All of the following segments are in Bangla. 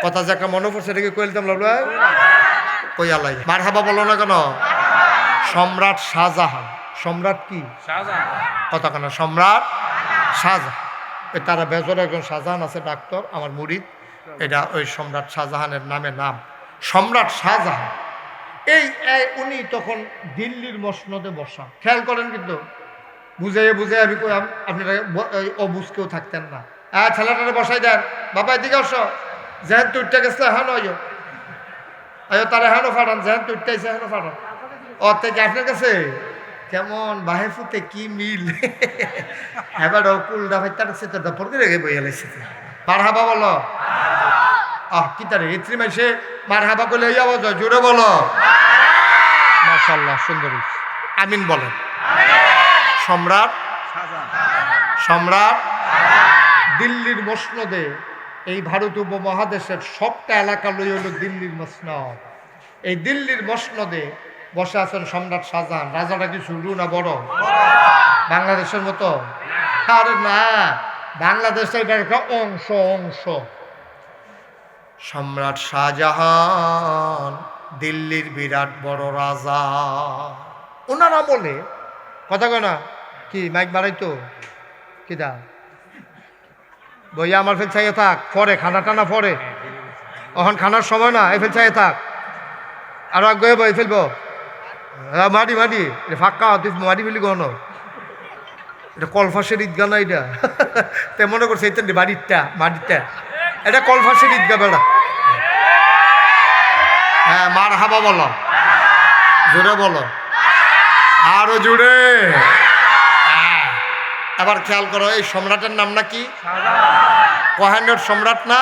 কথা যে একটা মনে পড়ছে এটাকে কই দিতাম লালু কই আলাই মারহাবা বলো না কেন? সম্রাট শাহজাহান। সম্রাট কি? কথা কেন? সম্রাট শাহজাহান। তারা বেজরে একজন শাহজাহান আছে ডাক্তার, আমার মুরিদ, এটা ওই সম্রাট শাহজাহানের নামে নাম, সম্রাট শাহজাহান। এই উনি তখন দিল্লির মসনদে বসা, খেয়াল করেন কিন্তু বুঝে বুঝে আমি আপনারা অবুঝ কেউ থাকতেন না। ছেলেটারে বসাই দেন, বাবা এদিকে আসো, যেহেন তুইটা গেছে হ্যাঁ আয়ো আয়ো, তারা হ্যানো ফাটান, যেহেন তুইটাইছে হ্যানো ফাটান। ও থেকে আপনার কাছে কেমন বাহেফুতে কি মিল, এবার কুলডা ভাই তার সে তোর দপর করে বইয়া লাগছে। মার হাবা বলো, কি তারে ইত্রি মাইসে মার হাবা করলে আওয়াজ হয়, জোরে বলো মাশাআল্লাহ, সুন্দর। আমিন বলেন। সম্রাট সম্রাট দিল্লির মসনদে, এই ভারত উপমহাদেশের সবটা এলাকা লই হল দিল্লির মসনদ। এই দিল্লির মসনদে বসে আছেন সম্রাট শাহজাহান। রাজাটা কি ছোট না বড়? বাংলাদেশের মতো? আরে না, বাংলাদেশের একটা অংশ অংশ। সম্রাট শাহজাহান দিল্লির বিরাট বড় রাজা। ওনার আমলে কথা কয় না কি মাইক বাড়াইতো কি দা বইয়া আমার ফেল চাইয়ে থাক, পরে খানা টানা পরে, এখন খানার সময় না, এই ফেল চাইয়ে থাক, আরো আগে বই ফেলবো মাটি মাটি ফাঁকা, তুই মাটি ফেলি গণ, এটা কলফাসের ঈদগা না এটা, তে মনে করছে এই বাড়িরটা মাটিরটা, এটা কলফাসের ঈদগা বেড়া। হ্যাঁ মার হাবা বলো, জোরে বলো, আরো জোরে। এবার খেয়াল করো, এই সম্রাটের নাম নাকি? কোহেনের সম্রাট না?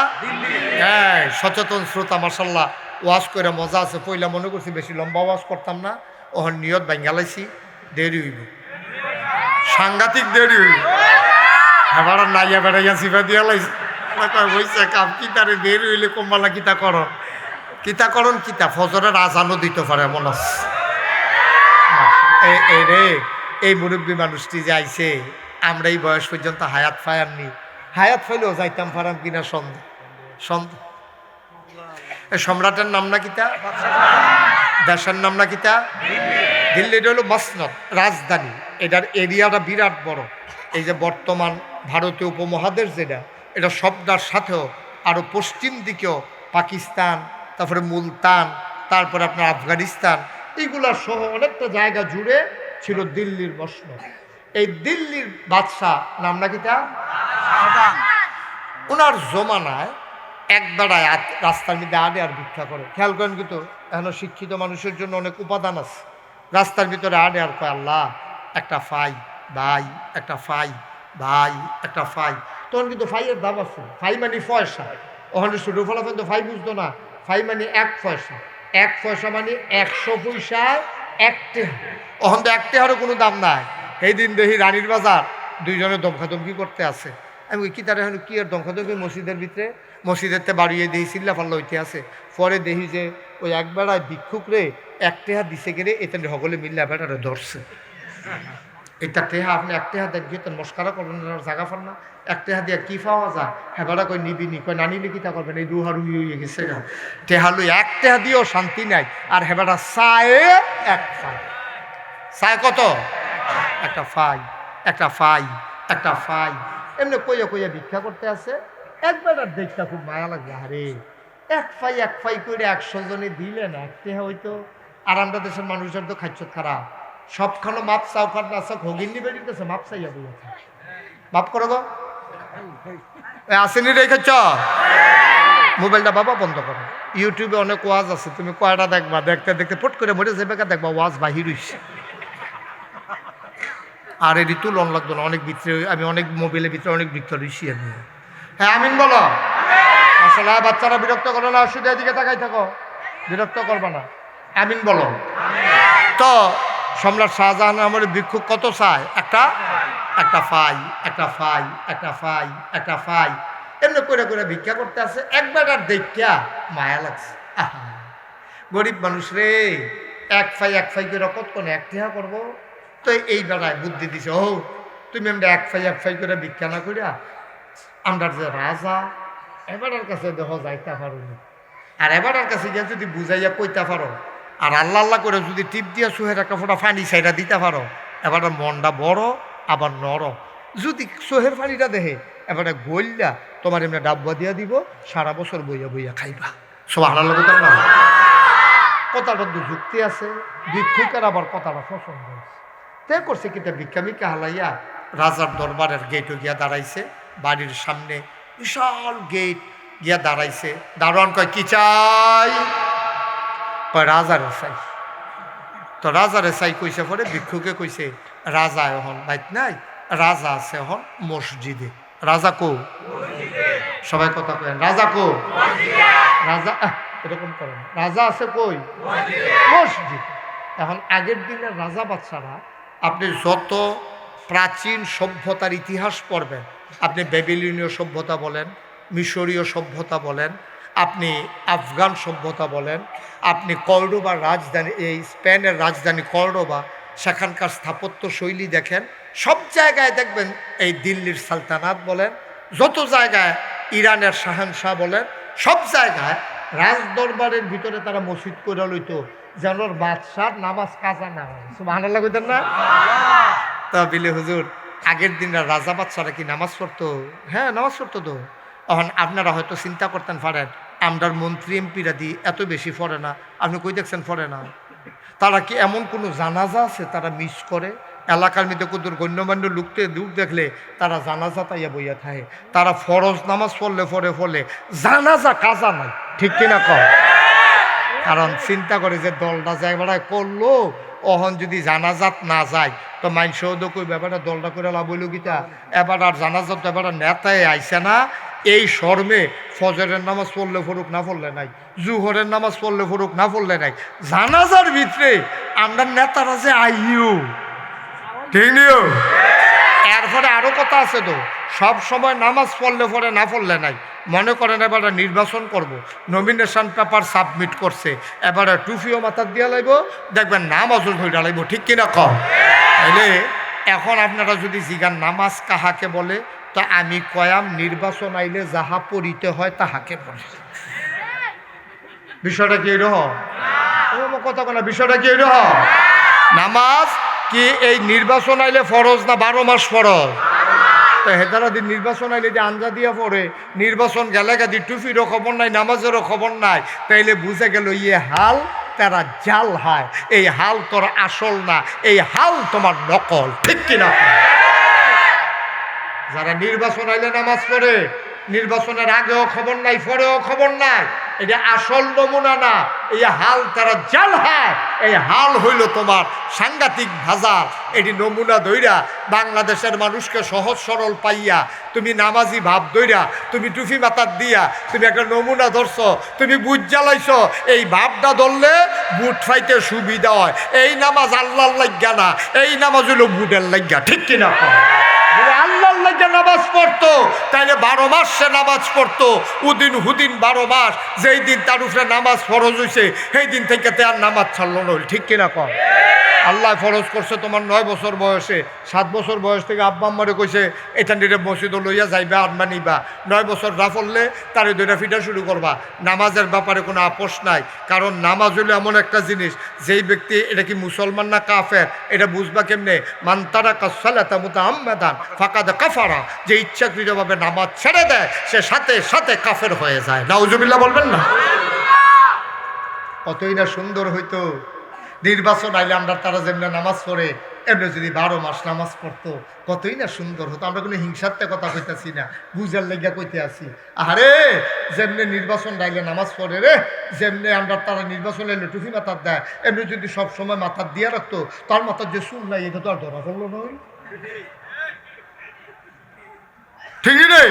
হ্যাঁ, সচেতন শ্রোতা মাশাআল্লাহ, ওয়াজ করে মজা আছে। পয়লা মনে করছি বেশি লম্বা ওয়াজ করতাম না, ওহন নিয়ত বাঙ্গালাইছি, দেরি হইব, সাংঘাতিক দেরি হইব। এবার নাইয়া বেড়াইয়া সিফা দিয়া লাইছি, বইছে কাম কি তারে দেরি হইলে কমবালা কিতা করন কিতা ফজরের আজানও দিতে পারে এমন আছে। এই রে, এই মুরব্বী মানুষটি যে আইছে, আমরা এই বয়স পর্যন্ত হায়াত ফায়াননি, হায়াত ফাইলেও যাইতাম পারাম কিনা সন্দেহ সন্দেহ। এই সম্রাটের নাম না কিতা? দেশের নাম না কিতা? দিল্লি। এটা হলো মসনদ, রাজধানী। এটার এরিয়াটা বিরাট বড়। এই যে বর্তমান ভারতীয় উপমহাদেশ যেটা, এটা সবটার সাথেও আরও পশ্চিম দিকেও পাকিস্তান, তারপরে মুলতান, তারপরে আপনার আফগানিস্তান, এইগুলা সহ অনেকটা জায়গা জুড়ে ছিল দিল্লির মসনদ। এই দিল্লির বাদশাহ নাম না কিতা? ওনার জমানায় এক বেড়ায় রাস্তার মধ্যে আডে আর ভিক্ষা করে। খেয়াল করেন কিন্তু এখন শিক্ষিত মানুষের জন্য অনেক উপাদান আছে। রাস্তার ভিতরে আডে আর কয় আল্লাহ একটা ফাই ভাই, একটা ফাই ভাই, একটা ফাই। তখন কিন্তু ফাইয়ের দাম আছে, ফাই মানে পয়সা। ওখানে ছোটো ফলাফল তো ফাই বুঝতো না, ফাই মানে এক পয়সা, এক পয়সা মানে 100 পয়সায় একটা। ওখান তো একটারও কোনো দাম নাই। সেই দিন দেখি রানীর বাজার দুইজনে দমখাদমকি করতে আছে। আমি কি তারা এখন কি আর দমখাদমকি মসজিদের ভিতরে, মসজিদের তে বাড়িয়ে দিই চিল্লা পাল্লা হইতে আছে। পরে দেখি যে ওই একবেলায় ভিক্ষুক রে এক টেহা দিছে গেলে এতে সকলে মিল্লা বেটারে ধরছে। এটা টেহা আপনি এক টেহা দেন গিয়ে মস্কারা করবেন, জায়গা পান না, এক টেহা দিয়ে কি পাওয়া যায়? হেবারা কই নিবিনি, কই না নিলে কি তা করবেন? এই রুহারুই হয়ে গেছে না, টেহা লই এক টেহা দিয়েও শান্তি নাই। আর হেবারা চায় এক ফাই, চায় কত? একটা ফাই, একটা ফাই, একটা ফাই, এমনি কইয়া কইয়া ভিক্ষা করতে আছে। একবার আর দেখতে খুব মায়া লাগে, আরে এক ফাই করে 100 জনে দিলে না এক টেহা হইতো। আর আমরা দেশের মানুষের তো খাচ্ছ খারাপ, সবখানে মাপ চাও কার না চাও ঘগিন্নি বেরিতেছে, মাপ চাইয়া বই মাপ করো গো, আসেনি রেখেছ মোবাইলটা বাবা বন্ধ করো। ইউটিউবে অনেক ওয়াজ আছে, তুমি কয়টা দেখবা, দেখতে দেখতে পট করে মরে যাবে, দেখবা ওয়াজ বাহির হইছে। আর এটি তুলন লাগতো না, অনেক ভিতরে আমি অনেক মোবাইলের ভিতরে অনেক বৃক্ষ রইছি আমি। হ্যাঁ আমিন বলো। আসলে বাচ্চারা বিরক্ত করো না, অসুবিধা দিকে তাকাই থাকো, বিরক্ত করবা না, আমিন বলো। তো সম্রাট শাহজাহান আমার ভিক্ষুক কত চায়? একটা ফাই, একটা ফাই, একটা ফাই, একটা ফাই, এমনি করে করে ভিক্ষা করতে আছে। একবার আর দেখা মায়া লাগছে, গরিব মানুষ রে, এক ফাই করে কতক্ষণে এক টেহা করবো। তো এই বেড়ায় বুদ্ধি দিছে, ও তুমি আমরা এক ফাই করে ভিক্ষা না করিয়া আমরা যে রাজা এবারের কাছে দেখো যাইতে পারো না। আর এবারের কাছে গিয়ে যদি বুঝাইয়া কইতে পারো আর আল্লাহ আল্লাহ করে যদি টিপ দিয়া সুহের একটা ফোঁটা পানি সাইডা দিতে পারো, এবারে মনটা বড় আবার নরম। যদি সোহের পানিটা দেখে এবারে গইল্লা তোমার এমনি ডাব্বা দিয়া দিব, সারা বছর বইয়া বইয়া খাইবা। সব হালাল কথা না, কথাটা যুক্তি আছে। ভিক্ষুকের আবার কথাটা পছন্দ হয়েছে, তে করছে কিতা ভিক্ষামিকা হালাইয়া রাজার দরবারের গেটও গিয়া দাঁড়াইছে। বাড়ির সামনে বিশাল গেট গিয়া দাঁড়াইছে। দারোয়ান কয় কি চাই? কয় রাজারে চাই। তো রাজারে চাই কইছে পরে ভিক্ষুকে কইছে রাজা এখন বাইত নাই, রাজা আছে এখন মসজিদে। রাজা কো? সবাই কথা কেন রাজা কো? রাজা এরকম করেন, রাজা আছে কই? মসজিদ। এখন আগের দিনের রাজা বাচ্চারা, আপনি যত প্রাচীন সভ্যতার ইতিহাস পড়বেন, আপনি ব্যাবিলনীয় সভ্যতা বলেন, মিশরীয় সভ্যতা বলেন, আপনি আফগান সভ্যতা বলেন, আপনি কর্ডোবার রাজধানী, এই স্পেনের রাজধানী কর্ডোবা, সেখানকার স্থাপত্য শৈলী দেখেন, সব জায়গায় দেখবেন এই দিল্লির সালতানাত বলেন, যত জায়গায় ইরানের শাহানশাহ বলেন, সব জায়গায় রাজদরবারের ভিতরে তারা মসজিদ করে লইতো যেন বাদশার নামাজ কাজা না হয়। সুবহানাল্লাহ কইতেন না? তা বিলে হুজুর আগের দিনের রাজা বাদশারা কি নামাজ পড়তো? হ্যাঁ নামাজ পড়তো তো। এখন আপনারা হয়তো চিন্তা করতেন পারেন আমরার মন্ত্রী এমপিরা দিয়ে এত বেশি পড়ে না, আপনি কই দেখছেন পড়ে না? তারা কি এমন কোনো জানাজা আছে তারা মিস করে? এলাকার মধ্যে কুদুর গণ্যমান্য লোক দেখলে তারা জানাজা তাইয়া বইয়া থাকে। তারা ফরজ নামাজ পড়লে ফলে জানাজা কাজা নাই, ঠিক কিনা কর? কারণ চিন্তা করে যে দলটা যায় বেড়ায় করলো, অহন যদি জানাজাত না যায় তো মাইনসহ কই ব্যাপারটা দলটা করে লাভ হইল গীতা। এবার আর জানাজাত এবার নেতায় আইসে না, এই শর্মে ফজরের নামাজ পড়লে ফরুক না পড়লে নাই, জুহরের নামাজ পড়লে ফরুক না পড়লে নাই, জানাজার ভিতরে আমরা নেতারা যে আইও, ঠিক নিও। এরপরে আরো কথা আছে তো, সব সময় নামাজ পড়লে পরে না পড়লে নাই। মনে করেন এবারে নির্বাচন করব, নমিনেশন পেপার সাবমিট করছে, এবারে টুফিও মাথার দিয়া লাগবো, দেখবেন নামাজও ধরে লাগবো, ঠিক কিনা কম? তাইলে এখন আপনারা যদি জিগান নামাজ কাহাকে বলে, তো আমি কয়াম নির্বাচন আইলে যাহা পড়িতে হয় তাহাকে বলে। বিষয়টা কি এরকম? কথা বলা বিষয়টা কি এরকম? নামাজ কি এই নির্বাচন আইলে ফরজ না 12 মাস ফরজ? তো হেদারা দিন নির্বাচন আইলে যে আঞ্জা দিয়া পড়ে, নির্বাচন গেলে গাদি টুফিরও খবর নাই, নামাজেরও খবর নাই, তাইলে বুঝে গেল ইয়ে হাল তারা জাল হয়, এই হাল তোর আসল না, এই হাল তোমার নকল, ঠিক কিনা? যারা নির্বাচন আইলে নামাজ পড়ে, নির্বাচনের আগেও খবর নাই পরেও খবর নাই, এটা আসল নমুনা না, এই হাল তারা জাল হয়, এই হাল হইল তোমার সাংঘাতিক ভাজাল। এটি নমুনা দইরা বাংলাদেশের মানুষকে সহজ সরল পাইয়া তুমি নামাজি ভাব দইরা, তুমি টুফি মাথার দিয়া তুমি একটা নমুনা ধরছ, তুমি বুট জ্বালাইছ, এই ভাবটা ধরলে বুট ফাইতে সুবিধা হয়। এই নামাজ আল্লাহর লাগিয়া না, এই নামাজ হইল বুটের লাগিয়া, ঠিক কিনা? আল্লাহর লাগিয়া নামাজ পড়তো তাইলে 12 মাস সে নামাজ পড়তো, উদিন হুদিন 12 মাস, যেই দিন তার উপরে নামাজ ফরজ হয়েছে সেই দিন থেকে তার নামাজ ছাড়লো না, ঠিক কিনা কম? আল্লাহ ফরজ করছে তোমার 9 বছর বয়সে, 7 বছর বয়স থেকে আব্বা আম্মারে কইছে এটা নিয়ে মসজিদ লইয়া যাইবা আনবা নিবা, 9 বছর না পড়লে তারে দুইটা ফিটা শুরু করবা। নামাজের ব্যাপারে কোনো আপোষ নাই, কারণ নামাজ হলো এমন একটা জিনিস, যেই ব্যক্তি এটা কি মুসলমান না কাফের এটা বুঝবা কেমনে? মান তারাকা সালাতা মুতাআম্মাদান ফাকাদ কাফারা, যে ইচ্ছাকৃতভাবে নামাজ ছেড়ে দেয় সে সাথে সাথে কাফের হয়ে যায়। নাউজুবিল্লাহ বলবেন না? কতই না সুন্দর হইতো নির্বাচন আইলে আমরা তারা যেমনি নামাজ পড়ে এমনি যদি 12 মাস নামাজ পড়তো, কতই না সুন্দর হতো। আমরা কোনো হিংসাতে কথা কইতেছি না, বুঝার লেগা কইতে আসি। আরে যেমনি নির্বাচন আইলে নামাজ পড়ে রে, যেমনি আমরা তারা নির্বাচন আইলে টুফি মাথার দেয়, এমনি যদি সবসময় মাথার দিয়ে রাখতো, তার মাথার যে চুল নাই এটা তো আর ধরা পড়লো নয়, ঠিকই নেই?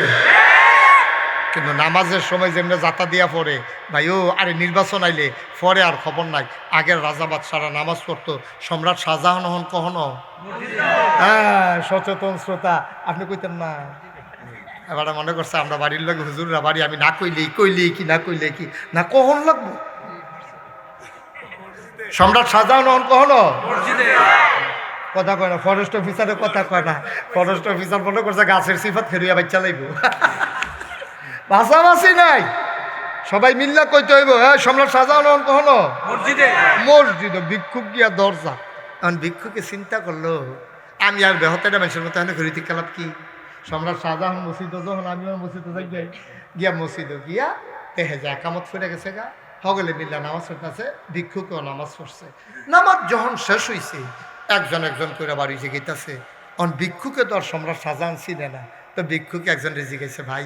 কিন্তু নামাজের সময় যেমনি যাতা দিয়া পড়ে ভাইও, আরে নির্বাচন আইলে পরে আর খবর নাই। আগের রাজা বাদশারা নামাজ পড়তো, সম্রাট শাহজাহান হন কখনো? হ্যাঁ, সচেতন শ্রোতা আপনি কইতেন না। এবার মনে করছে আমরা বাড়ির লোক হুজুররা বাড়ি, আমি না কইলে কি না কইলে কি না কখন লাগবো? সম্রাট শাহজাহান হন কখনো? কথা কয় না, ফরেস্ট অফিসারের কথা কয় না, ফরেস্ট অফিসার মনে করছে গাছের সিফাত ফেরিয়া বাচ্চা লাগবো। ভাষাভাষি নাই, সবাই মিল্লা কইতে হইব হ্যাঁ সম্রাট শাহজাহান কখনো মসজিদে ভিক্ষুক গিয়া দরজা। এখন ভিক্ষুকে চিন্তা করলো আমি আর বেহতেটা মানুষের মতো এখন ঘুরিতে খেলাম কি, সম্রাট শাহজাহান মসজিদে যখন আমি মসজিদে যাই গিয়া মসজিদে গিয়া দেখে যায় একামত ফিরে গেছে গা, হগলে মিল্লা নামাজ পড়তেছে, ভিক্ষুকেও নামাজ পড়ছে। নামাজ যখন শেষ হয়েছে একজন একজন করে বাড়িতে গেতেছে। অন ভিক্ষুকে তো আর সম্রাট শাহজাহান চিনে না, তো ভিক্ষুকে একজন রেজি গেছে ভাই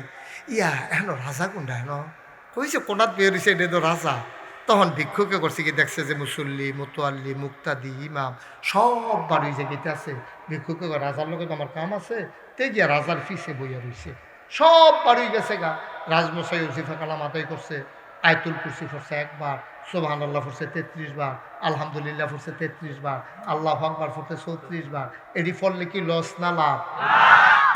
ইয়া এখন রাজা কোনটা হেন কইছে কোনাত বের হয়েছে এটা তো রাজা। তখন ভিক্ষুকে করছে কি দেখছে যে মুসল্লি মোতোয়াল্লি মুক্তাদি ইমাম সব বাড়ি যে গেতে আছে। ভিক্ষুকে রাজার লোকে তো আমার কাম আছে, তে গিয়া রাজার ফিসে বইয়া রয়েছে, সব বাড়ি গেছে গা। রাজমশাই ওজিফা কালাম আদায় করছে, আয়তুল কুরসি পড়ছে একবার, সুবহানাল্লাহ পড়ছে 33 বার, আলহামদুলিল্লাহ পড়ছে 33 বার, আল্লাহু আকবার পড়ছে 34 বার। এটি পড়লে কি লস না লাভ?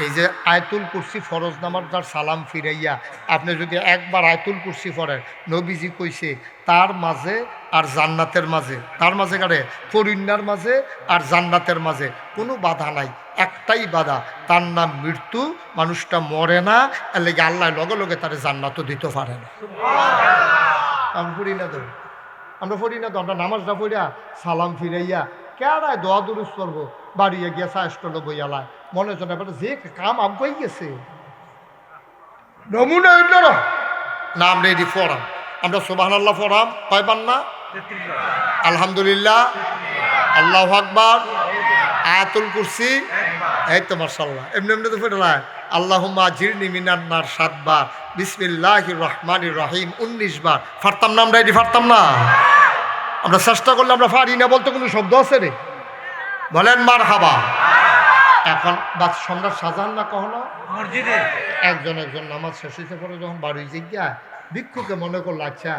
এই যে আয়তুল কুরসি ফরজ নামাজ যার সালাম ফিরাইয়া আপনি যদি একবার আয়তুল কুরসি পড়েন, নবীজি কইছে তার মাঝে আর জান্নাতের মাঝে, তার মাঝে কারে ফরিন্নার মাঝে আর জান্নাতের মাঝে কোনো বাধা নাই, একটাই বাধা, তার নাম মৃত্যু। মানুষটা মরে না, এর লেগে আল্লাহ লগে লগে তারে জান্নাতও দিতে পারে না। আমি পড়ি না তো, আমরা পড়ি না তো, আমরা নামাজটা পড়িয়া সালাম ফিরাইয়া কেড়ায় দোয়া দুরুস করবো, বাড়িয়ে গিয়া সাহস্টল বইয়ালায় মনে হচ্ছে না যে কাম আগাই গেছে নমুনা হইল না। আমরা এটি পড়াম, আমরা সুবহানাল্লাহ পড়াম কয়বার না? আলহামদুলিল্লাহ, আল্লাহু আকবার, আয়াতুল কুরসি, এই তো মাশাআল্লাহ। এমনি এমনি তো পড়লাম আল্লাহুম্মা আজিরনি মিনান নার 7 বার, বিসমিল্লাহির রহমানির রহিম 19 বার। পারতাম না আমরা? এটি পারতাম না? আমরা চেষ্টা করলে আমরা পারি না বলতে কোনো শব্দ আছে রে? বলেন মারহাবা। এখন বা সম্রাট শাহজাহান না কখনো মসজিদে একজন একজন নামাজ শেষ হয়েছে পরে যখন বাড়ি জিজ্ঞা ভিক্ষুকে মনে করলো আচ্ছা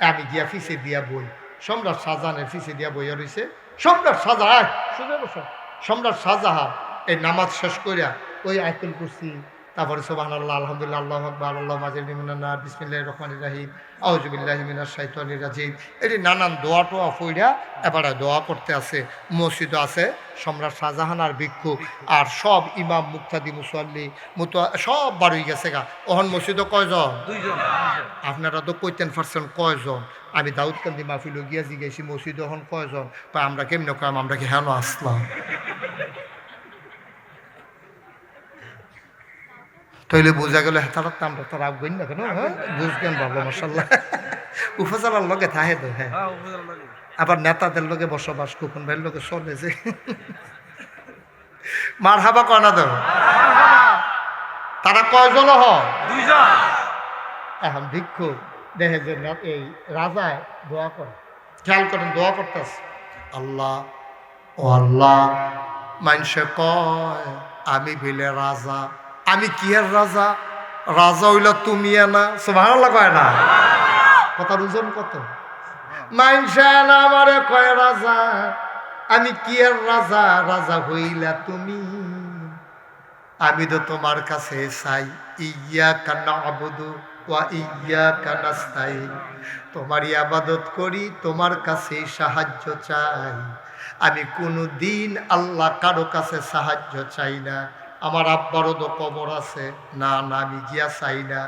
আমি গিয়া ফিসে দিয়া বই, সম্রাট শাহজাহানের ফিসে দিয়া বইয়া রয়েছে। সম্রাট শাহজাহান শুনে বসো, সম্রাট শাহজাহান এই নামাজ শেষ করিয়া ওই আয়াতুল কুরসি, তারপরে সুবহানাল্লাহ, আলহামদুলিল্লাহ, আল্লাহু আকবার, আল্লাহুম্মা আজিরনি মিনান নার, বিসমিল্লাহির রহমানির রহিম, আউযু বিল্লাহি মিনাশ শাইতানির রাজিম, এটি নানান দোয়া টোয়া পড়িয়া এবারে দোয়া করতে আছে। মসজিদও আছে সম্রাট শাহজাহান আর ভিক্ষুক আর সব ইমাম মুক্তাদি মুসল্লি সব বাড়ি গেছে গা। ওহন মসজিদও কয়জন? 2 জন। আপনারা তো কইতেন পারছেন কয়জন? আমি দাউদকান্দি মাহফিল গিয়া জিজ্ঞাসি মসজিদ ওহন কয়জন, আমরা কেমনে কম, আমরা কি হেন আসলাম? তাইলে বোঝা গেল তারা তো আমরা তো রাখবেন না কেন, হ্যাঁ বুঝবেন বাবা মাশাআল্লাহ। উপজেলার লগে থাকে তো, হ্যাঁ আবার নেতাদের লগে বসবাস, কুকুন ভাইয়ের লগে চলেছে। মারহাবা কয় না তো? তারা কয়জন হয়? 2 জন। এখন ভিক্ষুক দেখে যে এই রাজায় দোয়া করে, খেয়াল করেন দোয়া করতেছে, আল্লাহ ও আল্লাহ, মানুষে কয় আমি বিলে রাজা, আমি কি এর রাজা? রাজা হইল তুমি না, সুবহানাল্লাহ কয় না? কথার ওজন কত? মাইনসা না আমারে কয় রাজা, আমি কি এর রাজা? রাজা হইলা তুমি। আমি তো তোমার কাছে চাই, ইয়্যাকা না'বুদু ওয়া ইয়্যাকা নাস্তাইন, তোমারই ইবাদত করি, তোমার কাছে সাহায্য চাই। আমি কোনো দিন আল্লাহ কারো কাছে সাহায্য চাই না। আমার আব্বারও তো কবর আছে, না না আমি গিয়া চাই না।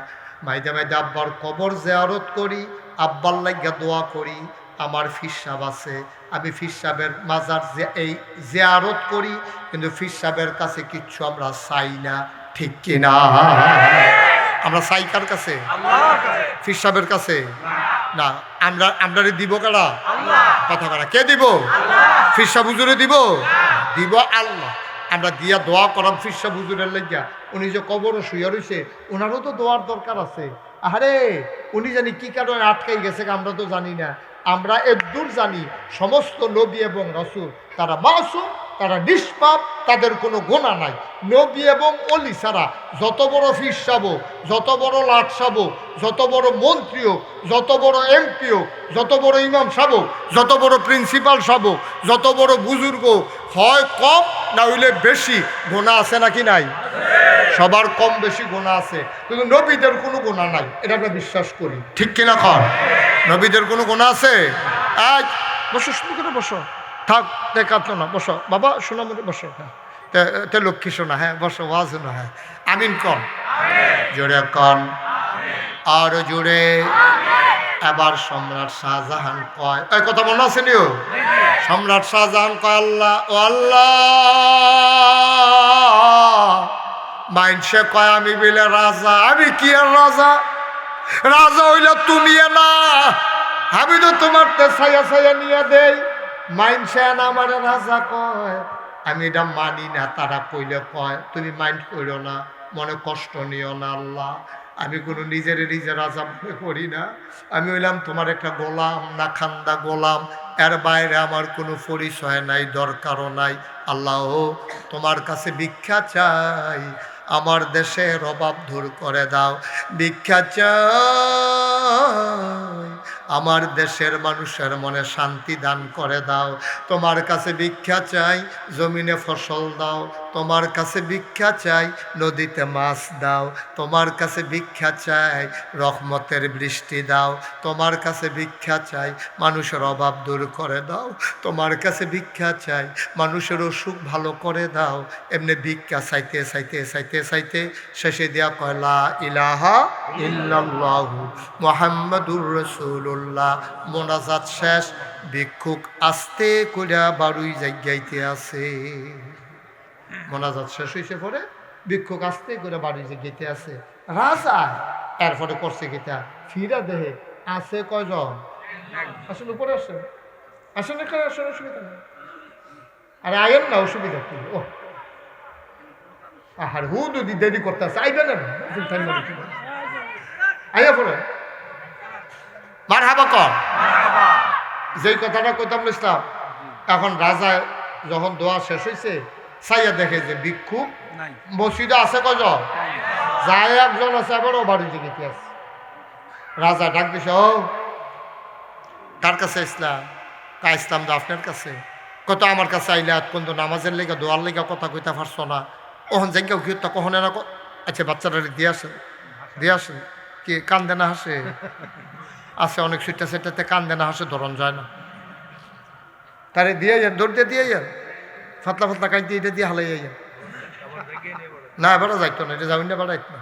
মাইদা মাইদা আব্বার কবর জিয়ারত করি, আব্বার লাগিয়া দোয়া করি। আমার ফির সাহেব আছে, আমি ফির সাহেবের মাজার এই জিয়ারত করি, কিন্তু ফির সাহেবের কাছে কিচ্ছু আমরা চাই না, ঠিক কিনা? আমরা চাই কার কাছে? ফির সাহেবের কাছে না। আমরা দিব কারা? কথা বলা কে দিব? ফির সাহেব হুজুরে দিব? দিব আল্লাহ। আমরা দিয়া দোয়া করাম ফির সাহেব হুজুরের লাগিয়া, উনি যে কবরও শুয়ে রয়েছে, ওনারও তো দোয়ার দরকার আছে। আরে উনি জানি কি কারণে আটকাই গেছে আমরা তো জানি না। আমরা এদূর জানি সমস্ত নবী এবং রাসূল তারা মাসুম, তারা নিষ্পাপ, তাদের কোনো গুনাহ নাই। নবী এবং ওলি ছাড়া যত বড় ফির সাহেব, যত বড় লাট সাহেব, যত বড় মন্ত্রী হোক, যত বড় এমপি হোক, যত বড় ইমাম সাহেব, যত বড় প্রিন্সিপাল সাহেব, যত বড় বুজুর্গ, হয় কম না হইলে বেশি গুনাহ আছে নাকি নাই? সবার কম বেশি গুনাহ আছে, কিন্তু নবীদের কোনো গুনাহ নাই, এটা আমরা বিশ্বাস করি, ঠিক কিনা? কর নবীদের কোনো গুনাহ আছে? আজ বসো, শুরু করে বসো, থাক দেখাতো না, বসো বাবা, শোনা মনে বসো, হ্যাঁ তে লক্ষ্মী শোনা, হ্যাঁ বসো, ওয়াজ না, হ্যাঁ আমিন কন, জোরে কন, আর জুড়ে। এবার সম্রাট শাহজাহান কয়, এই কথা মনে আছে নিও? সম্রাট শাহজাহান কয়, আল্লাহ ও আল্লাহ, মাইনসে কয় আমি বিলে রাজা, আমি কি আর রাজা? রাজা হইলে তুমি না, আমি তো তোমার ছায়া ছায়া নিয়ে দেই। মাইনসে না আমার রাজা কয়, আমি এটা মানি না। তারা কইলে কয় তুমি মাইন্ড করো না, মনে কষ্ট নিও না আল্লাহ, আমি কোনো নিজের রাজা মনে করি না। আমি হইলাম তোমার একটা গোলাম, না খান্দা গোলাম, এর বাইরে আমার কোনো পরিচয় নাই, দরকারও নাই। আল্লাহ তোমার কাছে ভিক্ষা চাই, আমার দেশের অভাব দূর করে দাও। ভিক্ষা চাই, আমার দেশের মানুষের মনে শান্তি দান করে দাও। তোমার কাছে ভিক্ষা চাই, জমিনে ফসল দাও। তোমার কাছে ভিক্ষা চাই, নদীতে মাছ দাও। তোমার কাছে ভিক্ষা চাই, রহমতের বৃষ্টি দাও। তোমার কাছে ভিক্ষা চাই, মানুষের অভাব দূর করে দাও। তোমার কাছে ভিক্ষা চাই, মানুষের অসুখ ভালো করে দাও। এমনি ভিক্ষা চাইতে চাইতে চাইতে চাইতে শেষে দিয়া কয় লা ইলাহা ইল্লাল্লাহু মুহাম্মাদুর রাসূলুল্লাহ। মোনাজাত শেষ, ভিক্ষুক আস্তে কইরা বাড়ুই জায়গাইতে আছে। মোনাজাত শেষ হয়েছে পরে ভিক্ষুক আস্তে করে বাড়ি জায়গাইতে আছে। রাজা এরপরে করছে গীতা ফিরা দেহে আছে কয়জন? আসলে উপরে আসে, আসলে আসলে অসুবিধা নেই। আর আয়েন না, অসুবিধা কি? ও আহার হু যদি দেরি করতে আছে আইবে না, আইয়া পড়ে মার হাবা কর। যেই কথাটা কইতাম ইসলাম, এখন রাজা যখন দোয়া শেষ হয়েছে সাইয়া দেখে যে ভিক্ষুক মসজিদে আছে কজন? যায় একজন আছে, আবারও বাড়িতে গেতে আছে। রাজা ডাক দিছে, ও কার কাছে ইসলাম? কা ইসলাম দা আপনার কাছে। কত আমার কাছে আইলে কিন্তু নামাজের লেগে দোয়ার লেগে কথা কইতে পারছো না, ওহন জায়গাও কি তা কখনো না। আচ্ছা বাচ্চাটা দিয়ে আসেন, দিয়ে আসেন। কি কান্দে না হাসে? আছে অনেক সুইটা সেটাতে কান্দে না হাসে, ধরন যায় না। তারে দিয়ে যান, দৌড়তে দিয়ে যান, ফাতলা ফাতলা কাইতে এটা দিয়ে হালাই যান। না এবারও যাইতো না, এটা যাবেন না, বেড়াইত না,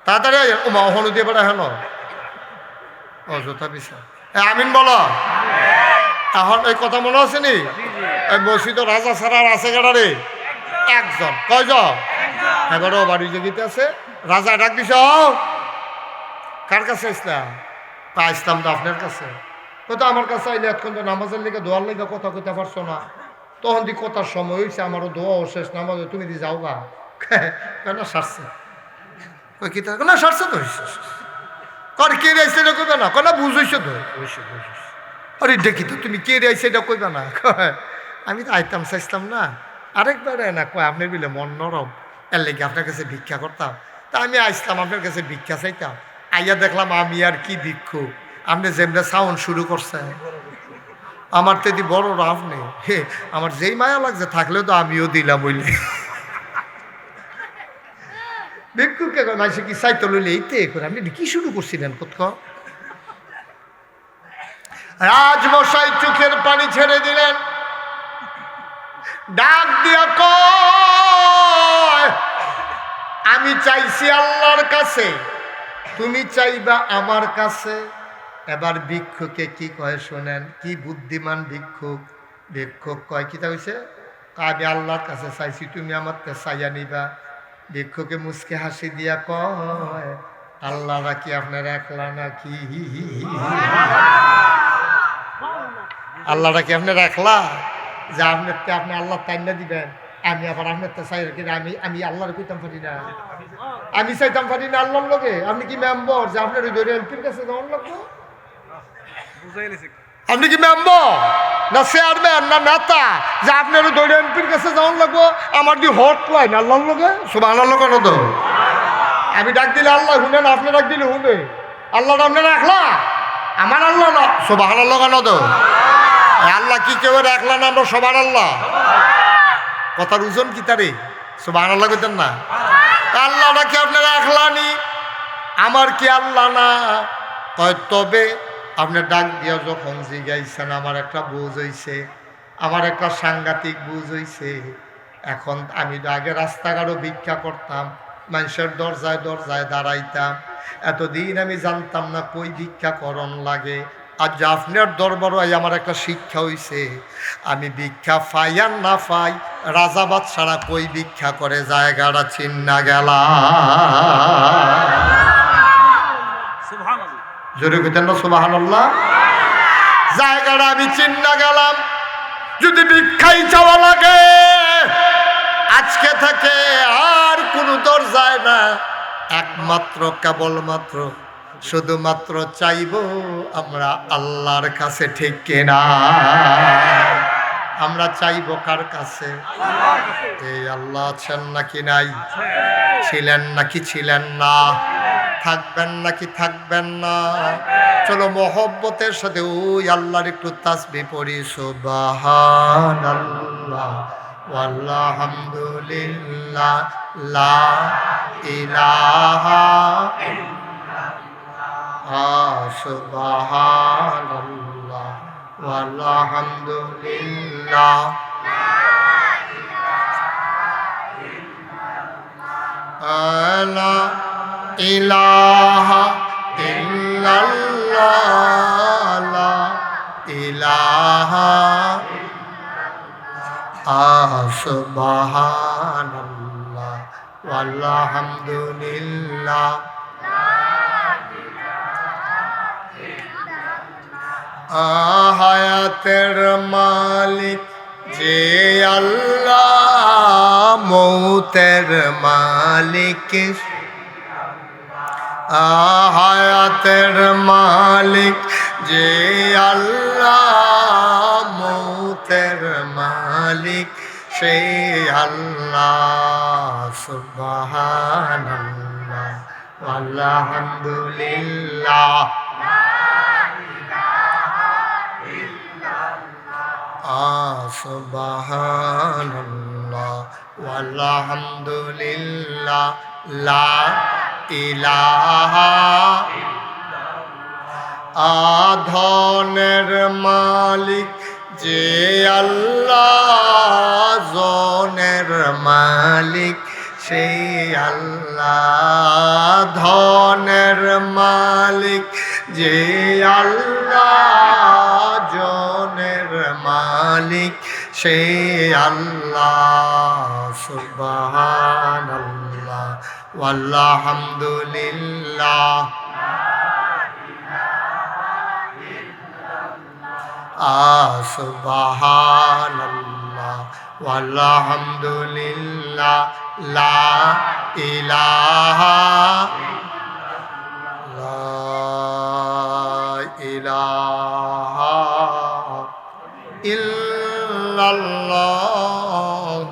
তাড়াতাড়ি আইন। ও মা ওহনু দিয়ে বেড়া হেন অযথা বিষয়। আমিন বলো। এখন এই কথা মনে আছে নি? এই মসজিদ রাজা ছাড়া আর আছে কেডারে? একজন। কয়জন? এবারও বাড়ি জগিতে আছে। রাজা ডাক দিছ, কার কাছে ইসলাম? তা ইসলাম তো আপনার কাছে। কত আমার কাছে আইলে এখন তো নামাজের লেগে দোয়ার লেগে কথা কইতে পারছো না। তখন দি কথার সময় হয়েছে, আমারও দোয়াও শেষ, নামাজ তুমি দি যাও গা। কেন সারছে? কই কি না সারছে তো হয়েছে। কর কে রেছে এটা কইবে না? কনা বুঝইছো তো? আরে দেখি তো তুমি কে রেছে এটা কইবে না? আমি তো আইতাম চাইছিলাম না, আরেকবার না কয় আপনার বিলে মন নরম, এর লেগে আপনার কাছে ভিক্ষা করতাম। তা আমি আইসলাম আপনার কাছে ভিক্ষা চাইতাম। আইয়া দেখলাম আমি আর কি ভিক্ষু, আপনি যেমনি সাউন্ড শুরু করছেন, আমার তো এদি বড় রাফ নেই। হে আমার যেই মায়া লাগছে থাকলেও তো আমিও দিলাম বইলে। ভিক্ষুকে মাসে কি চাইতে লইলে এইতে করে আপনি কি শুরু করছিলেন? কোথাও রাজমশাই চোখের পানি ছেড়ে দিলেন, ডাক দিয়া কয় আমি চাইছি আল্লাহর কাছে, তুমি চাইবা আমার কাছে। এবার ভিক্ষুকে কি কয় শোনেন, কি বুদ্ধিমান ভিক্ষুক। ভিক্ষুক কয় কি তা হয়েছে, আমি আল্লাহর কাছে চাইছি, তুমি আমার চাইয়া নিবা। ভিক্ষুকে মুচকে হাসি দিয়া কয় আল্লাহরা কি আপনার একলা নাকি? আল্লাহরা কি আপনার একলা যে আপনি আল্লাহ তাইনা দিবেন? আমি আবার আপনার তো চাই কি আমি আল্লাহর কইতাম পারি না, আমি চাইতাম পারি না আল্লাহর লোকে। আপনি কি মেম্বর যে আপনার ওই ধরে এমপির কাছে যাওয়ার লাগবো? আপনি কি মেম্বর না চেয়ারম্যান না নেতা যে আপনার ওই ধরে এমপির কাছে যাওয়ার লাগবো? আমার কি হট পাই না আল্লাহর লোকে? সুবহানাল্লাহ কেন তো? আমি ডাক দিলে আল্লাহ শুনেন, আপনি ডাক দিলে শুনে। আল্লাহটা আপনার রাখলা, আমার আল্লাহ না। সুবহানাল্লাহ কেন তো? আল্লাহ কি কেউ রাখলা না? আমরা সবার আল্লাহ। কথার ওজন কি তারে? সুবহানাল্লাহ কইতেন না? আল্লাহটা কি আপনারা একলানি? আমার কি আল্লাহ না? কয় তবে আপনি ডাক দিয়া যখন জিগাইছেন আমার একটা বুঝ হইছে, আমার একটা সাংঘাতিক বুঝ হইছে। এখন আমি তো আগে রাস্তাঘাটও ভিক্ষা করতাম, মানুষের দরজায় দরজায় দাঁড়াইতাম, এতদিন আমি জানতাম না কই ভিক্ষা করণ লাগে। আজ আপনার দরবারে আমার একটা শিক্ষা হইছে, আমি ভিক্ষা পাই আর না পাই, রাজাবাদ ছাড়া কই ভিক্ষা করে জায়গাটা চিন্না গেলা। জোরে কইতেন না সুবহানাল্লাহ? জায়গাটা আমি চিন্না গেলাম। যদি ভিক্ষাই চাওয়া লাগে আজকে থেকে আর কোনো দরজায় না, একমাত্র কেবলমাত্র শুধুমাত্র চাইব আমরা আল্লাহর কাছে, ঠিক কিনা? আমরা চাইব কার কাছে? এই আল্লাহ আছেন নাকি নাই? ছিলেন নাকি ছিলেন না? থাকবেন নাকি থাকবেন না? চলো মহব্বতের সাথে ওই আল্লাহর একটু তাসবিহ পড়ি। সুবহানাল্লাহ ওয়ালহামদুলিল্লাহ লা ইলাহা সুবহানাল্লাহ ওয়ালহামদুলিল্লাহ লা ইলাহা ইল্লাল্লাহ লা ইলাহা সুবহানাল্লাহ ওয়ালহামদুলিল্লাহ হায়াতের মালিক যে আল্লাহ, মৌতের মালিক হায়াতের মালিক যে আল্লাহ, মৌতের মালিক সেই আল্লাহ। সুবহানাল্লাহ আলহামদুলিল্লাহ সুবহানাল্লাহ ওয়ালহামদুলিল্লাহ লা ইলাহা ধনের মালিক যে আল্লাহ, জনের মালিক সেই আল্লাহ। ধনের মালিক যে আল্লাহ, জনের মালিক সেই আল্লাহ। সুবহানাল্লাহ ওয়ালহামদুলিল্লাহ সুবহানাল্লাহ ওয়ালহামদুলিল্লাহ লা ইলাহা ইল্লাল্লাহ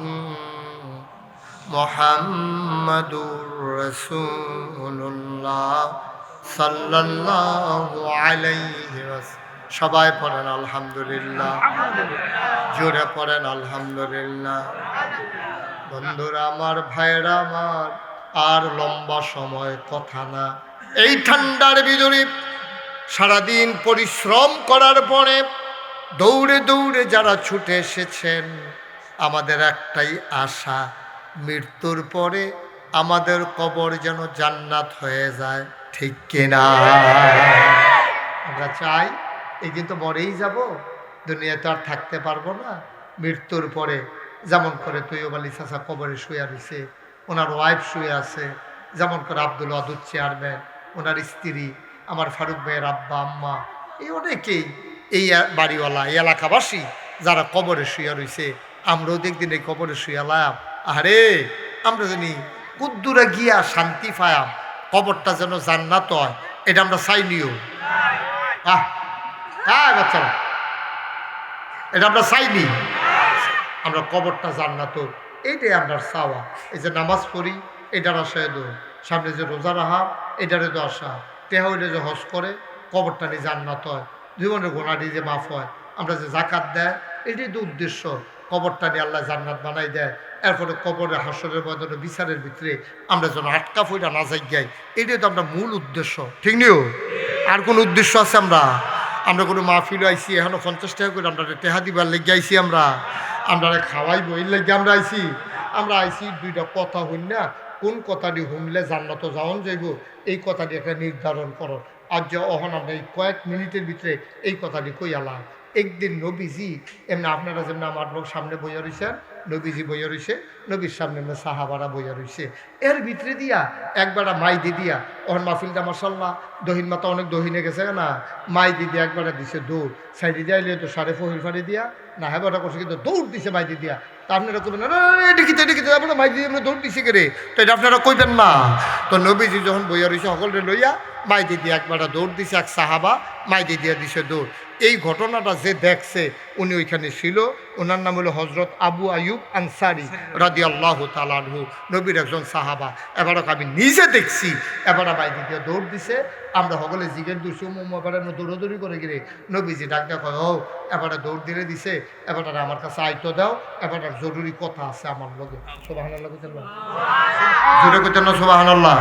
মুহাম্মাদুর রাসূলুল্লাহ সাল্লাল্লাহু আলাইহি ওয়াসাল্লাম। সবাই পড়েন আলহামদুলিল্লাহ, জোরে পড়েন আলহামদুলিল্লাহ। বন্ধুরা আমার, ভাইরা আমার, আর লম্বা সময় কথা না। এই ঠান্ডার ভিতরে সারাদিন পরিশ্রম করার পরে দৌড়ে দৌড়ে যারা ছুটে এসেছেন, আমাদের একটাই আশা, মৃত্যুর পরে আমাদের কবর যেন জান্নাত হয়ে যায়, ঠিক কিনা? আমরা চাই একদিন তো মরেই যাব, দুনিয়াতে আর থাকতে পারবো না। মৃত্যুর পরে যেমন করে তৈয়ব আলী চাচা কবরে শুয়ে রয়েছে, ওনার ওয়াইফ শুয়ে আছে, যেমন করে আব্দুল ওয়াদুদ চেয়ারম্যান, ওনার স্ত্রী, আমার ফারুক ভাইয়ের আব্বা আম্মা, এই অনেকেই, এই বাড়িওয়ালা, এই এলাকাবাসী যারা কবরে শুয়ে রয়েছে, আমরাও দেখদিন এই কবরে শুয়ালাম। আরে আমরা জানি কুদ্দুরা গিয়া শান্তি পায়াম, কবরটা যেন জান্নাত হয়, এটা আমরা চাইনিও। বাচ্চারা, এটা আমরা চাইনি, আমরা কবরটা জান্নাত, এইটাই আমরা চাওয়া। এই যে নামাজ পড়ি, এটার আশায় দো, সামনে যে রোজা রাহা, এটারে তো আশা, টেহা হইলে যে হজ করে কবরটা নিয়ে জান্নাত হয়, জীবনের গোনাটি যে মাফ হয়, আমরা যে জাকাত দেয়, এটাই তো উদ্দেশ্য, কবরটা নিয়ে আল্লাহ জান্নাত বানাই দেয়। এরপরে কবরে হাসরের ময়দানে বিচারের ভিতরে আমরা যেন আটকা ফইরা না যাই গাই, এটাই তো আমরা মূল উদ্দেশ্য, ঠিক নিও? আর কোনো উদ্দেশ্য আছে? আমরা কোনো মাহফিল আইসি, এখনো 50 টাকা করে আমরা টেহা দিবার লেগে আইসি, আমরা খাওয়াইবো এর লেগে আমরা আইসি। আমরা আইসি দুইটা কথা হই না, কোন কথাটি শুনলে জান্নাত যাওয়ান যাইব এই কথাটি একটা নির্ধারণ করো। আর যে অহন আমরা এই কয়েক মিনিটের ভিতরে এই কথাটি কইয়ালাম। একদিন নবীজি এমনি আপনারা যেমন আমার লোক সামনে বইয়া রয়েছেন, নবীজি বইয়া রয়েছে, নবীর সামনে এমনি সাহাবারা বইয়া রয়েছে, এর ভিতরে দিয়া একবারা মাইদি দিয়া ওহন মাহফিলটা মাসাল্লাহ দহিন মাতা অনেক দহিনে গেছে না, মাইদি দিয়া একবারে দিছে দৌড়, সাইডে দিয়া এলে তো সাড়ে ফহির ফাড়ি দিয়া না হেবাটা করছে কিন্তু দৌড় দিছে মাইদি দিয়া। তা আপনারা কইবেন না এদিকে এদিকে আপনারা মাইদি দিয়ে দৌড় দিছে কে রে, তো এটা আপনারা কইবেন না। তো নবীজি যখন বইয়া রয়েছে সকলরে লইয়া মাইদি দিয়ে একবারে দৌড় দিছে, এক সাহাবা মাইদি দিয়া দিছে দৌড়। এই ঘটনাটা যে দেখছে উনি ওইখানে ছিল, ওনার নাম হলো হজরত আবু আয়ুব আনসারি রাদিয়াল্লাহু তাআলা আনহু, নবীর একজন সাহাবা। এবারও আমি নিজে দেখছি, এবারে মাইদি দিয়ে দৌড় দিছে। আমরা সকলে জিগের দুশো এবারে দৌড়াদৌড়ি করে গিয়ে নবীজি ডাক দেখা ও এবারে দৌড় দিয়ে দিছে, এবারে আমার কাছে আইতো দাও, এবারে জরুরি কথা আছে আমার লগে। সুবহানাল্লাহ কইতেন না, জোরে কইতেন না সুবহানাল্লাহ।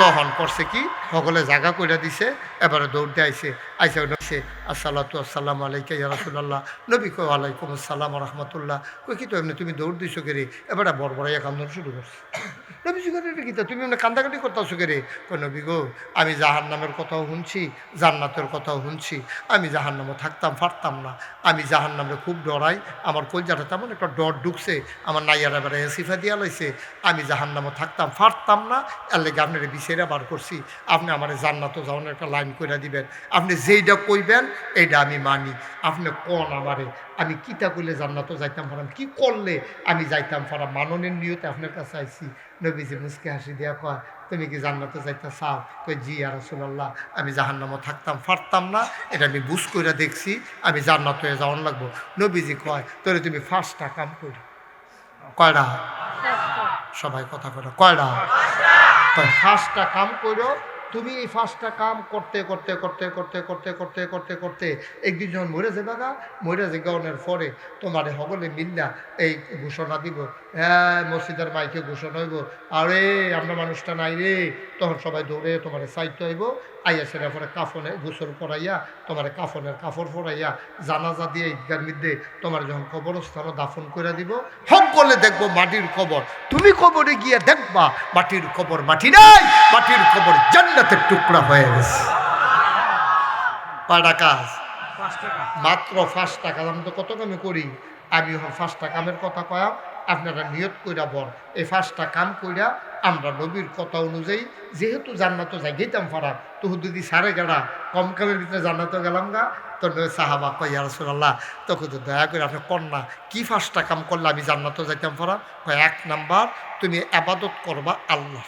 তখন করছে কি সকলে জায়গা কইরা দিছে, এবারে দৌড় দিয়ে আইসে আইসে আসসালাতু আসসালামু আলাইকা ইয়া রাসূলুল্লাহ। নবী কই ওয়ালাইকুম আসসালাম ওয়া রাহমাতুল্লাহ। কই কি তো এমনি তুমি দৌড় দিছো কে রে, এবারে বড়বড়াইয়া কান্দন শুরু করছে। নবীজি করে কি তা তুমি এমনি কান্দাকাটি করতেছো কে রে? কই নবী গো আমি জাহান্নামের কথাও শুনছি, জান্নাতের কথাও শুনছি, আমি জাহান্নামে থাকতাম পারতাম না, আমি জাহান্নামে খুব ডরাই, আমার কলজাটা তেমন একটা ডর ঢুকছে, আমার নাইয়ারা এবারে এসিফা দিয়া লাইছে, আমি জাহান্নামে থাকতাম পারতাম না, এর লেগে আপনার বিষয়টা বার করছি, আপনি আমার জান্নাতও যাওয়ার একটা লাইন করে দিবেন, আপনি যেইটা কইবেন এইটা আমি মানি, আপনি কোন আমারে আমি কিতা কইলে জান্নাতও যাইতাম পারাম, কি করলে আমি যাইতাম পারাম, মাননের নিয়তে আপনার কাছে আইছি। নবীজি মুস্কে হাসি দিয়া কয় তুমি কি জান্নাতে যাইতে চাও? কই জি ইয়া রাসূলুল্লাহ, আমি জাহান্নামে থাকতাম পারতাম না, এটা আমি বুঝ কইরা দেখছি, আমি জান্নাত হয়ে যাওয়ার লাগবো। নবীজি কয় তোরে তুমি 5টা কাম করি। কয়টা? সবাই কথা কয় কয়টা? 5টা কাম করো। তুমি এই 5টা কাম করতে করতে করতে করতে করতে করতে করতে করতে একদিন যখন মরে যাবে গা, মরে যাওয়ার পরে তোমারে সকলে মিল্লা এই ঘোষণা দিব, হ্যাঁ মসজিদের মাইকে ঘোষণা হইব, আরে আমরা মানুষটা নাই রে, তখন সবাই দৌড়ে তোমার চাইতে হইব, আইয়া সেটা পরে কাফনে গোসল করাইয়া তোমার কাফনের কাপড় পরাইয়া জানাজা দিয়ে ঈদগার মধ্যে তোমার যখন কবরস্থানে দাফন করে দিব, সকলে দেখবো মাটির কবর, তুমি কবরে গিয়ে দেখবা মাটির কবর মাটি নাই, মাটির কবর জান্নাতের টুকরা হয়ে গেছে। কয়টা কাজ? মাত্র 5টা কাজ। আমি তো কত কামে করি, আমি 5টা কামের কথা কয়াম, আপনারা নিয়ত কইরা বল এই 5টা কাম কইরা আমরা নবীর কথা অনুযায়ী যেহেতু জান্নাত যাই গেতাম ফারা, তো যদি সারে গেড়া কম কামের ভিতরে জান্নাত গেলাম গা, তো সাহাবা কই ইয়া রাসূলুল্লাহ তখন তো দয়া করে আপনি কন্যা কি 5টা কাম করলে আমি জান্নাত যাইতাম ফারা? কয় 1 নাম্বার তুমি ইবাদত করবা আল্লাহ।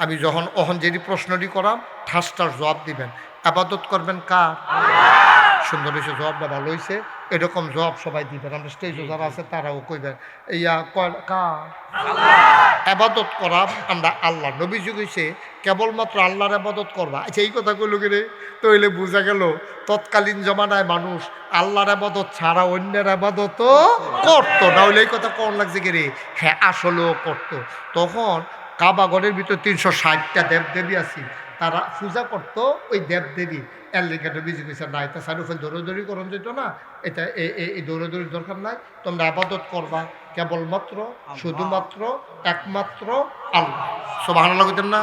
আমি যখন অহন যেটি প্রশ্নটি করাম ঠাসটার জবাব দিবেন, ইবাদত করবেন কার? সুন্দর হয়েছে, জবাবটা ভালো হয়েছে, এরকম জবাব সবাই দিবেন, আমরা স্টেজে যারা আছে তারাও কইবেন ইয়া কার? ইবাদত করা আমরা আল্লাহ। নবীজি কইছে কেবলমাত্র আল্লাহর ইবাদত করবা। আচ্ছা এই কথা কইল কি রে? তো হইলে বোঝা গেল তৎকালীন জমানায় মানুষ আল্লাহর ইবাদত ছাড়া অন্যের ইবাদতও করতো না। হইলে এই কথা কোন লাগছে কি রে? হ্যাঁ আসলেও করতো। তখন কাবাগরের ভিতর 360টা দেবদেবী আছে, তারা পূজা করতো ওই দেবদেবী। এর লেগে নবীজি কইছে না এটা সারুফেল দৌড়াদৌড়ি করন যেত না, এটা এই দৌড়াদৌড়ির দরকার নাই, তোমরা ইবাদত করবা কেবলমাত্র শুধুমাত্র একমাত্র আল্লাহ। সুবহানাল্লাহ কইতেন না?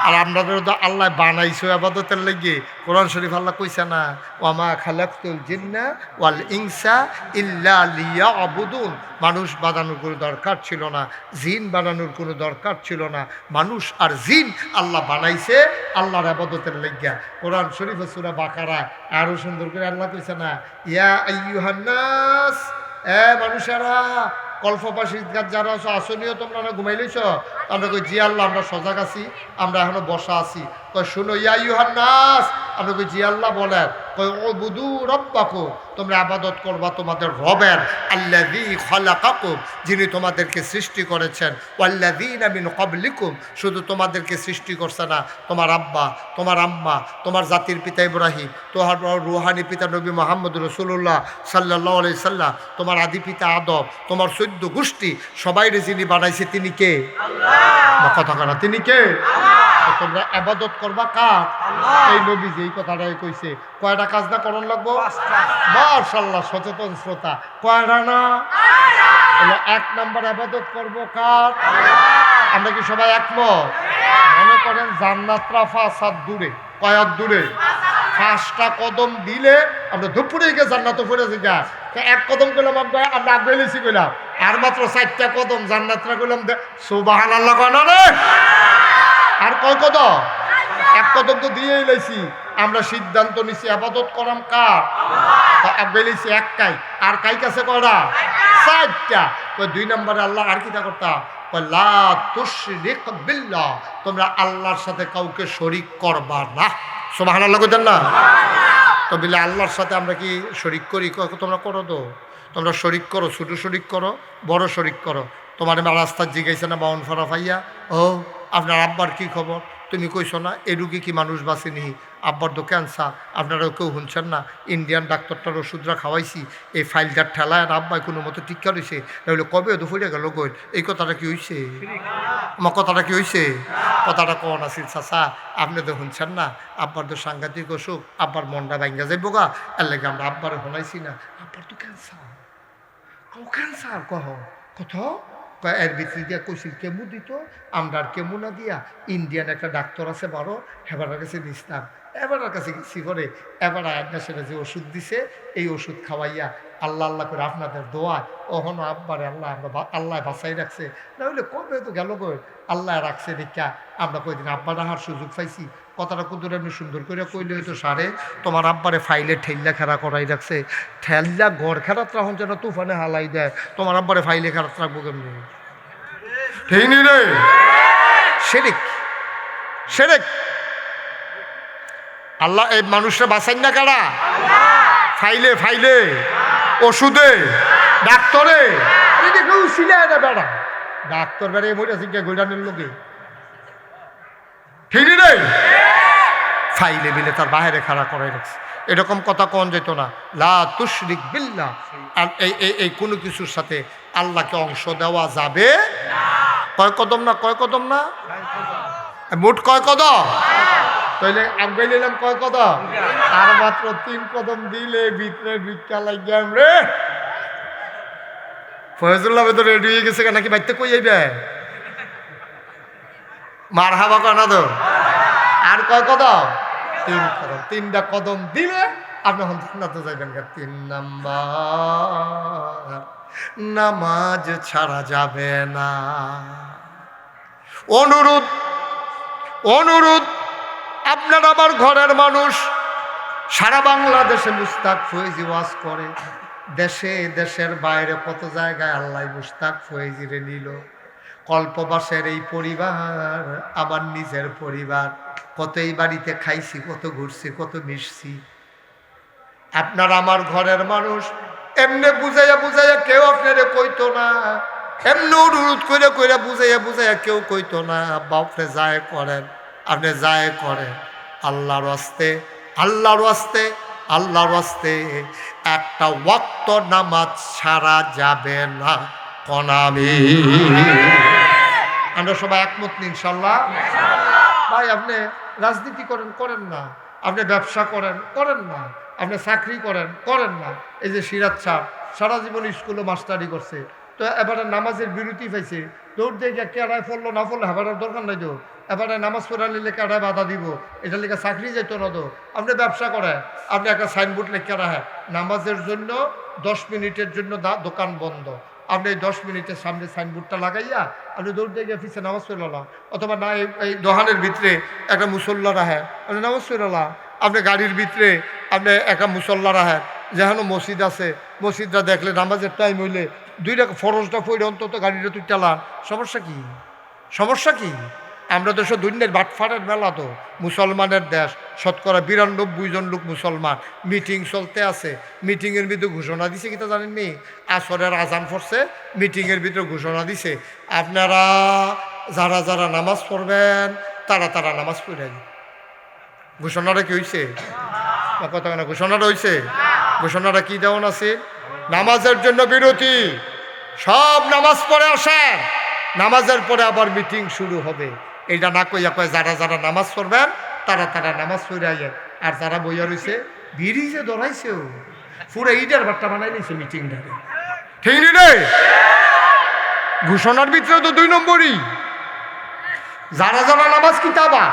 আর আপনাদের তো আল্লাহ বানাইছো ইবাদতের লাগি। কোরআন শরীফ আল্লাহ কইছে না ওয়ামা খালাকতুল জিন্না ওয়াল ইনসা ইল্লা লিয়াবুদুন, মানুষ বানানোর কোনো দরকার ছিল না, জিন বানানোর কোনো দরকার ছিল না, মানুষ আর জিন আল্লাহ বানাইছে আল্লাহর ইবাদতের লাগিয়া। কোরআন শরীফে সূরা বাকারা আরো সুন্দর করে আল্লাহ কইছে না ইয়া আইয়ুহান নাস, এ মানুষেরা, কল্পবাসী যারা আছো আসনীয় তোমরা না ঘুমাইলেছ? আমরা কই জি আল্লাহ আমরা সজাগ আছি, আমরা এখনো বসা আছি। কই শুনো ইয়া আইয়ুহান নাস, আমরা কই জি আল্লাহ বলেন, কই উবুদু রাব্বাকুম, তোমরা ইবাদত করবা তোমাদের রবের, আল্লাযী খালাকাকুম, যিনি তোমাদেরকে সৃষ্টি করেছেন, ওয়াল্লাযীনা মিন ক্বাবলিকুম, শুধু তোমাদেরকে সৃষ্টি করছে না, তোমার আব্বা তোমার আম্মা তোমার জাতির পিতা ইব্রাহিম, তোমার রুহানি পিতা নবী মুহাম্মদ রাসূলুল্লাহ সাল্লাল্লাহু আলাইহি সাল্লাম, তোমার আদি পিতা আদম, তোমার 14 গোষ্ঠী সবাইরে যিনি বানাইছে তিনি কে? আল্লাহ। কথা করা তিনি কে? আল্লাহ। তোমরা ইবাদত করবা কার? আল্লাহ। এই নবী যেই কথাটাই কইছে, কয়টা কাজ না করণ লাগবো? মাশাআল্লাহ, সচেতন শ্রোতা, কয়টা না? এক নাম্বার ইবাদত করবো কার? আমরা কি সবাই একমত? মনে করেন জান্নাতরা 5 হাত দূরে, কয় হাত দূরে? 5টা কদম দিলে আমরা দুপুরে গিয়ে জান্নাতে পড়েছি গা। এক কদম করলাম আমরা আগে লিছি করলাম, আর মাত্র 4টা কদম জান্নাতরা করলাম। সুবহানাল্লাহ কয় না রে? আর কয় কদম? এক কদম তো দিয়েই লাইছি। আমরা সিদ্ধান্ত নিছি ইবাদত করাম কার? আগে লিছি একটাই, আর কাই কাছে কয়টা? 4টা। 2 নম্বরে আল্লাহ আর কিটা করতাম? লা তুশরিক বিল্লাহ, তোমরা আল্লাহর সাথে কাউকে শরীক করবা না। সুবহানাল্লাহ কইতেন না? তো বলে আল্লাহর সাথে আমরা কি শরীক করি? তোমরা করো তো, তোমরা শরীক করো, ছোট শরীক করো, বড় শরীক করো। তোমার রাস্তা জিগাইছে না বাউন ফরা ফাইয়া, ও আপনার আব্বার কি খবর? তুমি কইছো না এ রুগী কি মানুষ বাঁচেনি, আব্বার তো ক্যান্সার, আপনারাও কেউ শুনছেন না। ইন্ডিয়ান ডাক্তারটার ওষুধরা খাওয়াইছি, এই ফাইলটার ঠেলায় আর আব্বাই কোনো মতো টিকা রয়েছে, তাহলে কবে তো ফুটে গেল গই। এই কথাটা কি হয়েছে? আমার কথাটা কি হয়েছে? কথাটা কন আছিল চাচা, আপনি তো শুনছেন না, আব্বার তো সাংঘাতিক অসুখ, আব্বার মনটা ভাঙ্গা যাইব গা, এর লাগে আমরা আব্বারে শোনাইছি না। আব্বার তো ক্যান্সার। ও ক্যান্সার কহ কত? এর ভিতরে দিয়া কইছিল কেমু দিত, আমরা আর কেমু না দিয়া ইন্ডিয়ান একটা ডাক্তার আছে বড়, হেবারের কাছে দিছিলাম। এবারের কাছে গেছি করে এবার আয়না সেটা যে ওষুধ দিছে, এই ওষুধ খাওয়াইয়া আল্লাহ আল্লাহ করে আপনাদের দোয়া ওহনো আব্বারে আল্লাহ আমরা আল্লাহ বাঁচাই রাখছে। না হইলে কবে তো গেল গো, আল্লাহ রাখছে দীক্ষা আমরা কয়দিন আব্বা রাখার সুযোগ পাইছি। কথাটা কুদুর এমনি সুন্দর করে কইলে হয়তো সারে তোমার আব্বারে ফাইলে ঠেল্লা খেলা করাই রাখছে, ঠেল্লা ঘর খেলাত রাখুন যেন তুফানে হালাই দেয়, তোমার আব্বারে ফাইলে খেলাত রাখবো কেমনি? ঠিক নি রে? শিরক, শিরক। আল্লাহ এই মানুষরা বাঁচাই না কারা? ফাইলে ফাইলে, ওষুধে, ডাক্তারে। কেউ ছিল না বেড়া, ডাক্তার বেড়ে মরেছে গোল্ডানের লোকে। ঠিক রে? ফাইলে বিলে তার বাইরে খাড়া করাই রাখছে। এরকম কথা কোন যেত না, লা তুশরিক বিল্লাহ। আর এই কোনো কিছুর সাথে আল্লাহকে অংশ দেওয়া যাবে। কয় কদম না? কয় কদম না? মোট কয় কদম? তাইলে আগে নিলাম কয় কদম? আর মাত্র 3 কদম দিলে ভিতরে ভিক্ষা লাগিয়াম রে। ফয়জুল্লাহ তো রেডি হয়ে গেছে নাকি বাইতে কই যাইবে? মার হাবা কানা তো। আর কয় কদম? 3 কদম। 3টা কদম দিলে আপনি জান্নাতে যাবেন। 3 নাম্বার, নামাজ ছাড়া যাবে না। অনুরোধ, অনুরোধ, আপনার আমার ঘরের মানুষ সারা বাংলাদেশে মুস্তাক ফয়েজি ওয়াজ করে, দেশে দেশের বাইরে কত জায়গায় আল্লাহ মুস্তাক ফয়েজিরে নিল। কল্পবাসের এই পরিবার আমার নিজের পরিবার, কত এই বাড়িতে খাইছি, কত ঘুরছি, কত মিশছি। আপনার আমার ঘরের মানুষ এমনি বুঝাইয়া বুঝাইয়া কেউ আপনারে কইতো না, এমনি অনুরোধ করে করে বুঝাইয়া বুঝাইয়া কেউ কইতো না। বাপরে যায় করেন, আপনি যায় করেন। আল্লাহর ওয়াস্তে, আল্লাহর ওয়াস্তে, আল্লাহর ওয়াস্তে একটা ওয়াক্ত নামাজ ছাড়া যাবে না। কনামি আমরা সবাই একমত ইনশাল্লাহ। ভাই আপনি রাজনীতি করেন, করেন না। আপনি ব্যবসা করেন, করেন না। আপনি চাকরি করেন, করেন না। এই যে সিরাজ সাহেব সারা জীবন স্কুলে মাস্টারি করছে, তো এবারে নামাজের বিরতি পাইছে, দৌড় দিয়ে গিয়ে কেড়ায় পড়লো না পড়লো হেবার দরকার নাই তো। এবারে নামাজ পড়া নিলে কেড়ায় বাধা দিব, এটা লিখে চাকরি যাইতো না তো। আপনি ব্যবসা করেন, আপনি একটা সাইনবোর্ড লিখে রাখেন নামাজের জন্য 10 মিনিটের জন্য দোকান বন্ধ। আপনি এই 10 মিনিটের সামনে সাইনবোর্ডটা লাগাইয়া আপনি দৌড় দিয়ে গিয়ে ফিসে নামাজ পড়লা। অথবা না এই দোকানের ভিতরে একটা মুসল্লা রাখেন, আপনি নামাজ পড়লা। আপনি গাড়ির ভিতরে আপনি একটা মুসল্লা রাখেন, যেখানে মসজিদ আছে, মসজিদটা দেখলে নামাজের টাইম হইলে 2 টাকা ফরজটা পড়ে অন্তত গাড়িটা তুই চালান। সমস্যা কি? সমস্যা কি? আমরা দেশ দুনিয়ার বাটফারের মেলা তো, মুসলমানের দেশ, শতকরা 92 জন লোক মুসলমান। মিটিং চলতে আছে, মিটিংয়ের ভিতরে ঘোষণা দিছে কিতা জানেননি? আসরের আজান পড়ছে, মিটিংয়ের ভিতরে ঘোষণা দিছে আপনারা যারা যারা নামাজ পড়বেন তারা তারা নামাজ পড়েন। ঘোষণাটা কি হয়েছে? কথা না, ঘোষণাটা হয়েছে। ঘোষণাটা কি দেওয়ান আছে? নামাজের জন্য বিরতি, সব নামাজ পড়ে আসেন, নামাজের পরে আবার মিটিং শুরু হবে। এইটা না কইয়া কয় যারা যারা নামাজ পড়বেন তারা তারা নামাজ পড়ে আইয়েন। আর যারা বইয়া রয়েছে বিড়িজে ধরাইছেও পুরো ইটার বাট্টা বানাই নিয়েছে মিটিংটাকে। ঠিক নি রে? ঘোষণার ভিতরে তো 2 নম্বরই। যারা যারা নামাজ কিতাবা,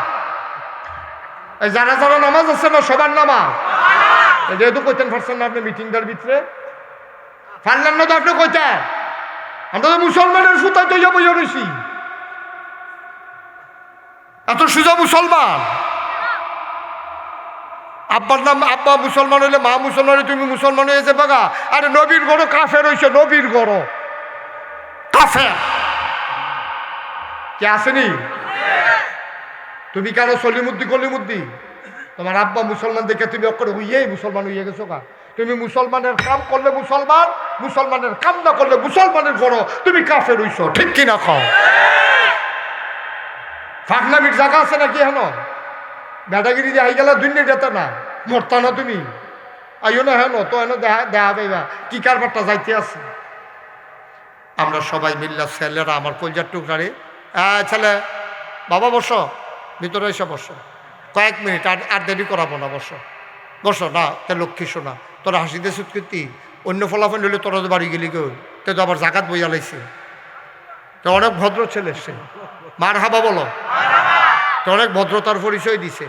এই যারা যারা নামাজ আছে না সবার নামাজ, যেহেতু কইতেন পারছেন না আপনি মিটিংটার ভিতরে, পারলেন না তো আপনি কইতেন। আমরা তো মুসলমানের সুতায় তো যাবো রয়েছি, এত সোজা মুসলমান। আব্বার নাম আব্বা মুসলমান হইলে মা মুসলমান হইলে তুমি মুসলমান হয়েছে বাগা। আরে নবীর গড় কাফের হইছে, নবীর গড় কাফের কে আসেনি? তুমি কেন সলিমুদ্দি কলিমুদ্দি? তোমার আব্বা মুসলমান দেখে তুমি অক্ষরে হইয়েই মুসলমান হইয়ে গেছো কা? তুমি মুসলমানের কাম করলে মুসলমান, মুসলমানের কাম না করলে মুসলমানের গড় তুমি কাফের হইছো, ঠিক কিনা খাও? ফাঁকনামির জায়গা আছে নাকি? হেন বেটাগিরি যে আই গেলা দুনিয়া যেতে না, মরতা না তুমি আইও না। হেন তো হেন দেখা পাইবা কি কারবারটা যাইতে আছে। আমরা সবাই মিল্লা ছেলেরা, আমার কলজার টুকরারে, ছেলে বাবা বসো, ভিতরে এসে বসো, কয়েক মিনিট আর দেরি করাবো না, বসো বসো না। তে লক্ষ্মী শোনা, তোরা হাসিতে সুৎকৃতি অন্য ফলাফল হলে তোরা তো বাড়ি গেলি কেউ, তে তো আবার জাকাত বইয়া লাইছে। তো অনেক ভদ্র ছেলে সে, মার হাবা বলো, তো অনেক ভদ্রতার পরিচয় দিছে।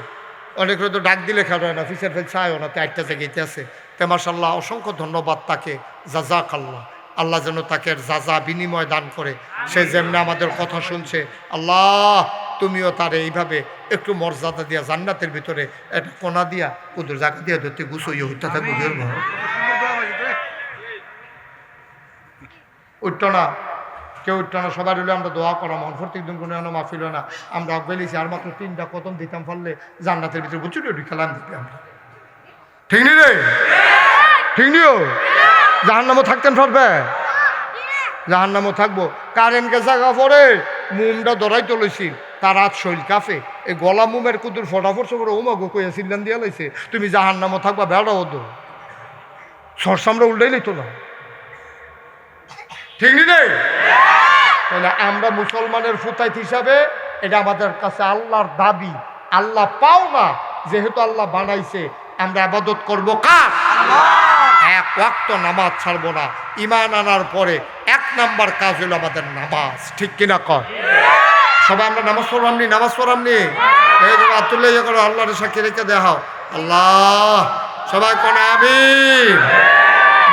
অনেক তো ডাক দিলে খেলো না, ফিসের ফেল চায়ও না, তে 8টা জায়গাতে আছে। তে মাশাল্লাহ অসংখ্য ধন্যবাদ তাকে, জাজাক আল্লাহ। আল্লাহ যেন তাকে যা বিনিময় দান করে। সে যেমনি আমাদের কথা শুনছে, আল্লাহ তুমিও তারে এইভাবে একটু মর্যাদা দিয়া জান্নাতের ভিতরে একটা কোনা দিয়া ওদের জায়গা দিয়া ধরতে গুছইয়ে হইতে থাকবো। উঠত না কেউ, উঠত না, সবাই হলে আমরা দোয়া করা মন প্রত্যেকদিন কোনো এনে মাফিল না। আমরা বেলিছি আর মাত্র 3টা কদম দিতাম, ফললে জান্নাতের ভিতরে বুঝছি খেলাম দিতে আমরা, ঠিক নি রে? ঠিক নিও? জাহান্নামও থাকতেন পারবে, জাহান্নামও থাকবো। কারেন্ট কে জায়গা পরে মুমটা ধরাই তুলেছি, তার হাত শৈল কাফে, এই গলা মুমের কুদুর ফটাফট সবর ওমাগো কইয়া সিল্লান দিয়া লাইছে, তুমি জাহান্নামও থাকবা, বেড়া হতো সরসামরা উল্টাই লইতো না, ঠিক নি রে? তাহলে আমরা মুসলমানের ফুতাইত হিসাবে এটা আমাদের কাছে আল্লাহর দাবি। আল্লাহ পাও না, যেহেতু আল্লাহ বানাইছে, আমরা ইবাদত করবো কার? এক ওয়াক্ত নামাজ ছাড়বো না। ঈমান আনার পরে 1 নাম্বার কাজ হলো আমাদের নামাজ, ঠিক কিনা কর? সবাই আমরা নামাজ পড়ামনি, নামাজ পড়ামনি, এই তো আতুল্লাহ ইয়ে করো, আল্লাহর সাক্ষী রেখে দেখাও আল্লাহ, সবাই কোন আমিন।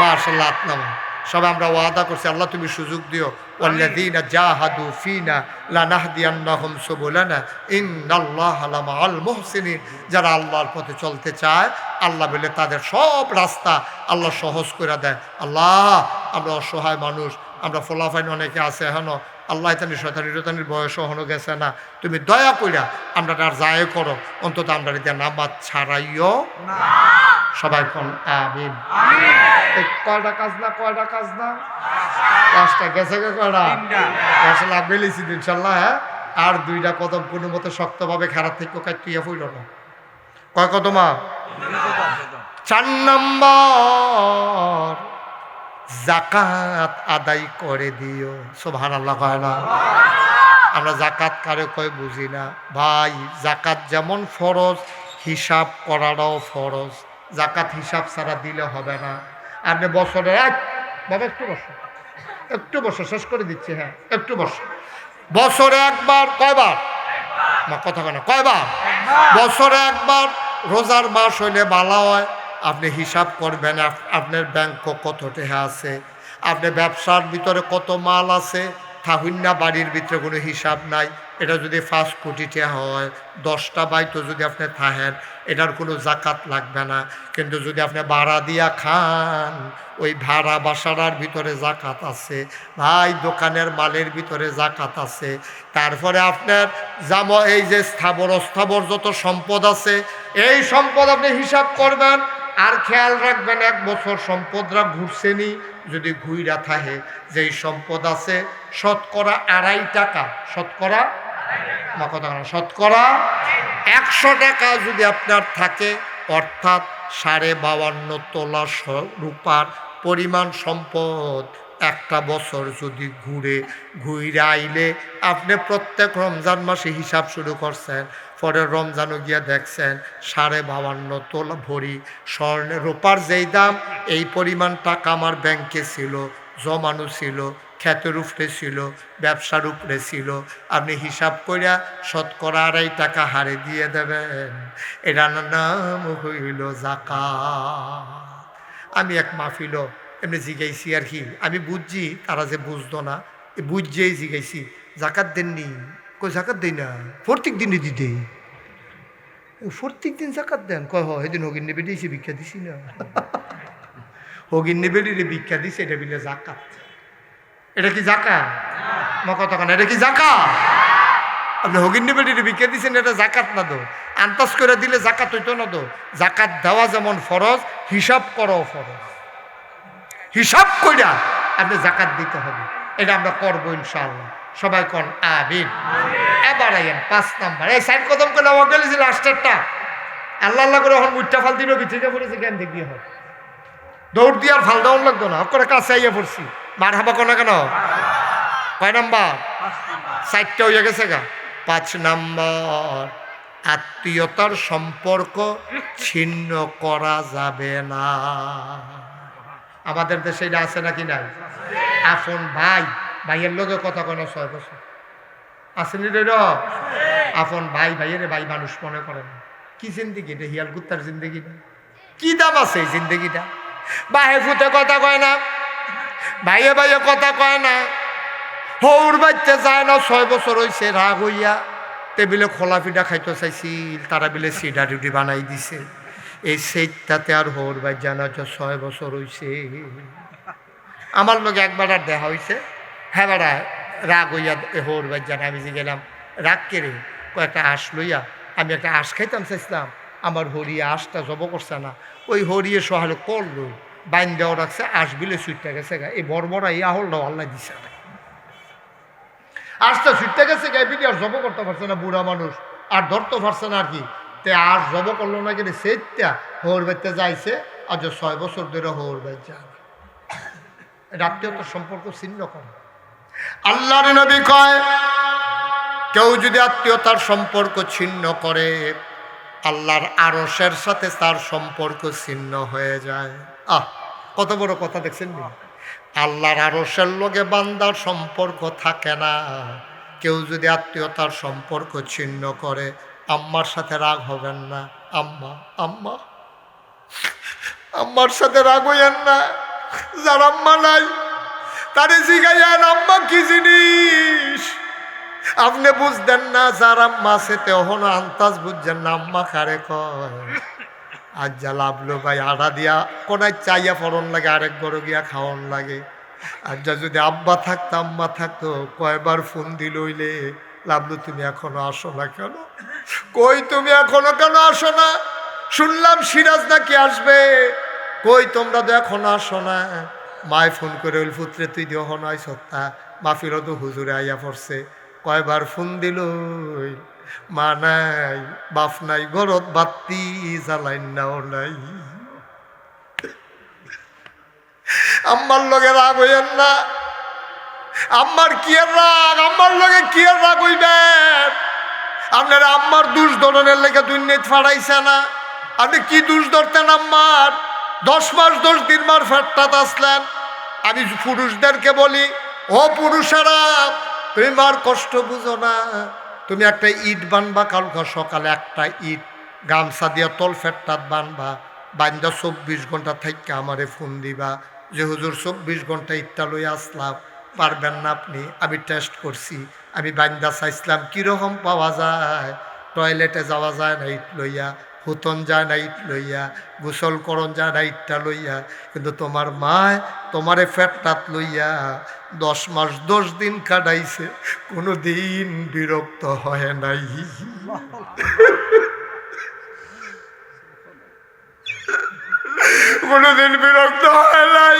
মাশাআল্লাহ। 8 নাম্বার সবাই আমরা ওয়াদা করছি, আল্লাহ তুমি সুযোগ দিও, ওয়াল্লাযীনা জাহাদু ফীনা লানাহদিয়ান্নাহুম সুবুলানা ইন্নাল্লাহা লামাআল মুহসিনিন। যারা আল্লাহর পথে চলতে চায়, আল্লাহ বলে তাদের সব রাস্তা আল্লাহ সহজ করে দেয়। আল্লাহ আমরা অসহায় মানুষ, আমরা ফলাফাইন অনেকে আছে এখনো, আল্লাহ তানি শয়তানির বয়সও হনো গেছে না, তুমি দয়া কইরা আমরা তার যায় করো, অন্তত আমরা এটা নামাজ ছাড়াইও না। সবাই কোন আমিন। কয়টা কাজ না, কয়টা কাজ না, 5টা গেছে গে, কয়টা আসলে বেলিছি ইনশাল্লাহ। হ্যাঁ, আর 2টা কদম কোনো মতে শক্তভাবে খারাপ থেকে কাটিয়ে ফুইল না। কয় কদমা? 4 নম্বর জাকাত আদায় করে দিও। সুবহানাল্লাহ কয় না? আমরা জাকাত কারে কয় বুঝি না ভাই। জাকাত যেমন ফরজ, হিসাব করাটাও ফরজ। জাকাত হিসাব ছাড়া দিলে হবে না। আপনি বছরে বাবা একটু বসো, শেষ করে দিচ্ছি। হ্যাঁ, একটু বসো। বছরে একবার, কয়বার মা কথা কেন, কয়বার? বছরে একবার রোজার মাস হইলে ভালো হয়। আপনি হিসাব করবেন আপনার ব্যাংক কত টাকা আছে, আপনার ব্যবসার ভিতরে কত মাল আছে। থাহুন্না বাড়ির ভিতরে কোনো হিসাব নাই। এটা যদি 5 কোটি টাকা হয়, 10টা বাইতো যদি আপনি থাহেন, এটার কোনো জাকাত লাগবে না। কিন্তু যদি আপনি ভাড়া দিয়া খান, ওই ভাড়া বাসার ভিতরে জাকাত আছে ভাই, দোকানের মালের ভিতরে জাকাত আছে। তারপরে আপনার এই যে স্থাবর যত সম্পদ আছে, এই সম্পদ আপনি হিসাব করবেন। আর খেয়াল রাখবেন 1 বছর সম্পদরা ঘুরছেনি, যদি ঘুইরা থাকে যেই সম্পদ আছে শতকরা 2.5 টাকা, শতকরা 100 টাকা যদি আপনার থাকে, অর্থাৎ 52.5 তোলা রূপার পরিমাণ সম্পদ, একটা বছর যদি ঘুরে আইলে আপনি প্রত্যেক রমজান মাসে হিসাব শুরু করছেন, পরের রমজানও গিয়া দেখছেন 52.5 তোলা ভরি স্বর্ণের রূপার যেই দাম, এই পরিমাণ টাকা আমার ব্যাংকে ছিল, জমানো ছিল, খ্যাতের উপরে ছিল, ব্যবসার উপরে ছিল, আপনি হিসাব করিয়া 2.5% হারে দিয়ে দেবেন, এটার নাম হইল যাকাত। আমি এক মাহফিল এমনি জিগাইছি আর কি, আমি বুঝছি তারা যে বুঝতো না, বুঝছেই জিগাইছি, জাকাত দেননি? কই জাকাত দেই না, প্রত্যেক দিনই দিতে। প্রত্যেক দিন জাকাত দেন? কয় সেদিন হগির নেবে দিয়েছি, ভিক্ষা দিছি না। হগির নেবে দিয়ে ভিক্ষা দিছে, এটা বিলে জাকাত। এটা কি জাকাত? আমার কথা কেন, এটা কি জাকাত? আপনি হগির নেবে দিয়ে ভিক্ষা দিচ্ছেন, এটা জাকাত না দো? আন্তাজ করে দিলে জাকাত হইতো না দো? জাকাত দেওয়া যেমন ফরজ, হিসাব করাও ফরজ। হিসাব কইরা আপনি জাকাত দিতে হবে, এটা আমরা করবো ইনশাআল্লাহ। সবাই কোন আমিন। এবার আইয়েন 5 নাম্বার, এই সাইড কদম করে আমার গেলেছি লাস্টেরটা। আল্লাহ আল্লাহ করে এখন মুঠটা ফাল দিল কি ঠিক পড়েছে, জ্ঞান দেখবি হয় দৌড় দিয়ে আর ফাল দেওয়ান লাগতো না, করে কাছে আইয়া পড়ছি। মার হাবা কোনা কেন? কয় নাম্বার? 4টা হইয়া গেছে গা। 5 নাম্বার, আত্মীয়তার সম্পর্ক ছিন্ন করা যাবে না। আমাদের দেশে এটা আছে নাকি নাই? আপন ভাই, ভাইয়ের লোকে কথা কোনো 6 বছর আসেনি রে। আপন ভাই, ভাইয়ের ভাই মানুষ মনে করে না। কি জিন্দিগি এটা? হিয়াল কুত্তার জিন্দিগি না? কি দাম আছে এই জিন্দিগিটা? বাহে ফুটে কথা কয় না, ভাইয়ে ভাইয়ে কথা কয় না, হৌর বাচ্চা যায় না। 6 বছর হয়েছে, রাগ হইয়া টেবিলে খোলা পিঠা খাইতে চাইছিল, তারা বিলে সিডা রুটি বানাই দিছে। এই সেইটাতে আর হৌর বাই জানা 6 বছর হয়েছে। আমার লোক একবার আর দেখা হয়েছে, হ্যাঁ বেড়া রাগ হইয়া হৌর বাই জানা। আমি যে গেলাম, রাগ কেড়ে কয়েকটা আঁশ লইয়া, আমি একটা আঁশ খাইতাম চাইছিলাম, আমার হরিয়া আঁশটা জব করছে না, ওই হরিয়ে সহালে করলো বাইন দেওয়া রাখছে, আঁশ বিলে সুইটটা গেছে গা। এই বড় এই আহলটা আল্লাহ দিছে না, আঁশটা সুইটটা গেছে গা। বিধি আর জব করতে পারছে না, বুড়া মানুষ আর ধরতে পারছে না আর কি। তে আর জব করলো না কিন্তু সেইটা হৌর বাড়িতে যাইছে, আজ 6 বছর ধরে হৌর বাড়ি যায়। আত্মীয়তার সম্পর্ক ছিন্ন করে। আল্লাহর নবী কয়, কেউ যদি আত্মীয়তার সম্পর্ক ছিন্ন করে, আল্লাহর আরশের সাথে তার সম্পর্ক ছিন্ন হয়ে যায়। কত বড় কথা দেখছেন নি? আল্লাহর আরশের লগে বান্দার সম্পর্ক থাকে না। কেউ যদি আত্মীয়তার সম্পর্ক ছিন্ন করে, আম্মার সাথে রাগ হবেন না। আম্মা আম্মা আম্মার সাথে রাগ হইয়েন না। যার আম্মা নাই তারে জিগাইয়েন আম্মা কি জিনিস। আপনি বুঝতেন না, যার আম্মা আছে তখন আন্তাজ বুঝছেন না আম্মা কারে কয়। আজ যা লাভলো ভাই, আড়া দিয়া কোনায় চাইয়া ফরন লাগে, আরেক বড় গিয়া খাওয়ান লাগে। আর যা যদি আব্বা থাকতো আম্মা থাকতো, কয়বার ফোন দিল হইলে, লাভলু তুমি এখনো আসো না কেন? কই তুমি এখনো কেন আসো না? শুনলাম সিরাজ নাকি আসবে, কই তোমরা তো এখনো আসো না? মায় ফোন করে ওই পুত্রে তুই দিও নয় সত্তা, মাফিরও তো হুজুরে আইয়া পড়ছে। কয়বার ফোন দিল, মা নাই বাপ নাই, গরত বাতি জ্বালাইন নাও নাই। আম্মার লগে রাগ হইয়েন না। আম্মার কি আর রাগ? আম্মার লগে কি আর রাগ হইবেন? আপনারা আম্মার দুষ ধরনের লেগে দুনিয়াতে ফাড়াইছে না। আপনি কি দুষ ধরতেন আম্মার? 10 মাস 10 দিন মার ফেরতাত আসলেন। আমি পুরুষদেরকে বলি, ও পুরুষেরা, তুমি মার কষ্ট বুঝো না। তুমি একটা ইট বানবা, কালকে সকালে একটা ইট গামছা দিয়া তল ফেরতাত বানবা, বান্দা 24 ঘন্টা থেকে আমারে ফোন দিবা যে হুজুর 24 ঘন্টা ইটটা লইয়া আসলাম, পারবেন না আপনি? আমি টেস্ট করছি, আমি বান্দা চাইছিলাম কীরকম পাওয়া যায়। টয়লেটে যাওয়া যায় না ইট লইয়া, হুতন যায় না ইট লইয়া, গোসল করণ যায় না ইটটা লইয়া, কিন্তু তোমার মায় তোমারে ফেরতাত লইয়া 10 মাস 10 দিন কাটাইছে, কোনো দিন বিরক্ত হয় নাই। কোনোদিন বিরক্ত হয় নাই,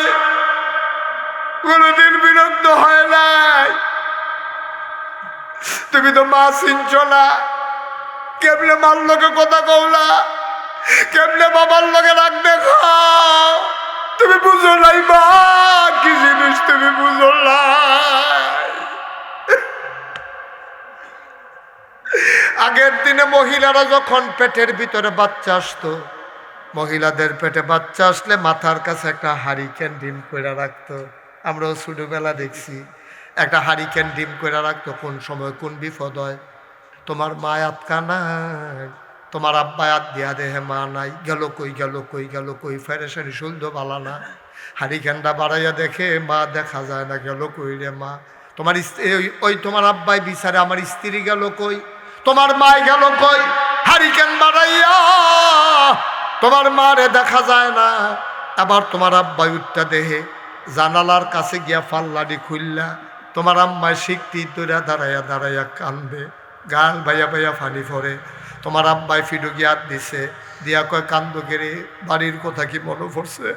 কোনোদিন বিরক্ত হয় নাই। তুমি তো মা চিনছ না, কেমনে মার লোকে কথা কওলা, কেমনে বাবার লোকে রাগ দেখাও। তুমি বুঝো নাই মা কি জিনিস, তুমি বুঝো নাই। আগের দিনে মহিলারা যখন পেটের ভিতরে বাচ্চা আসতো, মহিলাদের পেটে বাচ্চা আসলে মাথার কাছে একটা হারিকেন ডিম করে রাখতো। আমরাও ছোটবেলা দেখছি একটা হারিকেন ডিম করে রাখতো, কোন সময় কোন বিপদ হয়। তোমার মা আতকা নাই, তোমার আব্বা আত দিয়া দেহে মা নাই, গেল কই গেল কই গেল কই, ফেরেশানি শুলদ বালা না। হারিকেনটা বাড়াইয়া দেখে মা দেখা যায় না, গেল কই রে মা। তোমার স্ত্রী ওই তোমার আব্বাই বিচারে আমার স্ত্রী গেল কই, তোমার মায় গেল কই। হারিকেন বাড়াইয়া তোমার মারে দেখা যায় না। আবার তোমার আব্বাই উঠটা দেহে জানালার কাছে গিয়া ফাল্লাডি খুললা, তোমার আম্মায় শিখতি তোরা দাঁড়াইয়া দাঁড়াইয়া কান্দে, গাল ভাইয়া ভাইয়া ফানি ফরে। তোমার আব্বাই ফিডু গিয়া দিছে, দিয়া কয় কান্দ কেরে, বাড়ির কথা কি মনে পড়ছে?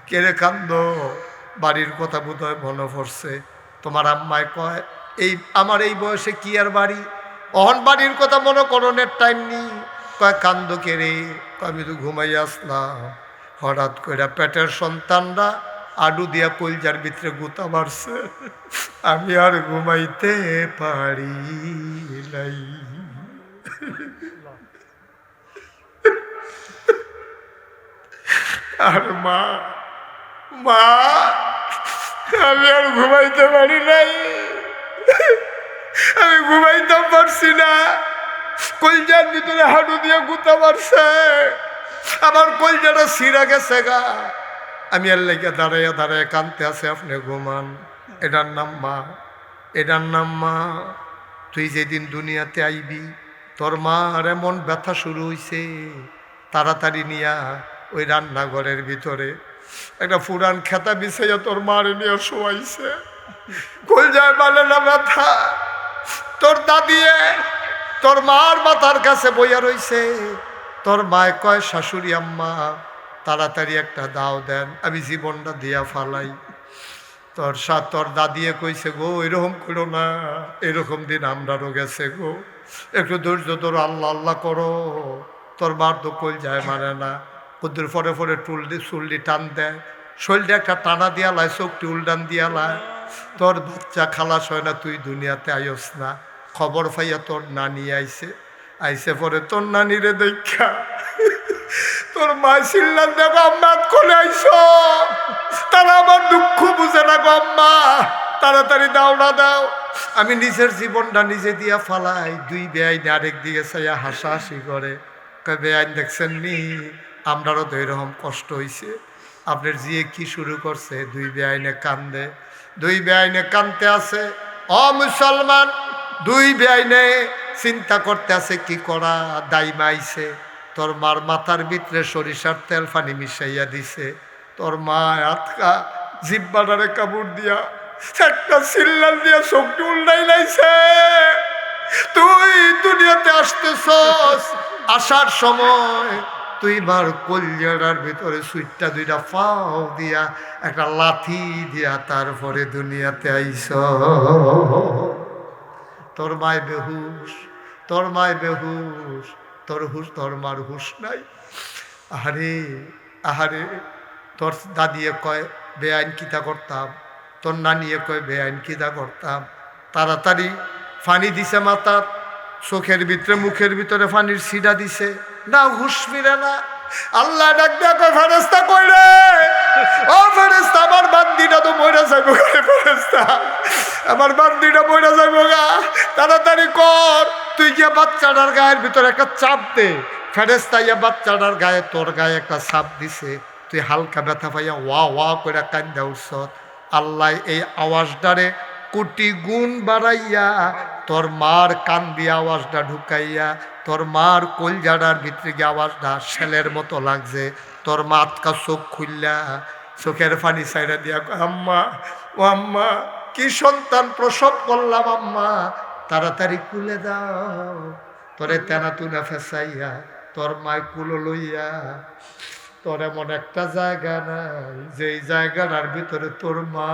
কেরে কান্দ, বাড়ির কথা বোধহয় মনে পড়ছে। তোমার আম্মায় কয় এই আমার এই বয়সে কি আর বাড়ি, অহন বাড়ির কথা মনে করণের টাইম নেই। কয় কান্দ কেরে, আমি তো ঘুমাই আসলাম, হঠাৎ করে পেটের সন্তানরা আডু দিয়া কলজার ভিতরে গুতা মারছে, আমি আর ঘুমাইতে পারি নাই। আর মা মা আমি আর ঘুমাইতে পারি নাই, আমি ঘুমাইতে পারছি না, কলজার ভিতরে হাডু দিয়ে গুতা মারছে, আমার কলজাটা ছিঁড়া গেছে গা। আমি আর লেগে দাঁড়াইয়া দাঁড়াইয়া কানতে আছে, আপনি ঘুমান। এটার নাম মা, এটার নাম মা। তুই যেদিন দুনিয়াতে আইবি তোর মার এমন ব্যথা শুরু হইছে, তাড়াতাড়ি নিয়া ওই রান্নাঘরের ভিতরে একটা পুরান খেতা বিছাইয়া তোর মার নিয়ে শোয়াইছে, কলজায় বালে না ব্যথা। তোর দাদিয়ে তোর মার মাথার কাছে বইয়া রইছে। তোর মায় কয় শাশুড়ি আম্মা তাড়াতাড়ি একটা দাও দেন, আমি জীবনটা দিয়া ফালাই। তোর দাদিয়ে কইছে গো এরকম করো না, এরকম দিন আমরারও গেছে গো, একটু ধৈর্য ধরো, আল্লাহ আল্লাহ করো। তোর মার তো কলজায় মানে না, কুদ্দুর ফরে ফরে চুলটি টান দেয়, শরীরটা একটা টানা দিয়া লাই, চোখটি উল্টান দিয়া লাই। তোর বাচ্চা খালাস হয় না, তুই দুনিয়াতে আইস না। খবর পাইয়া তোর নানি আইসে পরে তোর নানিরে দেখা তোর মা চিল্লান দেখো আম্মা কোলে আইস, তারা আমার দুঃখ বুঝে না গো আম্মা, তাড়াতাড়ি দাও না দাও। আমি নিজের জীবনটা নিজে দিয়া ফালাই। দুই বেআইন আরেক দিকে চাইয়া হাসাহাসি করে, কয় বেআইন দেখছেন নি আমরারও তো এরকম কষ্ট হইছে, আপনার জিয়ে কি শুরু করছে। দুই বেআইনে কান্দে, দুই বেআইনে কানতে আছে। অ মুসলমান, দুই বেআইনে চিন্তা করতে আছে কি করা। দাইমা আইছে, তোর মার মাথার ভিতরে সরিষার তেল পানি মিশাইয়া দিছে। তোর মা আটকা জিব্বাটারে কাপড় দিয়া একটা সিল্লাল দিয়া শক্তি উল্টাই লাইছে। তুই দুনিয়াতে আসতেছস, আসার সময় তুই মার কলজার ভিতরে সুইটটা দুইটা পাও দিয়া একটা লাথি দিয়া তারপরে দুনিয়াতে আইস। তোর মায় বেহুশ, তোর মায় বেহুশ, তোর মার হুশ নাই। আহারে আহারে, তোর দাদিয়ে কয় বেআইন কিতা করতাম, তোর নানিয়ে কয় বেআইন কিতা করতাম। তাড়াতাড়ি ফানি দিছে মাথার, চোখের ভিতরে মুখের ভিতরে ফানির সিডা দিছে, না হুশ ফিরে না। আল্লাহ ডাক দেয়া কয় ফেরেশতা কই রে, ও ফেরেশতা আমার বান্দিটা তো মরে যাইব, ফেরেশতা আমার বান্দিটা মরে যাইব গা, তাড়াতাড়ি কর। তুই গিয়া বাচ্চাটার গায়ের ভিতরে একটা চাপ দে। ফেরেশতা ইয়া বাচ্চাটার গায়ে তোর গায়ে একটা চাপ দিছে, তুই হালকা ব্যথা পাইয়া ওয়া ওয়া করে কান্দা উঠছত। আল্লাহ এই আওয়াজটারে কোটি গুণ বাড়াইয়া তোর মার কান দিয়ে আওয়াজটা ঢুকাইয়া তোর মার কলজাটার ভিতরে গিয়ে আওয়াজটা শেলের মতো লাগছে। তোর মা আটকা চোখ খুললা, চোখের পানি সাইডা দিয়া আম্মা, ও আম্মা কি সন্তান প্রসব করলাম আম্মা, তাড়াতাড়ি কুলে দাও। তোরে তেনা তুনা ফেসাইয়া তোর মায় কুলো লইয়া, তোর এমন একটা জায়গা নাই যেই জায়গাটার ভিতরে তোর মা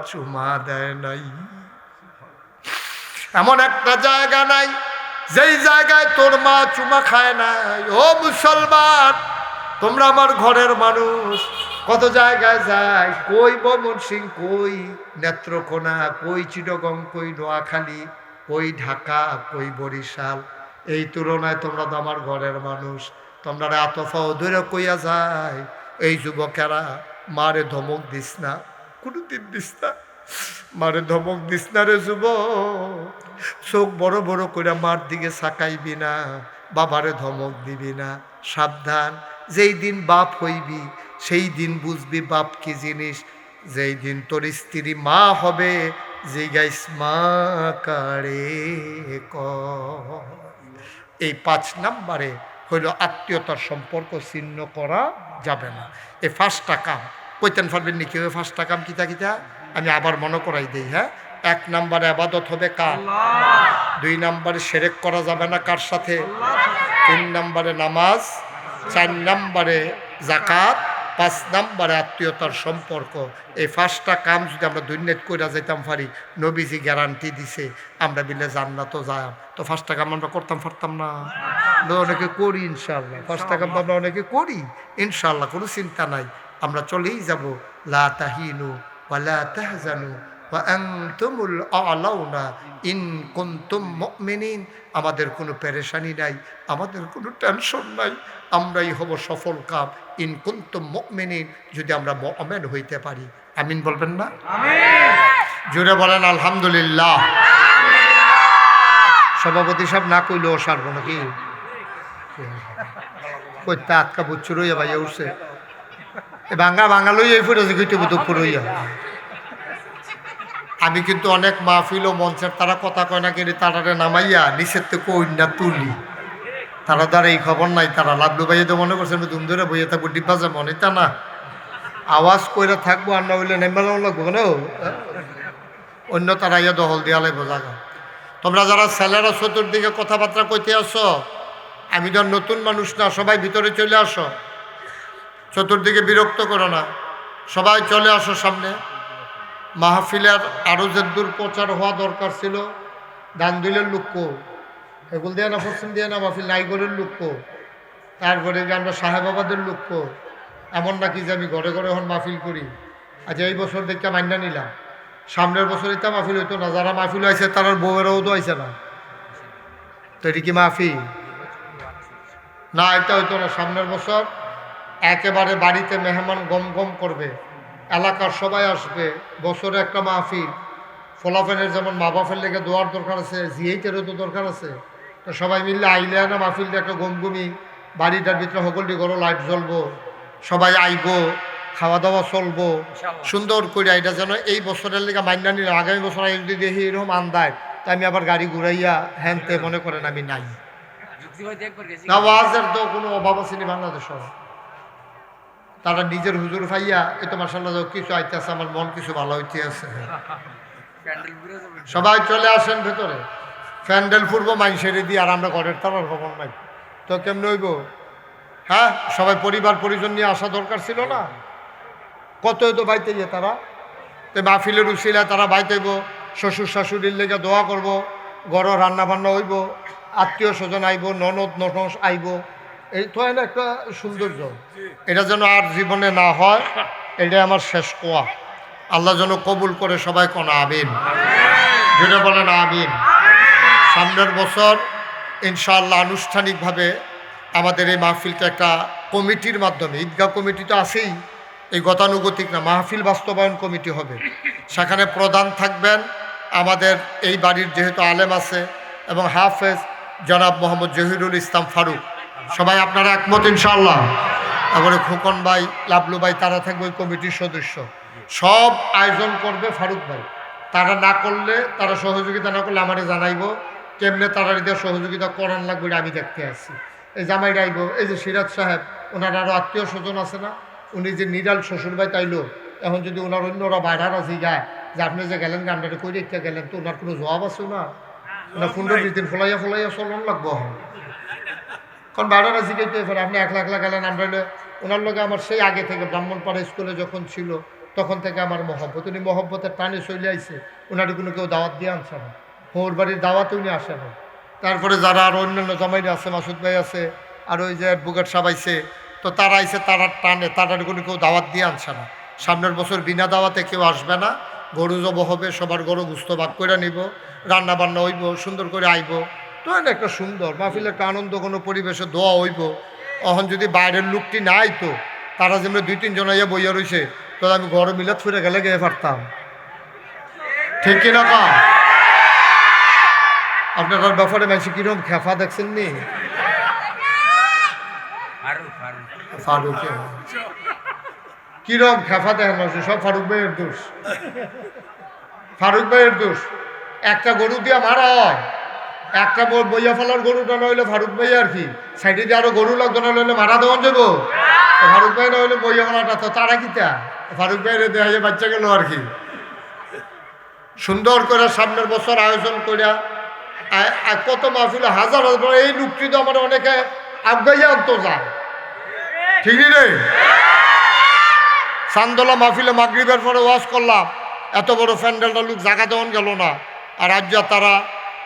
চুমা দেয় নাই, এমন একটা জায়গা নাই যেই জায়গায় তোর মা চুমা খায় নাই। ও মুসলমান, তোমরা আমার ঘরের মানুষ, কত জায়গায় যায়, কই ময়মনসিংহ, কই নেত্রকোনা, কই চিটাগং, কই নোয়াখালী, কই ঢাকা, কই বরিশাল। এই তুলনায় তোমরা তো আমার ঘরের মানুষ। তোমরা আতফাও ধরে কইয়া যায় এই যুবকেরা মারে ধমক দিস না, কোনোদিন দিস না, মারে ধমক দিস না রে যুবক, চোখ বড় বড় করে মার দিকে সাকাইবি না, বাবারে ধমক দিবি না, সাবধান। যেই দিন বাপ হইবি সেই দিন বুঝবি বাপ কি জিনিস। যেই দিন তোর স্ত্রী মা হবে, যে গাইস মা কারে এই 5 নম্বরে হইল আত্মীয়তার সম্পর্ক ছিন্ন করা যাবে না। এই 5টা কাম কইতেন পারবেন নাকি? ওই 5টা কাম কিতা কিতা আমি আবার মনে করাই দিই। হ্যাঁ, 1 নম্বরে আবাদত হবে কার? 2 নম্বরে শিরক করা যাবে না কার সাথে? 3 নম্বরে নামাজ, 4 নম্বরে যাকাত, 5 নম্বরে আত্মীয়তার সম্পর্ক। এই 5টা কাম যদি আমরা দুনিয়াত কইরা যাইতাম পারি, নবীজি গ্যারান্টি দিছে আমরা বিলে জান্নাতও যাই। তো 5টা কাম আমরা করতাম পারতাম না? অনেকে করি ইনশাআল্লাহ। 5টা কাম আমরা অনেকে করি ইনশাআল্লাহ, কোনো চিন্তা নাই, আমরা চলেই যাব। লা তাহিনু ওয়া লা তাহজানু ওয়া আনতুমুল আ'লাউনা ইন কুনতুম মুমিনিন। আমাদের কোনো পেরেশানি নাই, আমাদের কোনো টেনশন নাই, আমরাই হব সফল কাম ইন কুনতুম মুমিনিন, যদি আমরা মুমিন হইতে পারি। আমিন বলবেন না? আমিন। জোরে বলেন আলহামদুলিল্লাহ। সভাপতি সাহেব না কইলেও সারব নাকি? কইতে আটকা বুচ্ছু রইয়া ভাইয়া উঠছে, বাঙ্গা বাঙালই এই ফুটেছে গইতে দুপুর হইয়া। আমি কিন্তু অনেক মাহফিল ও মঞ্চের তারা কথা কয় না, কিন্তু তারারে নামাইয়া নিচের থেকে কইনা তুলি, তারা দ্বারা এই খবর নাই। তারা লাভলু ভাইয়া তো মনে করছেন দুম ধরে বইয়া থাকবো ডিব্বা যাবো, তা না, আওয়াজ কইরা থাকবো, আর না হইলে নেমে লাগবো কেন, অন্য তারা ইয়া দখল দিয়া লাগবো জায়গা। তোমরা যারা ছেলেরা চতুর্দিকে কথাবার্তা কইতে আসো, আমি তো নতুন মানুষ না, সবাই ভিতরে চলে আসো, চতুর্দিকে বিরক্ত করো না, সবাই চলে আসো সামনে। মাহফিলের আরও যে দূর প্রচার হওয়া দরকার ছিল, দানদুলের লুক্কো এগুলো দিয়ে না, পশ্চিম দিয়ে না, মাহফিল নাইগরের লুক্কো, তারপরে যে আমরা সাহেবাবাদের লুক্কো। এমন নাকি যে আমি ঘরে ঘরে এখন মাহফিল করি। আচ্ছা, এই বছর দেখতে মাইনা নিলাম, সামনের বছর এটা মাহফিল হইতো না। যারা মাহফিল হয়েছে তার বউয়েরাও তো হয়েছে না, তো এটি কি মাহফিল না? এটা হইতো না। সামনের বছর একেবারে বাড়িতে মেহমান গম গম করবে, এলাকার সবাই আসবে, বছরে একটা মাহফিল। ফলাফেনের যেমন মা বাপের লেগে দোয়ার দরকার আছে, জিএইটেরও তো দরকার আছে। তো সবাই মিললে আইলে না মাহফিলটা একটা গমগমি, বাড়িটার ভিতরে সকলটি ঘরও লাইট জ্বলবো, সবাই আইবো, খাওয়া দাওয়া চলবো সুন্দর করে। এটা যেন এই বছরের লেগে মাইনা নিলাম, আগামী বছর যদি দেখি এরকম আন্দায়, তাই আমি আবার গাড়ি ঘুরাইয়া হ্যানতে মনে করেন আমি নাই। নামাজের তো কোনো অভাব আসেনি বাংলাদেশ। তারা নিজের হুজুর ভাইয়া এ তো মাশাআল্লাহ কিছু আইতেছে, আমার মন কিছু ভালো হইতে আছে। সবাই চলে আসেন ভেতরে, প্যান্ডেল ফুরবো মাইনসেরে দিয়ে, আর আমরা ঘরের তার খবর নাই। তো কেমন হইব? হ্যাঁ, সবাই পরিবার পরিজন নিয়ে আসা দরকার ছিল না? কত হইতো বাইতে গিয়ে তারা, তো মাহফিলের উশিলায় তারা বাইতেইব, শ্বশুর শাশুড়ির লেগে দোয়া করব, ঘরও রান্না বান্না হইব, আত্মীয় স্বজন আইব, ননদ ননস আইব। এই তো হয় না একটা সৌন্দর্য। এটা যেন আর জীবনে না হয়, এটাই আমার শেষ কোয়া। আল্লাহ যেন কবুল করে, সবাই কোন আমিন, যেটা বলেন আমিন। সামনের বছর ইনশাআল্লাহ আনুষ্ঠানিকভাবে আমাদের এই মাহফিলটা একটা কমিটির মাধ্যমে, ঈদগাহ কমিটি তো আছেই, এই গতানুগতিক না, মাহফিল বাস্তবায়ন কমিটি হবে। সেখানে প্রধান থাকবেন আমাদের এই বাড়ির যেহেতু আলেম আছে এবং হাফেজ জনাব মোহাম্মদ জহিরুল ইসলাম ফারুক। সবাই আপনারা একমত ইনশাআল্লাহ? তারপরে খোকন ভাই, লাবলু ভাই, তারা থাকবে ওই কমিটির সদস্য। সব আয়োজন করবে ফারুক ভাই। তারা না করলে, তারা সহযোগিতা না করলে আমারে জানাইব, কেমনে তারা এদের সহযোগিতা করার লাগবে আমি দেখতে আসছি। এই জামাই রাইব, এই যে সিরাজ সাহেব, ওনার আরও আত্মীয় স্বজন আছে না, উনি যে নিরাল শ্বশুর ভাই তাইলো, এখন যদি ওনার অন্যরা বাইরার আছে গায় যে আপনি যে গেলেন গান্ডারে কই রেখে গেলেন, তো ওনার কোনো জবাব আছে না? ওনার 15-20 দিন ফলাইয়া ফলাইয়া চলন লাগবো। কারণ বাইরারা জিগাইতে পারে আপনি একলা একলা গেলেন। আমরা ওনার লোকে আমার সেই আগে থেকে ব্রাহ্মণপাড়া স্কুলে যখন ছিল তখন থেকে আমার মহব্বত, উনি মহব্বতের টানে চলে আইছে। ওনার কোনো কেউ দাওয়াত দিয়ে আনছে না, ওর বাড়ির দাওয়াতে উনি আসে না। তারপরে যারা আর অন্যান্য জামাইরা আছে, মাসুদ ভাই আছে, আর ওই যে অ্যাডভোকেট সাহেব আইছে, তো তারা আইছে, তারা টানে, তারার কোনো কেউ দাওয়াত দিয়ে আনছে না। সামনের বছর বিনা দাওয়াতে কেউ আসবে না, গরু জব হবে, সবার গরু গুস্ত ভাগ করে নিব, রান্না বান্না হইব, সুন্দর করে আইব। তো একটা সুন্দর মাহফিল, একটা আনন্দ কোনো পরিবেশে দোয়া হইব। এখন যদি বাইরের লোকটি নাই, তো তারা যেমন 2-3 জন আইয়া বইয়া রয়েছে, তো আমি গরম মিলাদ ফিরে গেলে গিয়ে পারতাম, ঠিক কিনা কা? আপনার ব্যাপারে মানুষ কিরকম খেফা দেখছেন নি? ফারুক কিরম খেফা দেখেন, সব ফারুক ভাইয়ের দোষ, ফারুক ভাইয়ের দোষ। একটা গরু দিয়া মারা হয়, একটা বইয়া ফেলার গরুটা নইলে ফারুক ভাই আর কি, সাইডে দিয়ে আরো গরু লাগতো না হইলে মারা দেওয়া যাবো। ফারুক ভাই না হইলে বইয়া ফেলাটা তো তারা কিতা ফারুক ভাইয়ের দেখা যায় বাচ্চা গেল আর কি। সুন্দর করে সামনের বছর আয়োজন করিয়া কত মাহফিল হাজার হাজার, এই লোকটি তো আমার অনেকে আগাইয়া আনতো যায়, ঠিকই রে। চান্দোলা মাহফিলে মাগরিবের পরে ওয়াজ করলাম, এত বড় প্যান্ডেলটা লোক জায়গা দেওয়ান গেল না। আর আজ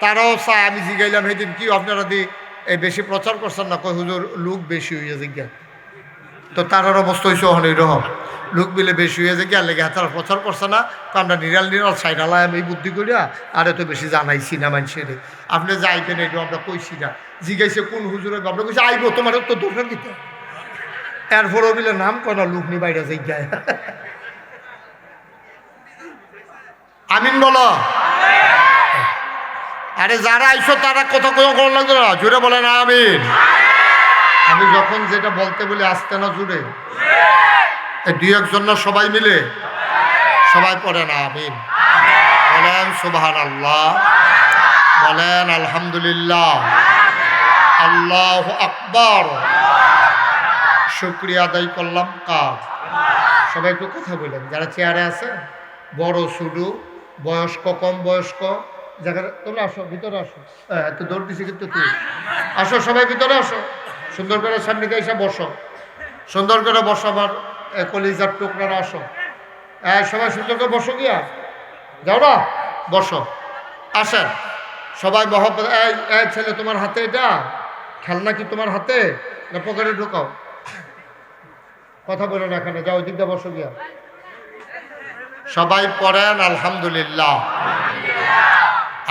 তারাও চায়, আমি জিগাইলাম সেদিন কি আপনারা দি এই বেশি প্রচার করছেন না? কই হুজুর লোক বেশি হইয়া জিজ্ঞা, তো তারার অবস্থা হয়েছে ওখানে এরকম লোক মিলে বেশি হয়ে যায় গিয়ে লেগে তারা প্রচার করছে না। তো আমরা নিরাল সাইডালায় আমি বুদ্ধি করিয়া আর এত বেশি জানাইছি না মানুষের, আপনি যাইবেন এইটু আমরা কইছি না। জিগাইছে কোন হুজুরে, আমরা কইছি আইব, তোমার তো দোকান দিতে। এরপরও মিলে নাম কয় না, লোক নি বাইরে জিজ্ঞায়। আমিন বলো। আরে যারা আইসো তারা কথা করা লাগতো না, জোরে বলে না আমিন। আমি যখন যেটা বলতে বলি আসতে না জুড়ে, এই দুই একজন না সবাই মিলে সবাই পড়ে না আমিন, বলেন সুবহানাল্লাহ, বলেন আলহামদুলিল্লাহ, আল্লাহু আকবার। শুকরিয়া আদায় করলাম কার? সবাই একটু কথা বললেন, যারা চেয়ারে আছে, বড় ছোটো, বয়স্ক কম বয়স্ক, যারা তোমরা আসো, ভিতরে আসো। একটু দৌড় দিছি কিন্তু তুই আসো, সবাই ভিতরে আসো, সুন্দর করে সামনে দিয়ে এসে বসো, সুন্দর করে বসো। আমার কলিজার টুকরারা আসো, সবাই সুন্দর করে বসো, গিয়া যাও না, বসো, আসেন সবাই মহব্বত। এই ছেলে, তোমার হাতে এটা খেলনা কি তোমার হাতে না পকেটে ঢুকাও? কথা বলো না এখানে, যাও দিকটা বসো গিয়া। সবাই পড়েন আলহামদুলিল্লাহ।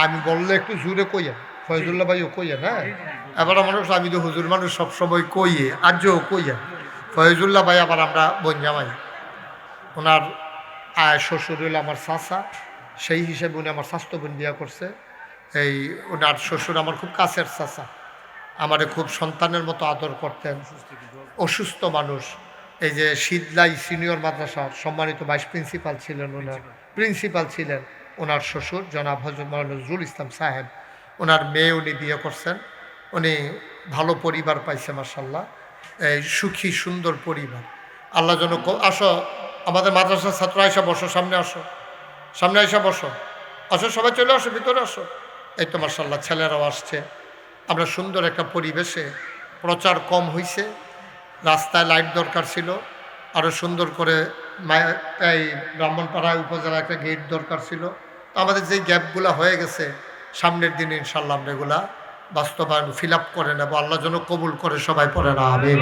আমি বললে একটু জোরে কইয়া, ফয়জুল্লাহ ভাইও কইয়া না, এবার মানুষ আমি তো হুজুর মানুষ সবসময় কইয়ে, আজও কইয়া। ফয়জুল্লাহ ভাই আবার আমরা বঞ্জামাই, ওনার শ্বশুর হইল আমার চাচা, সেই হিসেবে উনি আমার স্বাস্থ্য বোন বিয়া করছে। এই ওনার শ্বশুর আমার খুব কাছের চাচা, আমারে খুব সন্তানের মতো আদর করতেন। অসুস্থ মানুষ, এই যে শীতলাই সিনিয়র মাদ্রাসার সম্মানিত ভাইস প্রিন্সিপাল ছিলেন, প্রিন্সিপাল ছিলেন ওনার শ্বশুর জনাব হযরত মাওলানা নজরুল ইসলাম সাহেব। ওনার মেয়ে উনি বিয়ে করছেন, উনি ভালো পরিবার পাইছে মাশাআল্লাহ, এই সুখী সুন্দর পরিবার। আল্লাহ যেন আসো, আমাদের মাদ্রাসার ছাত্র আইসা বসো, সামনে আসো, সামনে আইসা বসো, আসো সবাই চলে আসো, ভিতরে আসো। এই তো মাশাআল্লাহ ছেলেরাও আসছে। আমরা সুন্দর একটা পরিবেশে, প্রচার কম হয়েছে, রাস্তায় লাইট দরকার ছিল, আরও সুন্দর করে এই ব্রাহ্মণপাড়ায় উপজেলা একটা গেট দরকার ছিল। তো আমাদের যেই গ্যাপগুলো হয়ে গেছে, সামনের দিনে ইনশাল্লাহ আমরা এগুলা বাস্তবায়ন ফিল আপ করে নেব। আল্লাহ যেন কবুল করে, সবাই পড়ে না আমিন।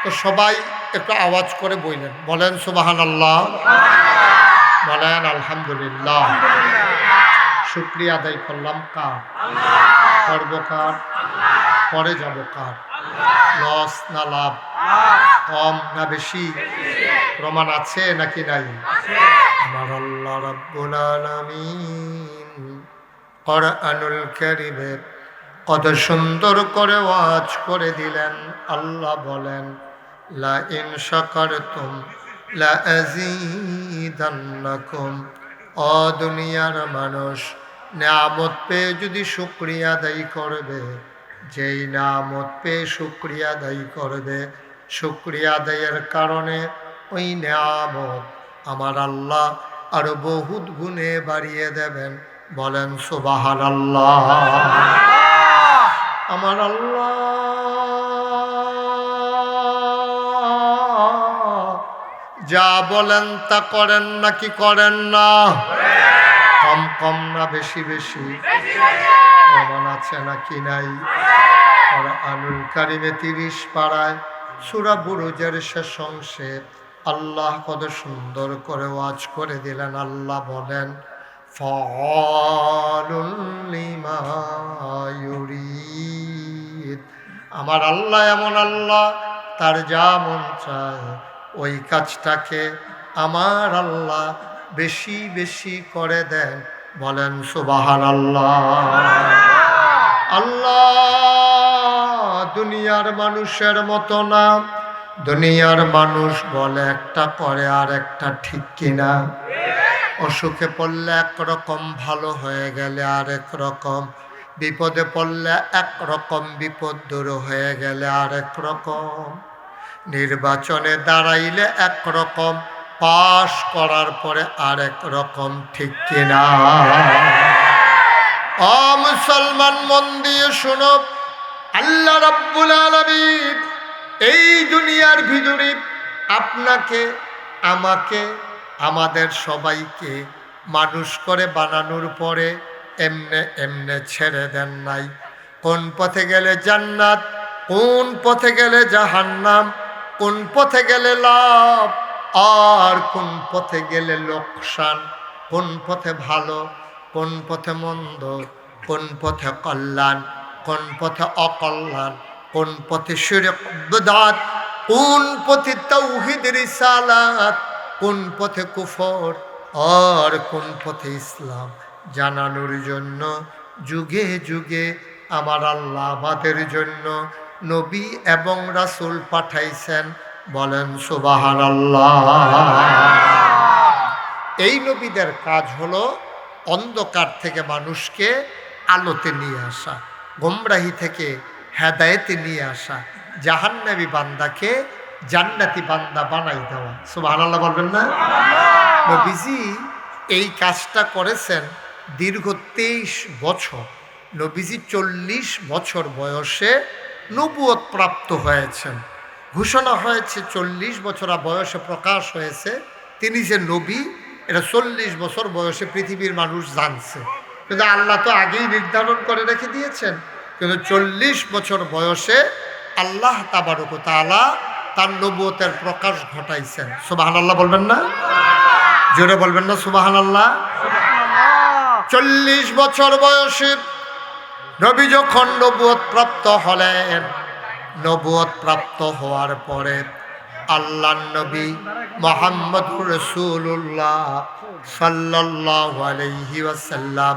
তো সবাই একটু আওয়াজ করে বললেন, বলেন সুবহানাল্লাহ, বলেন আলহামদুলিল্লাহ। শুকরিয়া আদায় করলাম কার? করব কার? পরে যাব কার? লস না লাভ? কম না বেশি? প্রমাণ আছে নাকি নাই? আমার আল্লাহ রাব্বুল আলামিন কোরআনুল কারীমে কত সুন্দর করে ওয়াজ করে দিলেন। আল্লাহ বলেন, লা ইন শাকারতুম লা আযীদান্নাকুম। ও দুনিয়ার মানুষ, নিয়ামত পেয়ে যদি শুকরিয়া আদায় করবে, যেই নিয়ামত পেয়ে শুকরিয়া আদায় করবে, শুকরিয়া আদায়ের কারণে ওই নিয়ামত আমার আল্লাহ আরো বহুত গুণে বাড়িয়ে দেবেন। বলেন সুবহানাল্লাহ। আমার আল্লাহ যা বলেন তা করেন নাকি করেন না? কম কম না বেশি বেশি? প্রমাণ আছে নাকি নাই? কোরআনুল কারীমে 30 পারায় সূরা বুরুজের শেষ অংশে আল্লাহ কত সুন্দর করে ওয়াজ করে দিলেন। আল্লাহ বলেন, ফাআলুল লিমা ইউরিদ। আমার আল্লাহ এমন আল্লাহ, তার যা মন চায় ওই কাজটাকে আমার আল্লাহ বেশি বেশি করে দেন। বলেন সুবহানাল্লাহ। আল্লাহ দুনিয়ার মানুষের মতো না। দুনিয়ার মানুষ বলে একটা করে আর একটা, ঠিক কিনা? অসুখে পড়লে একরকম, ভালো হয়ে গেলে আরেক রকম, বিপদে পড়লে একরকম, বিপদ দূর হয়ে গেলে আরেক রকম, নির্বাচনে দাঁড়াইলে একরকম, পাশ করার পরে আরেক রকম, ঠিক কিনা? ও মুসলমান, মন দিয়ে শোনো, আল্লাহ রাব্বুল আলামিন এই দুনিয়ার ভিতরে আপনাকে, আমাকে, আমাদের সবাইকে মানুষ করে বানানোর পরে এমনে এমনে ছেড়ে দেন নাই। কোন পথে গেলে জান্নাত, কোন পথে গেলে জাহান্নাম, কোন পথে গেলে লাভ আর কোন পথে গেলে লোকসান, কোন পথে ভালো, কোন পথে মন্দ, কোন পথে কল্যাণ, কোন পথে অকল্যাণ, কোন পথে শিরক বিদআত, কোন পথে তাওহীদ রিসালাত, কোন পথে কুফর আর কোন পথে ইসলাম জানানোর জন্য যুগে যুগে আমার আল্লাহ আমাদের জন্য নবী এবং রাসূল পাঠাইছেন। বলেন সুবহানাল্লাহ। এই নবীদের কাজ হলো অন্ধকার থেকে মানুষকে আলোতে নিয়ে আসা, গোমরাহি থেকে হেদায়েতে নিয়ে আসা, জাহান্নামী বান্দাকে জান্নাতি বান্দা বানাই দেওয়া। সুবহানাল্লাহ বলবেন না? নবীজি এই কাজটা করেছেন দীর্ঘ 23 বছর। নবীজি 40 বছর বয়সে নবুয়ত প্রাপ্ত হয়েছেন। ঘোষণা হয়েছে 40 বছর বয়সে প্রকাশ হয়েছে তিনি যে নবী, এটা 40 বছর বয়সে পৃথিবীর মানুষ জানছে। কিন্তু আল্লাহ তো আগেই নির্ধারণ করে রেখে দিয়েছেন। কিন্তু 40 বছর বয়সে আল্লাহ তাবারক ওয়া তাআলা তার নবুয়তের প্রকাশ ঘটাইছেন। সুবহানাল্লাহ বলবেন না? জোরে বলবেন না সুবহানাল্লাহ? 40 বছর বয়সে নবী যখন নবুয়ত প্রাপ্ত হলেন, নবুয়ত প্রাপ্ত হওয়ার পরে আল্লাহর নবী মুহাম্মদুর রাসূলুল্লাহ সাল্লাল্লাহু আলাইহি ওয়াসাল্লাম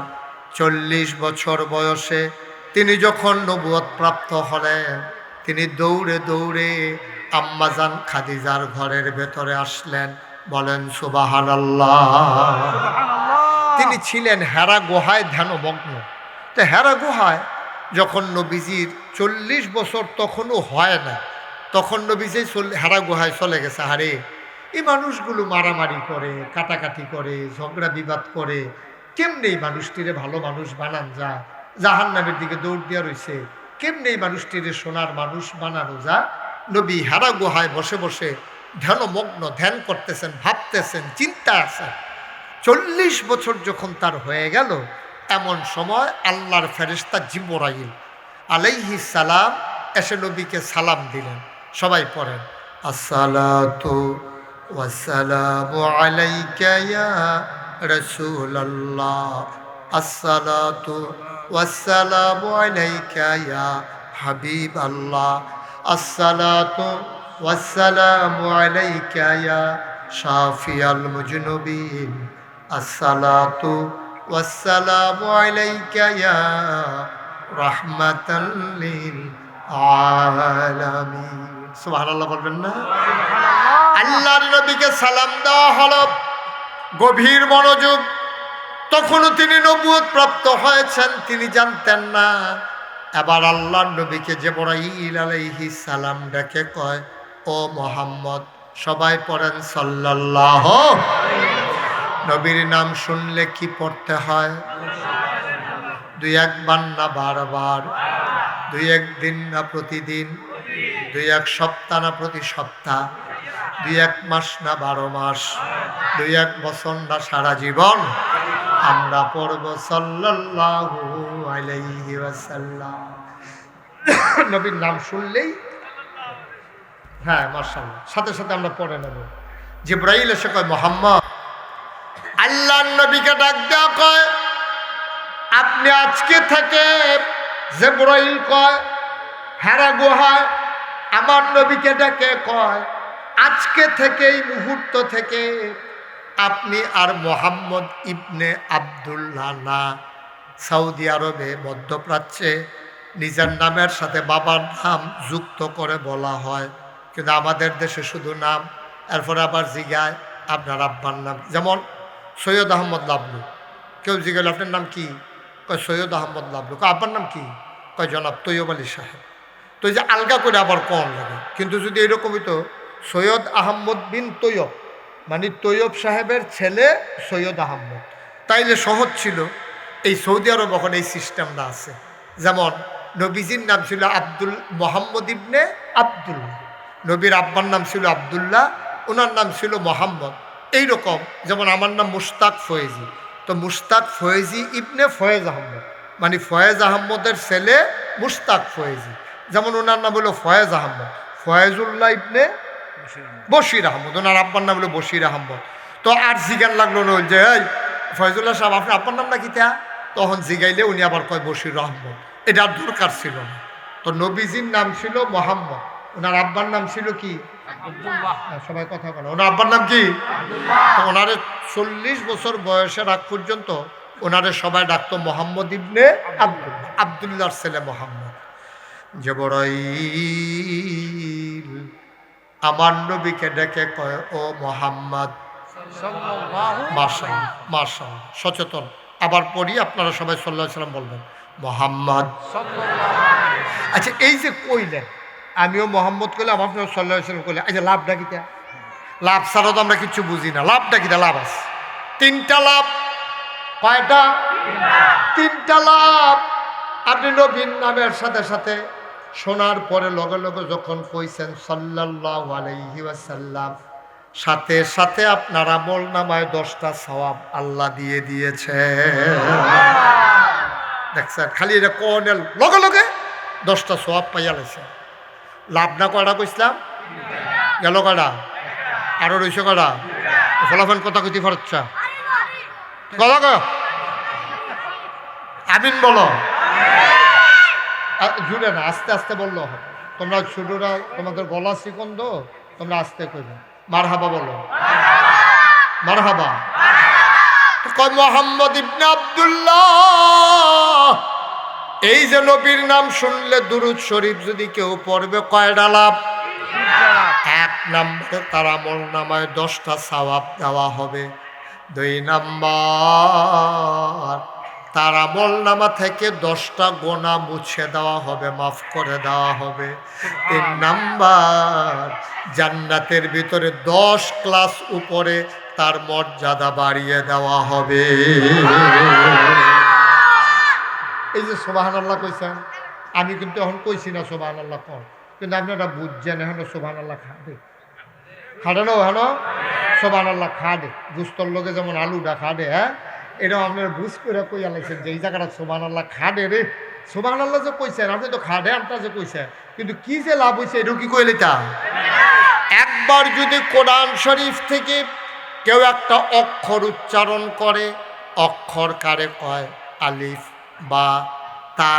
40 বছর বয়সে তিনি যখন নবুয়ত প্রাপ্ত হলেন, তিনি দৌড়ে দৌড়ে আম্মাজান খাদিজার ঘরের ভেতরে আসলেন। বলেন সুবহানাল্লাহ। তিনি ছিলেন হেরা গুহায় ধ্যানমগ্ন। তো হেরা গুহায় যখন নবীজির 40 বছর তখনও হয় না, তখন নবীজি হেরা গুহায় চলে গেছে। আরে এই মানুষগুলো মারামারি করে, কাটাকাটি করে, ঝগড়া বিবাদ করে, কেমনে এই মানুষটিরে ভালো মানুষ বানান যায়, জাহান্নামের দিকে দৌড় দিয়া রয়েছে, কেমনে এই মানুষটিরে সোনার মানুষ বানানো যায়। নবী হেরা গুহায় বসে বসে ধ্যানমগ্ন, ধ্যান করতেছেন, ভাবতেছেন, চিন্তা আছে। 40 বছর যখন তার হয়ে গেল, এমন সময় আল্লাহর ফেরেশতা জিবরাইল আলাইহিস সালাম এসে নবীকে সালাম দিলেন। সবাই পড়েন, আসসালাতু ওয়াসসালামু আলাইকা ইয়া রাসূলুল্লাহ, আসসালাতু ওয়াসসালামু আলাইকা ইয়া হাবিবাল্লাহ, আসসালাতু ওয়াসসালামু আলাইকা ইয়া শাফিয়াল মুজনুবিন, আসসালাতু ওয়াসসালামু আলাইকা ইয়া রাহমাতাল লিল আলামিন। সুবহানাল্লাহ বলবেন না? আল্লাহর নবীকে সালাম দেওয়া হলো, গভীর মনোযোগ। তখনও তিনি নবুয়ত প্রাপ্ত হয়েছেন, তিনি জানতেন না। এবার আল্লাহর নবীকে জিবরাইল আলাইহিস সালাম ডেকে কয়, ও মুহাম্মদ। সবাই পড়েন সাল্লাল্লাহু। নবীর নাম শুনলে কি পড়তে হয়? 2-1 বার না বারবার? 2-1 দিন না প্রতিদিন? 2-1 সপ্তাহ না প্রতি সপ্তাহ? 2-1 মাস না 12 মাস? 2-1 বছর না সারা জীবন? আমরা পড়ব সাল্লাল্লাহু আলাইহি ওয়াসাল্লাম। নবীর নাম শুনলেই, হ্যাঁ মাশাআল্লাহ, সাথে সাথে আমরা পড়ে নেব। জিবরাইল এসে কয়, মুহাম্মদ। আল্লাহর নবীকে ডাক দেওয়া কয়, আপনি আজকে থেকে, জিবরাইল কয়, হেরা গুহায় আমার নবীকে ডেকে কয়, আজকে থেকে এই মুহূর্ত থেকে আপনি আর মোহাম্মদ ইবনে আবদুল্লাহ না। সৌদি আরবে, মধ্যপ্রাচ্যে নিজের নামের সাথে বাবার নাম যুক্ত করে বলা হয়, কিন্তু আমাদের দেশে শুধু নাম। এরপরে আবার জিগায় আপনার আব্বার নাম, যেমন সৈয়দ আহমদ লাবলু। কেউ জিজ্ঞেস আপনার নাম কি? কয় সৈয়দ আহমদ লাবলু। আব্বার নাম কি? কয় জনাব তৈয়ব আলী সাহেব। তো এই যে আলগা করে আবার কম লাগে। কিন্তু যদি এরকমই তো সৈয়দ আহমদ বিন তৈয়ব, মানে তৈয়ব সাহেবের ছেলে সৈয়দ আহমদ, তাইলে সহজ ছিল। এই সৌদি আরব এখন এই সিস্টেমটা আছে। যেমন নবীজির নাম ছিল আব্দুল মোহাম্মদ ইবনে আবদুল্লাহ, নবীর আব্বার নাম ছিল আবদুল্লাহ, ওনার নাম ছিল মোহাম্মদ। এইরকম যেমন আমার নাম মুশতাক ফয়েজি, তো মুশতাক ফয়েজি ইবনে ফয়েজ আহমদ, মানে ফয়েজ আহমদের ছেলে মুশতাক ফয়েজি। যেমন ওনার নাম হলো ফয়েজ আহমদ, ফয়েজুল্লাহ ইবনে বশির আহমদ, ওনার আব্বার নাম হলো বশির আহমদ। তো আর জিগান লাগলো না যে এই ফয়জুল্লাহ সাহেব আপনার আব্বার নাম নাকি তা? তখন জিগাইলে উনি আবার কয় বশির আহমদ। এটা আর দরকার ছিল না। তো নবীজির নাম ছিল মোহাম্মদ, ওনার আব্বার নাম ছিল কি? সবাই কথা বলে, ওনার আব্বার নাম কি? ওনারে 40 বছর বয়সের আগ পর্যন্ত ওনারে সবাই ডাকতো মোহাম্মদ ইবনে আব্দুল্লাহ, আব্দুল্লাহর ছেলে মোহাম্মদ। জিবরাইল আমার নবীকে ডেকে কয় ও মোহাম্মদ। মাশাআল্লাহ মাশাআল্লাহ, সচেতন। আবার পড়ি, আপনারা সবাই সাল্লাল্লাহু আলাইহি সাল্লাম বলবেন মোহাম্মদ। আচ্ছা, এই যে কইলেন, আমিও মোহাম্মদ কইলাম, আপনার সাল্লাল্লাহু আলাইহি সাল্লাম কইলেন, আচ্ছা লাভটা কিটা? লাভ ছাড়া তো আমরা কিচ্ছু বুঝি না। লাভটা কিটা? লাভ আছে 3টা লাভ। কয়টা? 3টা লাভ। আপনি নবীর নামের সাথে সাথে শোনার পরে লগে লগে যখন কইছেন সাল্লাল্লাহু আলাইহি ওয়াসাল্লাম, সাথে সাথে আপনার আমল নামায় 10টা সওয়াব আল্লাহ দিয়ে দিয়েছে। দেখছেন, খালি এটা কোনের লগে লগে 10টা সওয়াব পাইয়া লাইছে। লাভ না কয়টা কইছিলাম? গেল কয়টা? আরো রইছে কয়টা? ফলাফল কথা কইতে পারছা? কথা কয় আমিন বলো। জুড়ে না, আস্তে আস্তে বললেও হবে। তোমরা ছোটরা, তোমাদের গলা শিকন্দ, তোমরা আস্তে কইবে। মারহাবা বলো, মারহাবা। কয় মোহাম্মদ ইবনে আব্দুল্লাহ, এই যে নবীর নাম শুনলে দুরূদ শরীফ যদি কেউ পড়বে, কয়টা লাভ? 1 নম্বরে তার আমল নামায় 10টা সওয়াব দেওয়া হবে। 2 নম্বর তার আমল নামা থেকে 10টা গোনা মুছে দেওয়া হবে, মাফ করে দেওয়া হবে। 3 নাম্বার জান্নাতের ভিতরে 10 ক্লাস উপরে তার মর্যাদা বাড়িয়ে দেওয়া হবে। এই যে সুবহানাল্লাহ কইছেন, আমি কিন্তু এখন কইছি না সুবহানাল্লাহ কর, কিন্তু আপনারা বুঝছেন এখন সুবহানাল্লাহ খাবে খাড়ে না, হেন সুবহানাল্লাহ খাড়ে। গুস্তর লোকে যেমন আলুটা খাড়ে, হ্যাঁ, এটাও আপনারা বুঝ করে কইয়া লাগছেন যে এই জায়গাটা সুবহানাল্লাহ খাড়ে রে। সুবহানাল্লাহ যে কইছেন, আপনি তো খাড়ে আমটা যে কইছেন, কিন্তু কি যে লাভ হয়েছে এটাও কি কইলে তা? একবার যদি কোরআন শরীফ থেকে কেউ একটা অক্ষর উচ্চারণ করে, অক্ষর কারে কয়? আলিফ বা তা,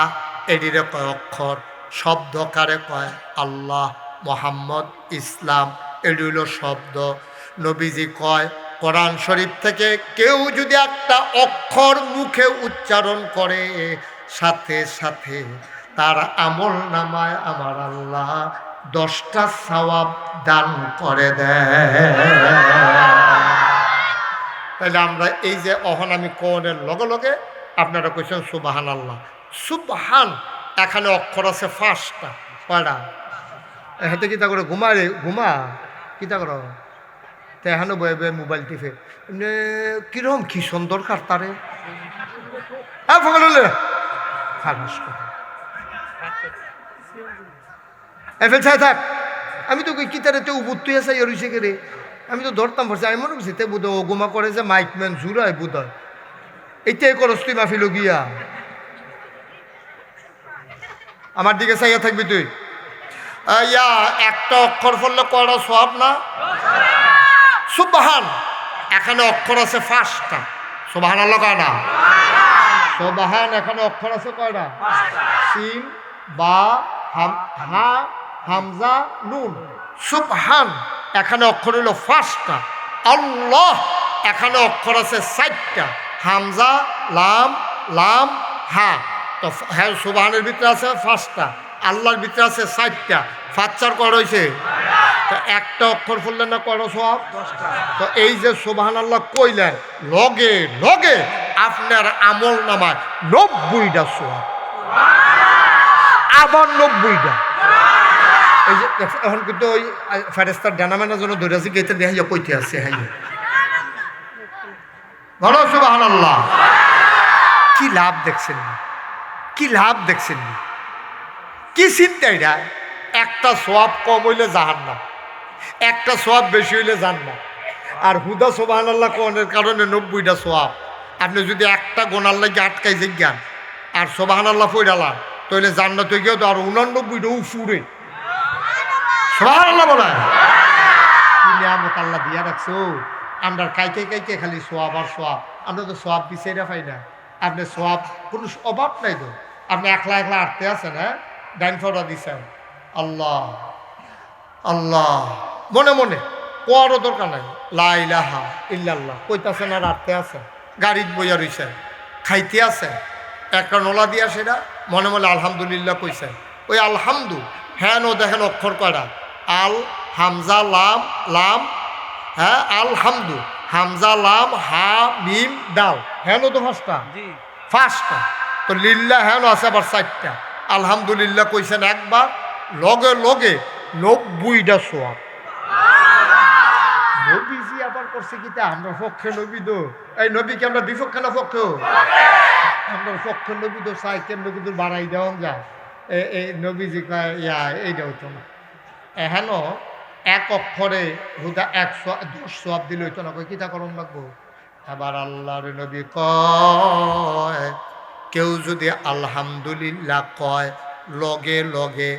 এটিরে কয় অক্ষর। শব্দ কারে কয়? আল্লাহ, মোহাম্মদ, ইসলাম, এটি হলো শব্দ। নবীজি কয় কোরআন শরীফ থেকে কেউ যদি একটা অক্ষর মুখে উচ্চারণ করে, সাথে সাথে তার আমল নামায় আমার আল্লাহ 10টা সওয়াব দান করে দেয়। তাহলে আমরা এই যে অহন আমি কোনের লগে লগে আপনারা কইছেন সুবহানাল্লাহ। সুবহান এখানে অক্ষর আছে 5টা। কয়টা? হাতে কিতা করে ঘুমা রে, ঘুমা কিতা করো? তো এখানে বয়ে বয়ে মোবাইল টিপে এমনি কিরম কি সুন্দর কার তারে থাক। আমি তো কিতারে তো উপত্তি আছে রইছে কে রে, আমি তো ধরতাম পারছি। আমি মনে করছি তে বুধ ও গোমা করে যে মাইকম্যান জুড়ায় বুধ হয়, এইটাই করস তুই মাফিল গিয়া। আমার দিকে চাইয়া থাকবি তুই। ইয়া একটা অক্ষর পড়লে কয়টা সওয়াব না? সুবহান এখানে অক্ষর আছে 5টা। সুবহানাল্লাহ কয়টা? সুবহান এখানে অক্ষর আছে কয়টা? সিন, বা, হা, হামজা, নুন। সুবহান এখানে অক্ষর হইল 5টা, আল্লাহ এখানে অক্ষর আছে 4টা, হামজা লাম লাম হা। তো হ্যাঁ সুবহানের ভিতরে আছে 5টা, আল্লাহর ভিতরে আছে 4টা, 5 কর হয়েছে। তো একটা অক্ষর ফুললেন না কয়টা সওয়াব? তো এই যে সুবহানাল্লাহ কইলেন, লগে লগে আপনার আমল নামায় 90টা সওয়াব, আবার 90টা। এই যে এখন কিন্তু ওই ফেরেস্তার ডানামেনার জন্য দৌড়াছি গেতে দেখাইয়া কইতে আছে, হ্যাঁ বলো সুবহানাল্লাহ। কি লাভ দেখছেন না, কি লাভ দেখছেন না, কি চিন্তা এটা? একটা সওয়াব কম হইলে জাহান্নাম, একটা সওয়াব বেশি হইলে জান্নাত। আর হুদা সুবহানাল্লাহ কোনের কারণে 90টা সওয়াব। আপনি যদি একটা গোনার লাগে আটকাই যান আর সুবহানাল্লাহ পড়ালাম, তাহলে জান্নাত হয়ে গিয়ে তো আর 89টা উফুরে। সুবহানাল্লাহ বলেন। কি নিয়ামত আল্লাহ দিয়া রাখছো। আমরা কাইকে কাইকে খালি সোয়াব আর সোয়াব, আমরা তো সোয়াব বিচাইরা পাই না। আপনি সোয়াব কোনো অভাব নাই তো, আপনি একলা একলা আটতে আছেন, হ্যাঁ ডাইন ফোটা দিচ্ছেন, আল্লাহ আল্লাহ মনে মনে কোয়ারও দরকার নাই, লা ইলাহা ইল্লাল্লাহ কইতাছেন আর আটতে আছেন, গাড়িত বইয়া রইছেন, খাইতে আছেন, একটা নোলা দিয়া সেটা মনে মনে আলহামদুলিল্লাহ কইছেন। ওই আলহামদু হ্যাঁ নো দেখেন অক্ষর কয়টা, আল হামজা লাম লাম, হ্যাঁ আলহামদু হামজা লাম হা মিম দাল, হ্যাঁ নো তো 5টা। তো লিল্লাহ হ্যাঁ আছে আবার 4টা, আলহামদুলিল্লাহ কইছেন একবার, লগে লগে 90টা সওয়াব। নবীজি আবার করছে কি তা আমরা পক্ষে নবী তো, এই নবী কি আমরা বিপক্ষে না পক্ষ? আমরা পক্ষে নবী তো চাই, কেমন কিন্তু বাড়াই দেওয়া যায়। এই নবীজি কয় ইয়া এইটা হইতো না, হেন এক অক্ষরে হুদা 110 সওয়াব দিলে হইতো না, কই কিতা করণ লাগবো। আবার আল্লাহর নবী কয় কেউ যদি আলহামদুলিল্লাহ কয়, লগে লগে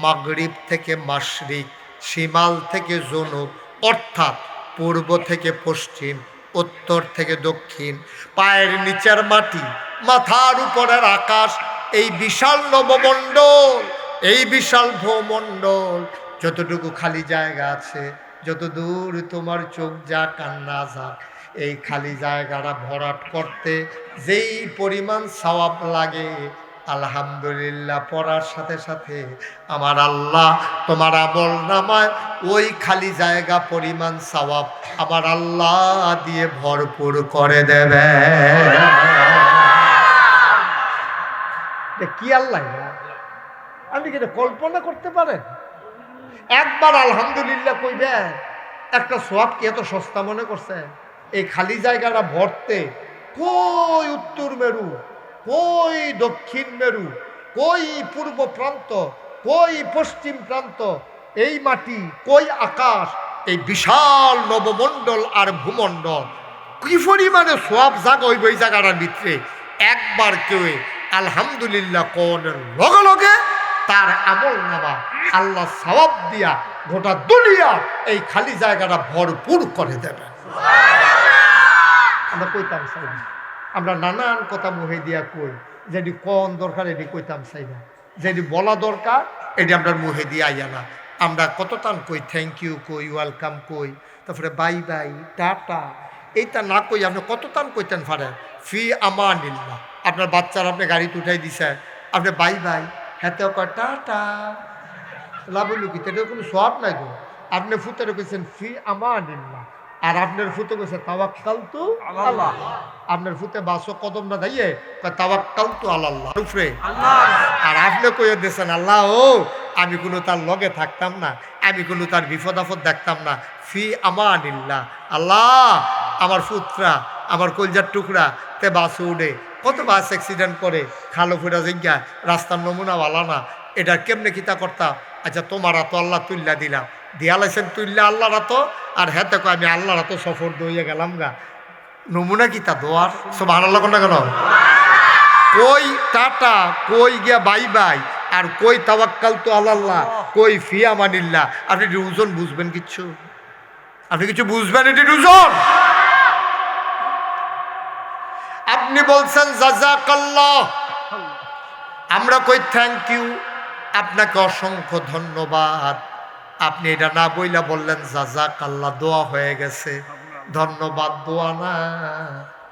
মাগরিব থেকে মাশরিক, শিমাল থেকে জনুব, অর্থাৎ পূর্ব থেকে পশ্চিম, উত্তর থেকে দক্ষিণ, পায়ের নিচের মাটি, মাথার উপরের আকাশ, এই বিশাল নবমণ্ডল, এই বিশাল ভূমণ্ডল, যতটুকু খালি জায়গা আছে, যত দূর তোমার চোখ যা কান্না যাক, এই খালি জায়গাটা ভরাট করতে যেই পরিমাণ সওয়াব লাগে, আলহামদুলিল্লাহ পড়ার সাথে সাথে আমার আল্লাহ তোমার আমল নামায় ওই খালি জায়গা পরিমাণ সওয়াব আমার আল্লাহ দিয়ে ভরপুর করে দেবে। কি আল্লাহ, আপনি কি কল্পনা করতে পারেন? একবার আলহামদুলিল্লাহ কইবেন, একটা সওয়াব কি এত সস্তা মনে করছেন? এই খালি জায়গাটা ভরতে কই উত্তর মেরু, কই দক্ষিণ মেরু, কই পূর্ব প্রান্ত, কই পশ্চিম প্রান্ত, এই মাটি, কই আকাশ, এই বিশাল নবমণ্ডল আর ভূমণ্ডল, কি পরিমাণে সওয়াব জাগা হইব এই জায়গাটার ভিতরে। একবার কেউ আলহামদুলিল্লাহ কোনের লগে লগে তার আমল নামা আল্লাহ সওয়াব দিয়া গোটা দুনিয়া এই খালি জায়গাটা ভরপুর করে দেবে। আমরা কইতাম চাই না, আমরা নানান কথা মুহে দিয়া কই, যেটি কোন দরকার এটি কইতাম চাই না, যেটি বলা দরকার এটি আমরা মুহে দিয়ে আইয়া না। আমরা কত টান কই, থ্যাংক ইউ কই, ওয়েলকাম কই, তারপরে বাই বাই টাটা, এইটা না কই আপনি কত টান কইতেন পারেন ফি আমানিল্লাহ। আপনার বাচ্চারা আপনি গাড়িতে উঠাই দিছে, আপনি বাই বাই, হাতেও কয় টাটা, লাভলু কি এটা কোনো সওয়াব নাই গো। আপনি ফুতে রেখেছেন ফি আমানিল্লাহ, আর আপনার ফুতে কইছে তাওয়াক্কালতু আলাল্লাহ। আপনার ফুতে বাসো কদম না দাইয়ে তাওয়াক্কালতু আলাল্লাহ উপরে, আর আপনি কইয়া দিয়েছেন আল্লাহ ও আমি কোনো তার লগে থাকতাম না, আমি কোনো তার বিপদ আপদ দেখতাম না, ফি আমানিল্লাহ। আল্লাহ আমার পুত্রা, আমার কলজার টুকরা তে বাস উড়ে, কত বাস অ্যাক্সিডেন্ট করে, খালো ফুরা জিজ্ঞা, রাস্তার নমুনা ভালো না, এটা কেমনে কিতা করতাম। আচ্ছা তোমার তো আল্লাহ তুল্লা দিলাম, দিয়া লাইছেন তুল্লা আল্লাহর তো, আর হেতে কো আমি আল্লাহর তো সফর দইয়া গেলাম গা, নমুনা কিতা দোয়ার সুবহানাল্লাহ কোন কেন, কই টাটা, কই গিয়া বাই বাই, আর কই তাওয়াক্কালতু আলাল্লাহ, কই ফি আমানিল্লাহ। আপনি ওজন বুঝবেন কিচ্ছু, আপনি কিছু বুঝবেন এটি ওজন। আপনি বলছেন জাযাকাল্লাহ, আমরা কই থ্যাংক ইউ, আপনাকে অসংখ্য ধন্যবাদ। আপনি এটা না বইলা বললেন জাযাকাল্লাহ, দোয়া হয়ে গেছে। ধন্যবাদ দোয়া না,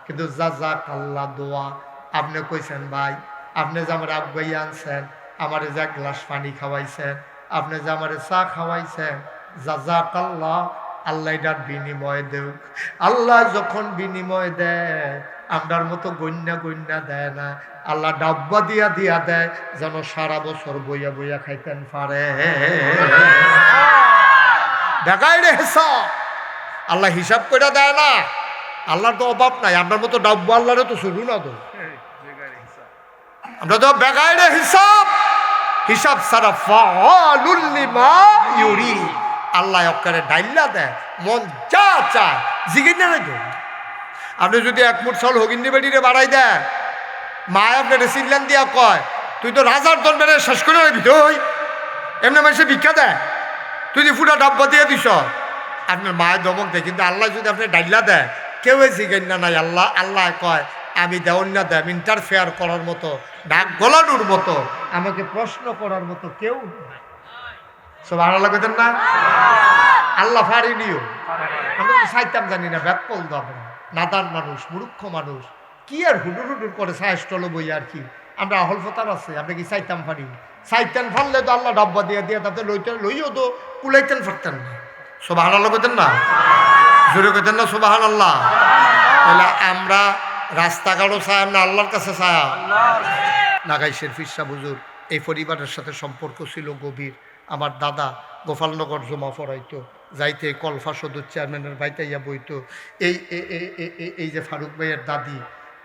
কিন্তু জাযাকাল্লাহ দোয়া। আপনি কইছেন ভাই, আপনি যে আমার আব্বাই আনছেন, আমার যে এক গ্লাস পানি খাওয়াইছেন, আপনি যে আমার চা খাওয়াইছেন, জাযাকাল্লাহ, আল্লাহ এটার বিনিময় দেউক। আল্লাহ যখন বিনিময় দেয় আমরার মতো গন্যা গন্যা দেয় না, আল্লাহ ডাব্বা দিয়া দিয়া দেয় যেন সারা বছর বইয়া বইয়া খাইতেন পারে। দেখাই রে হিসাব, আল্লাহ হিসাব করে দেয় না। আল্লাহর তো অভাব নাই, আপনার মতো ডাব্বা আল্লাহরে তো শুরু না তো, আমরা তো বেগাই রে হিসাব, হিসাব সারা ফাআলুল লিমা ইউরিদ। আল্লাহ অক্কারে ডাইল্লা দেয়, মন যা চায় জিগির না তো। আপনি যদি এক মুঠ চাউল হগিন্দি বেটিরে বাড়াই দেয়, মা আপনার সিল্লান দিয়া কয় তুই তো রাজার দরবারে শেষ করে রাখবি তো, এমনি মানুষে ভিক্ষা দেয়, তুই যে ফুটা ডাব্বা দিয়ে দিস, আপনার মায়ের দমক দেয়। কিন্তু আল্লাহ যদি আপনার ডাইল্লা দেয়, কেউ জিগেন না নাই। আল্লাহ আল্লাহ কয় আমি দেওয়ান না দেয়, ইন্টারফেয়ার করার মতো, ডাক গলানোর মতো, আমাকে প্রশ্ন করার মতো কেউ নাই। সব আল্লাহ কেতেন না, আল্লাহ ফারিনিও। আমরা তো সাইতাম জানি না, ব্যাকল তো আমরা নাদান মানুষ, মূর্খ মানুষ, কি আর হুডুর হুডুর করে সাহেস্টল বই আর কি। আমরা আহল ফতার আছে, আপনি কি চাইতাম পারি? চাইতেন ফারলে তো আল্লাহ ডাব্বা দিয়ে দিয়ে তাতে লইও তো কুলাইতেন ফারতেন না। সুবহান আল্লাহ কেতেন না, জোরে কেতেন না সুবহান আল্লাহ। তাহলে আমরা রাস্তাঘাটও চাই না, আল্লাহর কাছে চায়া। নাগাই শেরফির শাহ হুজুর এই পরিবারের সাথে সম্পর্ক ছিল গভীর। আমার দাদা গোপালনগর জমা পড়াইতো, যাইতে কলফা সদর চেয়ারম্যানের বাইতাইয়া বইতো। এই যে ফারুক ভাইয়ের দাদি,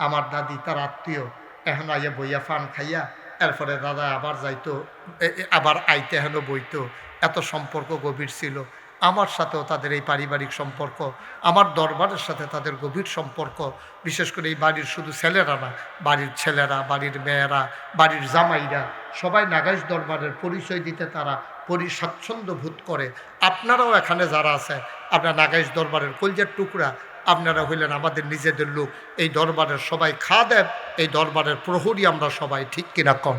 আমার দাদি তার আত্মীয়, এখন আইয়া বইয়া ফান খাইয়া এরপরে দাদা আবার যাইতো, আবার আইতে এখনও বইতো। এত সম্পর্ক গভীর ছিল। আমার সাথেও তাদের এই পারিবারিক সম্পর্ক, আমার দরবারের সাথে তাদের গভীর সম্পর্ক। বিশেষ করে এই বাড়ির শুধু ছেলেরা না, বাড়ির ছেলেরা, বাড়ির মেয়েরা, বাড়ির জামাইরা সবাই নাগাইশ দরবারের পরিচয় দিতে তারা স্বাচ্ছন্দ্য বোধ করে। আপনারাও এখানে যারা আছে, আপনার নাগাইশ দরবারের কলজের টুকরা, আপনারা হইলেন আমাদের নিজেদের লোক। এই দরবারের সবাই খাদেম, এই দরবারের প্রহরী আমরা সবাই, ঠিক কিনা কম?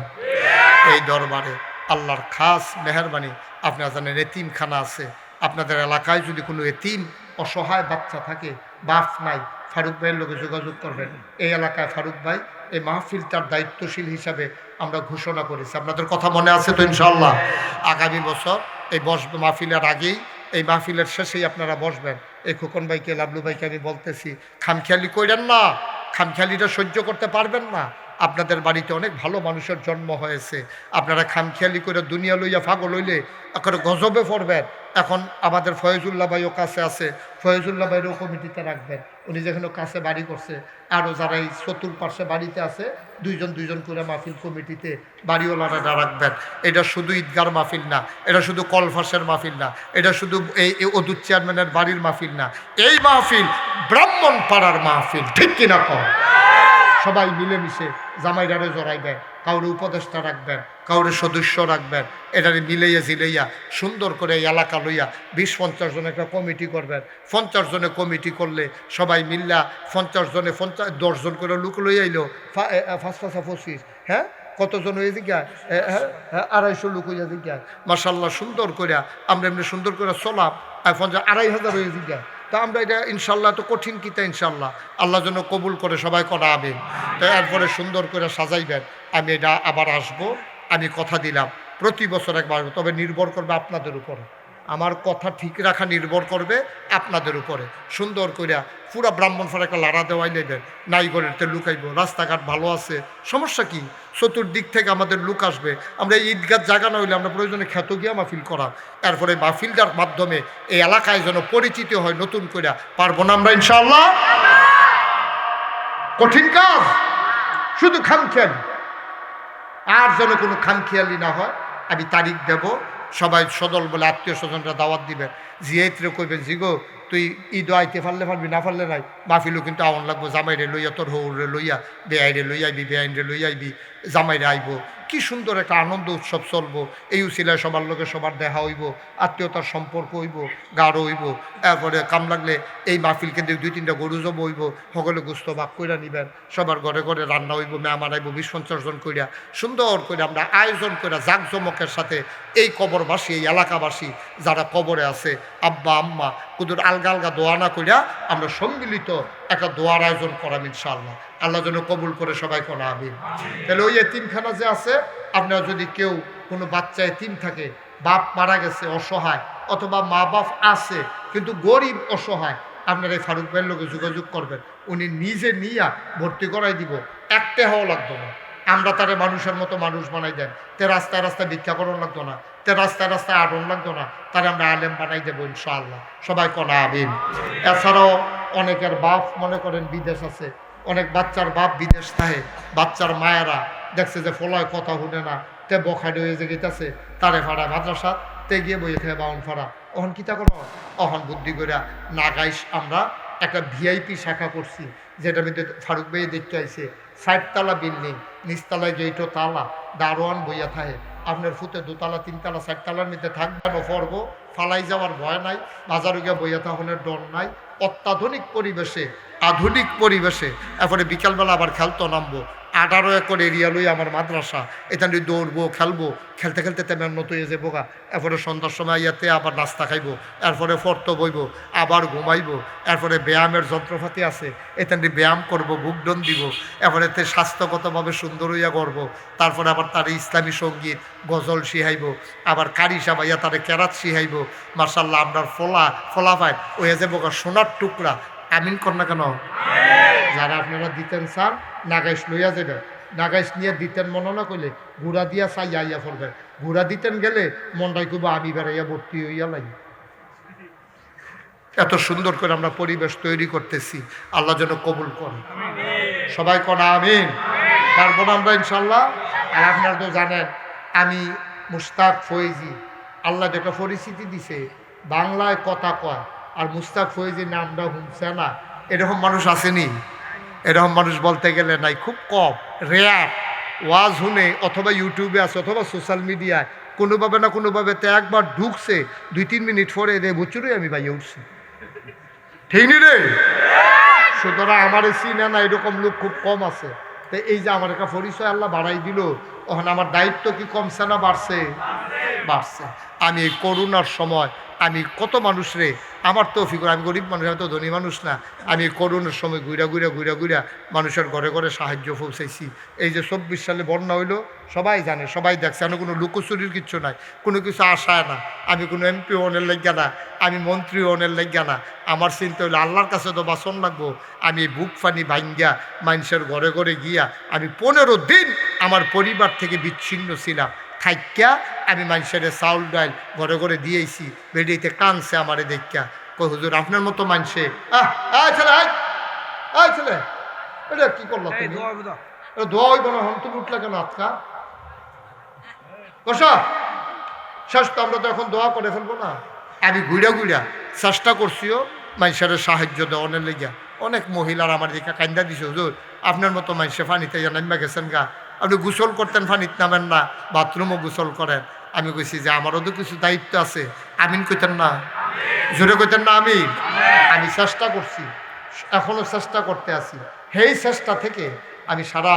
এই দরবারে আল্লাহর খাস মেহরবানি। আপনারা জানেন এতিমখানা আছে, আপনাদের এলাকায় যদি কোনো এতিম অসহায় বাচ্চা থাকে, বাপ নাই, ফারুক ভাইয়ের লোকে যোগাযোগ করবেন। এই এলাকায় ফারুক ভাই এই মাহফিলটার দায়িত্বশীল হিসাবে আমরা ঘোষণা করেছি। আপনাদের কথা মনে আছে তো? ইনশাআল্লাহ আগামী বছর এই বসবে, মাহফিলের আগেই, এই মাহফিলের শেষেই আপনারা বসবেন। এই খোকন ভাইকে, লাবলু ভাইকে আমি বলতেছি, খামখেয়ালি কইরেন না, খামখেয়ালিটা সহ্য করতে পারবেন না। আপনাদের বাড়িতে অনেক ভালো মানুষের জন্ম হয়েছে, আপনারা খামখেয়ালি করে দুনিয়া লইয়া ফাগল হইলে একেবারে গজবে পড়বেন। এখন আমাদের ফয়েজুল্লাহ ভাইও কাছে আছে, ফয়েজুল্লাহ ভাইয়েরও কমিটিতে রাখবেন। উনি যেখানে কাছে বাড়ি করছে, আরও যারা এই চতুর্পার্শ্বে বাড়িতে আছে, দুইজন দুইজন করে মাহফিল কমিটিতে বাড়িওয়ালারা রাখবেন। এটা শুধু ঈদগার মাহফিল না, এটা শুধু কলফাসের মাহফিল না, এটা শুধু এই অদূর চেয়ারম্যানের বাড়ির মাহফিল না, এই মাহফিল ব্রাহ্মণ পাড়ার মাহফিল, ঠিক কিনা কম? সবাই মিলেমিশে জামাইরারে জড়াইবেন, কাউরে উপদেষ্টা রাখবেন, কাউরে সদস্য রাখবেন, এটারে মিলাইয়া ঝিলাইয়া সুন্দর করে এই এলাকা লইয়া 20-50 জন একটা কমিটি করবেন। 50 জনে কমিটি করলে সবাই মিল্লা 50 জনে 10 জন করে লোক লইয়া আইলো, 5-25, হ্যাঁ কতজন হয়ে জিজ্ঞা, 250 লোক হইয়া জিজ্ঞা। মাশাল্লাহ সুন্দর করে আমরা এমনি সুন্দর করে চলাম, এখন 2500 হয়ে জিজ্ঞা। তা আমরা এটা ইনশাল্লাহ তো কঠিন কিতা, ইনশাল্লাহ আল্লাহ যেন কবুল করে সবাই করা আবেন। তো এরপরে সুন্দর করে সাজাইবেন। আমি এটা আবার আসব, আমি কথা দিলাম প্রতি বছর একবার, তবে নির্ভর করবে আপনাদের উপরে। আমার কথা ঠিক রাখা নির্ভর করবে আপনাদের উপরে। সুন্দর করিয়া পুরা ব্রাহ্মণপাড়া একটা লাড়া দেওয়াই নেবেন, নাইগরেরতে লুকাইব। রাস্তাঘাট ভালো আছে, সমস্যা কি? চতুর্দিক থেকে আমাদের লোক আসবে। আমরা এই ঈদগাহ জায়গা না হইলে আমরা প্রয়োজনে খ্যাত গিয়া মাহফিল করা, এরপরে মাহফিলটার মাধ্যমে এই এলাকায় যেন পরিচিত হয় নতুন করিয়া। পারবো না আমরা ইনশাআল্লাহ? কঠিন কাজ, শুধু খামখেয়ালি, আর যেন কোনো খামখেয়ালি না হয়। আমি তারিখ দেব, সবাই সদল বলে আত্মীয় স্বজনরা দাওয়াত দিবেন। জিয়াইত্রে কইবেন, জিগো তুই ঈদ আইতে পারলে পারবি, না পারলে নাই। মাহফিলও কিন্তু আউন লাগবো, জামাইরে লইয়া, তোর হৌরে লইয়া, বেআইরে লই আইবি, বেআইনরে লই আইবি, জামাইরে আইব, কি সুন্দর একটা আনন্দ উৎসব চলবো। এই উসিলায় সবার লোকে সবার দেখা হইব, আত্মীয়তার সম্পর্ক হইব, গাঢ় হইব। এরপরে কাম লাগলে এই মাহফিল কেন্দ্রে 2-3টা গরু জব হইব, সকলে গুস্ত ভাগ কইরা নিবেন, সবার ঘরে ঘরে রান্না হইব, মেহমান আইব 20-50 জন কইরা সুন্দর করে আমরা আয়োজন করে জাঁকজমকের সাথে এই কবরবাসী, এই এলাকাবাসী যারা কবরে আছে, আব্বা আম্মা কুদুর আলগা আলগা দোয়া না কইরা আমরা সম্মিলিত একটা দোয়ার আয়োজন করাম ইনশাআল্লাহ। আল্লাহ যেন কবুল করে সবাই কোনা আমিন। তাহলে ওই এতিমখানা যে আছে, আপনার যদি কেউ কোনো বাচ্চা এতিম থাকে, বাপ মারা গেছে অসহায়, অথবা মা বাপ আছে কিন্তু গরিব অসহায়, আপনার এই ফারুক ভাইয়ের লোকে যোগাযোগ করবেন, উনি নিজে নিয়ে ভর্তি করাই দিব, একটা হওয়া লাগতো না। আমরা তারে মানুষের মতো মানুষ বানাই দেন, তে রাস্তায় রাস্তায় ভিক্ষা করানো লাগতো না, তে রাস্তায় রাস্তায় আড়ন লাগতো না, তারে আমরা আলেম বানাই দেবো ইনশাআল্লাহ। সবাই কোনা আমিন। এছাড়াও অনেকের বাপ মনে করেন বিদেশ আছে, অনেক বাচ্চার বাপ বিদেশ থাকে, বাচ্চার মায়েরা দেখছে যে ফলায় কথা শুনে না, তে বখাডে হয়ে যে গেছে, তারে ফাড়া মাদ্রাসা তে গিয়ে বইয়ে থাকে বাউন ফাড়া। অহন কিতা করো, অহন বুদ্ধি করিয়া নাগাইশ আমরা একটা ভিআইপি শাখা করছি, যেটা মধ্যে ফারুক ভাই দেখতে আইছে 60 তলা বিল্ডিং, নিচতলায় যেইটো তালা দারোয়ান বইয়া থাকে, আপনার ফুতে 2 তলা 3 তলা 60 তলার মধ্যে থাকবেন, পর্ব ফালাই যাওয়ার ভয় নাই, বাজারে গিয়ে বইয়া থাকার ডর নাই, অত্যাধুনিক পরিবেশে আধুনিক পরিবেশে। এরপরে বিকালবেলা আবার খেলতো নামবো, 18 একর এরিয়া লই আমার মাদ্রাসা, এখানে দৌড়বো খেলবো, খেলতে খেলতে তেমন মতো হয়ে যাবো গা। এরপরে সন্ধ্যার সময় ইয়াতে আবার নাস্তা খাইবো, এরপরে ফর্ত বইব, আবার ঘুমাইবো, এরপরে ব্যায়ামের যন্ত্রপাতি আছে, এখানে ব্যায়াম করবো, বুকডন দিব, এরপরে স্বাস্থ্যগতভাবে সুন্দর হইয়া করবো। তারপরে আবার তার ইসলামী সঙ্গীত গজল শিখাইব, আবার কারি সাবাইয়া তারে কেরাত শিখাইব। মার্শাল্লাহ আমরা ফলা পাই ওই যাবো গা সোনার টুকরা। আমিন কর না কেন? যারা আপনারা দিতেন স্যার, নাগাইশ লইয়া যাবেন, নাগাইশ নিয়ে দিতেন মনে না কইলে ঘুরা দিয়া চাইয়া ইয়া পড়বেন, ঘুরা দিতেন গেলে মনটাই খুব আমি বেড়াইয়া ভর্তি হইয়া লাগে। এত সুন্দর করে আমরা পরিবেশ তৈরি করতেছি, আল্লাহ যেন কবুল করে। সবাই কোন আমিন। পারবো না আমরা ইনশাল্লাহ। আর আপনারা তো জানেন আমি মুস্তাক ফয়েজি, আল্লাহ যেটা পরিস্থিতি দিছে, বাংলায় কথা কয় আর মুস্তাক ফয়েজির নামটা শুনছে না, এরকম মানুষ আসেনি। এরকম মানুষ বলতে গেলে নাই, খুব কম, রেয়ার। ওয়াজ শুনে অথবা ইউটিউবে আছে অথবা সোশ্যাল মিডিয়ায় কোনোভাবে না কোনোভাবে তো একবার ঢুকছে, 2-3 মিনিট পরে রে বুচুরে আমি বাইয়ে উঠছি, ঠিক নি রে? সুতরাং আমার চিনে না এরকম লোক খুব কম আছে। তো এই যে আমার একটা পরিচয় আল্লাহ বাড়াই দিল, তখন আমার দায়িত্ব কি কমছে না বাড়ছে? বাড়ছে। আমি এই করোনার সময় আমি কত মানুষ রে, আমার তো ফিকর, আমি গরিব মানুষ, আমি তো ধনী মানুষ না, আমি করোনার সময় ঘুরা মানুষের ঘরে ঘরে সাহায্য পৌঁছাইছি। এই যে 24 সালে বন্যা হইলো, সবাই জানে, সবাই দেখছে, আমি কোনো লুকোচুরির কিচ্ছু নাই, কোনো কিছু আশায় না, আমি কোনো এমপি ওনের লেগা না, আমি মন্ত্রী ওনের লেগা না, আমার চিন্তা হইলো আল্লাহর কাছে তো বাসন লাগবো। আমি বুক ফানি ভাঙ্গিয়া মানুষের ঘরে ঘরে গিয়া আমি 15 দিন আমার পরিবার থেকে বিচ্ছিন্ন ছিলাম, খাইয়া আমি মানুষের চাউল ডাইল ঘরে ঘরে দিয়েছি। বেডিতে কানছে আমারে দেখা, কই হুজুর আপনার মতো মানুষে ছেলে এটা কি করলো তুমি? দোয়া হইব না, হন তুমি উঠলে কেন আজকা বসা? শেষ তো আমরা তো এখন দোয়া করে ফেলবো না। আমি ঘুরা চেষ্টা করছিও মানুষের সাহায্য দেওয়ানের লেগিয়া। অনেক মহিলার আমার দিকে কান্দা দিছে, হুজুর আপনার মতো মানুষে ফানিতে নামা গেছেন গা, আপনি গোসল করতেন ফানিত নামেন না, বাথরুমও গোসল করেন। আমি কইছি যে আমারও তো কিছু দায়িত্ব আছে, আমিন কইতেন না? জোরে কইতেন না আমিন? আমি চেষ্টা করছি, এখনও চেষ্টা করতে আছি। সেই চেষ্টা থেকে আমি সারা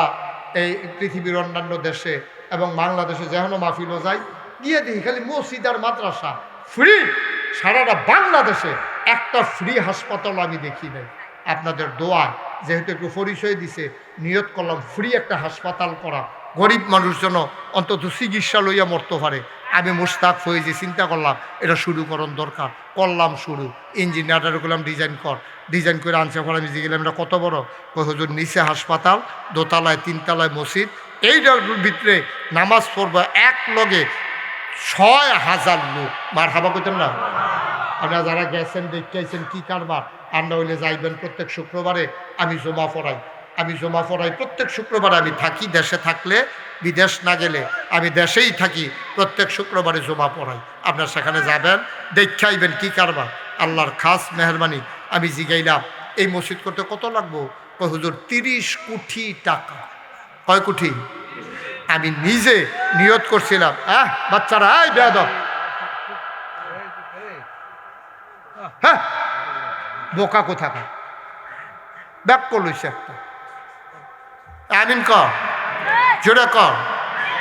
এই পৃথিবীর অন্যান্য দেশে এবং বাংলাদেশে যেন মাহফিলও যাই, গিয়ে দেখি খালি মসজিদ আর মাদ্রাসা ফ্রি। সারাটা বাংলাদেশে একটা ফ্রি হাসপাতাল আমি দেখি নাই। আপনাদের দোয়া যেহেতু একটু পরিচয় দিছে, নিয়ত করলাম ফ্রি একটা হাসপাতাল করা, গরিব মানুষ যেন অন্তত চিকিৎসা লইয়া মরতে পারে। আমি মুস্তাক ফয়েজি চিন্তা করলাম এটা শুরু করার দরকার, করলাম শুরু। ইঞ্জিনিয়ারটা করলাম ডিজাইন করে আনছে। পরে আমি গেলাম এটা কত বড়, হুজুর নিচে হাসপাতাল, দোতলায় 3 তলায় মসজিদ, এইটার ভিতরে নামাজ পড়বো এক লগে 6000 লোক। মার হাবা কইতেন না? আপনারা যারা গেছেন দেখতেছেন কি কারবার, আমরা হইলে যাইবেন প্রত্যেক শুক্রবারে। আমি জমা পড়াই প্রত্যেক শুক্রবারে। আমি থাকি দেশে থাকলে, বিদেশ না গেলে আমি দেশেই থাকি, প্রত্যেক শুক্রবারে জমা পড়াই। আপনার সেখানে যাবেন, দেখে আইবেন কি কারবার। আল্লাহর খাস মেহরবানি। আমি জিগাইলাম এই মসজিদ করতে কত লাগবো? হুজুর 30 কোটি টাকা। কয় কোটি? আমি নিজে নিয়ত করছিলাম, বাচ্চারা এই বেয়াদব, হ্যাঁ বোকা কোথাকার ব্যাক করলইছে একটা। আমিন কর, জোরে কর।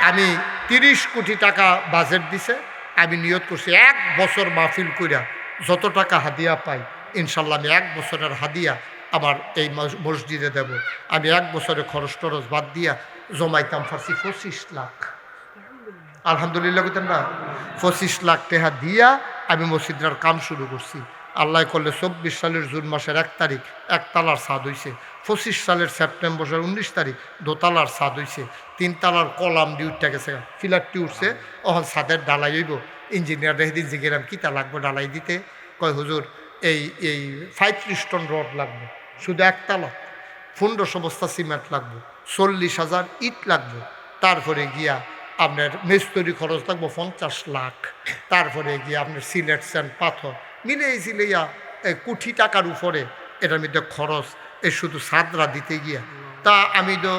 আমি 30 কোটি টাকা বাজেট দিছে, আমি নিয়ত করছি 1 বছর মাহফিল কইরা যত টাকা হাদিয়া পাই ইনশাল্লাহ আমি 1 বছরের হাদিয়া আমার এই মসজিদে দেব। আমি 1 বছরে খরচ টরচ বাদ দিয়া জমাইতাম ফার্সি 25 লাখ। আলহামদুলিল্লাহ কইতেন না, 25 লাখ টাকা দিয়া আমি মসজিদের কাম শুরু করছি। আল্লাহ করলে 24 সালের জুন মাসের 1 তারিখ একতলার ছাদ হইছে, 25 সালের সেপ্টেম্বরের 19 তারিখ দোতলার ছাদ হইছে, 3 তালার কলাম দিয়ে উঠতে গেছে, ফিলারটি উঠছে, ওখান ছাদের ডালাই হইব। ইঞ্জিনিয়ার সেদিন জিগেরাম কিতা লাগবে ডালাই দিতে, কয় হুজুর এই 35 টন রড লাগবে শুধু একতলা, 1500 বস্তা সিমেন্ট লাগবে, 40,000 ইট লাগবে, তারপরে গিয়া আপনার মেস্তরি খরচ লাগবো 50 লাখ, তারপরে গিয়ে আপনার সিলেট স্যান্ড পাথর মিলেইছিলে কোটি টাকার উপরে এটার মধ্যে খরচ এই শুধু সাদরা দিতে গিয়া। তা আমি তো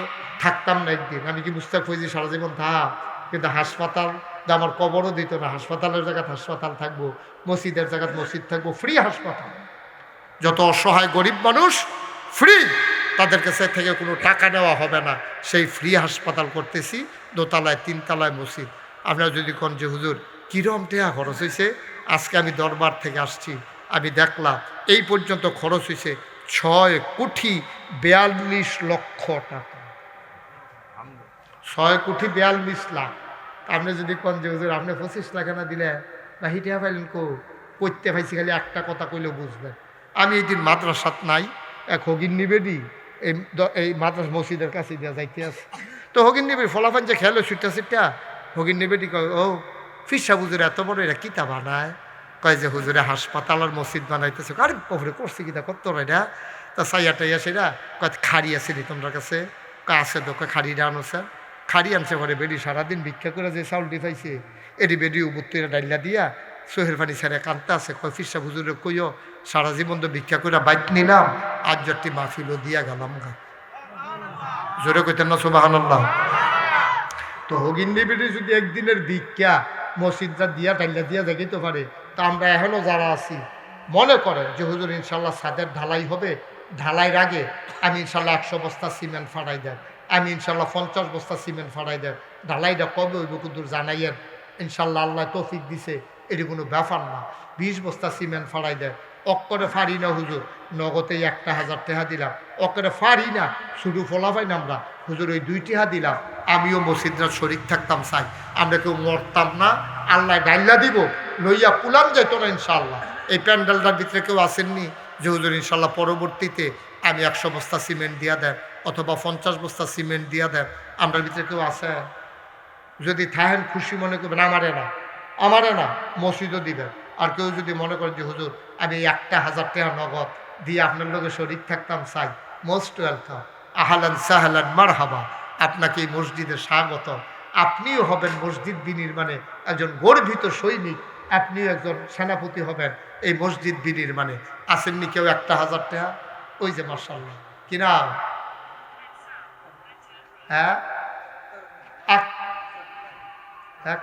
থাকতাম না একদিন, আমি কি বুঝতে পারছি সারা জীবন থাক, কিন্তু হাসপাতাল আমার কবরও দিত না, হাসপাতালের জায়গায় হাসপাতাল থাকবো, মসজিদের জায়গায় মসজিদ থাকবো, ফ্রি হাসপাতাল। যত অসহায় গরিব মানুষ ফ্রি, তাদের কাছে থেকে কোনো টাকা নেওয়া হবে না, সেই ফ্রি হাসপাতাল করতেছি, দোতলায় 3 তলায় মসজিদ। আপনারা যদি কোন যে হুজুর কিরম টাকা খরচ হয়েছে, আজকে আমি দরবার থেকে আসছি, আমি দেখলাম এই পর্যন্ত খরচ হয়েছে 6,42,00,000 টাকা, 6,42,00,000। আপনি যদি কোন যে হুজুর আপনি 25 লাখ না দিলে না হিটিয়া পাইলেন করতে পাইছি, খালি একটা কথা কইলেও বুঝবেন। আমি এই দিন মাদ্রাসাত নাই, এক হগিন নিবেদি এই মাদ্রাস মসজিদের কাছে দিয়া যাইতে আছে, তো হগিন নিবে ফলাফান যে খেলো ছুটটা ছুটটা হগিন নিবেদি কয়, ও ফিরসা হুজুর এত বড় এরা কিতা বানায়, কয় যে হুজুরে হাসপাতাল আর মসজিদ বানাইতেছে। আরে কবরে করছে কিতা কত এটা, তা সাইয়া টাইয়া সেটা কয় খাড়ি আছে নি তোমার কাছে, কয় আছে তো, কয় খাড়িটা আনো স্যার, খাড়ি আনছে ঘরে, বেডি সারাদিন ভিক্ষা করে যে চাউলটি পাইছে এটি বেডি উপত্তরা ডাইলা দিয়া সোহের পানি ছেড়ে কানতে আছে, কয় ফিরসা হুজুরে কইও সারা জীবন তো ভিক্ষা করে বাইক নিলাম, আজ যটি মাহফিলও দিয়া গেলাম গা। জোরে কইতেন না সুবহানাল্লাহ। তো হগিন্দি বেডি যদি একদিনের ভিক্ষা মসজিদটা দিয়া ডাইলা দিয়া দেখাইতে পারে, তা আমরা এখনও যারা আছি মনে করেন যে হুজুর ইনশাল্লাহ ছাদের ঢালাই হবে, ঢালাইয়ের আগে আমি ইনশাল্লাহ 100 বস্তা সিমেন্ট ফাড়াই দেন, আমি ইনশাল্লাহ 50 বস্তা সিমেন্ট ফাড়াই দেন, ঢালাইটা কবে হইব কুদুর জানাইয়েন, ইনশাল্লাহ আল্লাহ তৌফিক দিছে, এটি কোনো ব্যাপার না। 20 বস্তা সিমেন্ট ফাড়াই দেন, অক্করে ফাড়ি না হুজুর, নগদে 1,000 টাকা দিলাম, অক্করে ফাড়ি না শুধু ফলাফাই না আমরা হুজুর ওই 2 টাকা দিলাম, আমিও মসজিদরা শরিক থাকতাম, চাই আমরা কেউ মরতাম না, আল্লাহ ডাইল্লা দিব, লইয়া পুলাম যেত না ইনশাআল্লাহ। এই প্যান্ডেলটার ভিতরে কেউ আসেননি যে হুজুর ইনশাল্লাহ পরবর্তীতে আমি 100 বস্তা সিমেন্ট দিয়া দেন অথবা 50 বস্তা সিমেন্ট দিয়া দেন, আমরা ভিতরে কেউ আছে? যদি থাহেন খুশি মনে করবেন, আমারে না মসজিদও দিবেন। আর কেউ যদি মনে করেন যে হুজুর আমি 1,000 টাকা নগদ দিয়ে আপনার লোকে শরীর থাকতাম, চাই, মোস্ট ওয়েলকাম, আহলান সাহলান মারহাবা, আপনাকে এই মসজিদে স্বাগত। আপনিও হবেন মসজিদ বিনির্মাণে একজন গর্বিত সৈনিক, আপনিও একজন সেনাপতি হবেন এই মসজিদ বিনির্মাণে। আসেননি কেউ 1,000 টাকা? ওই যে মাশাআল্লাহ, কি নাম? হ্যাঁ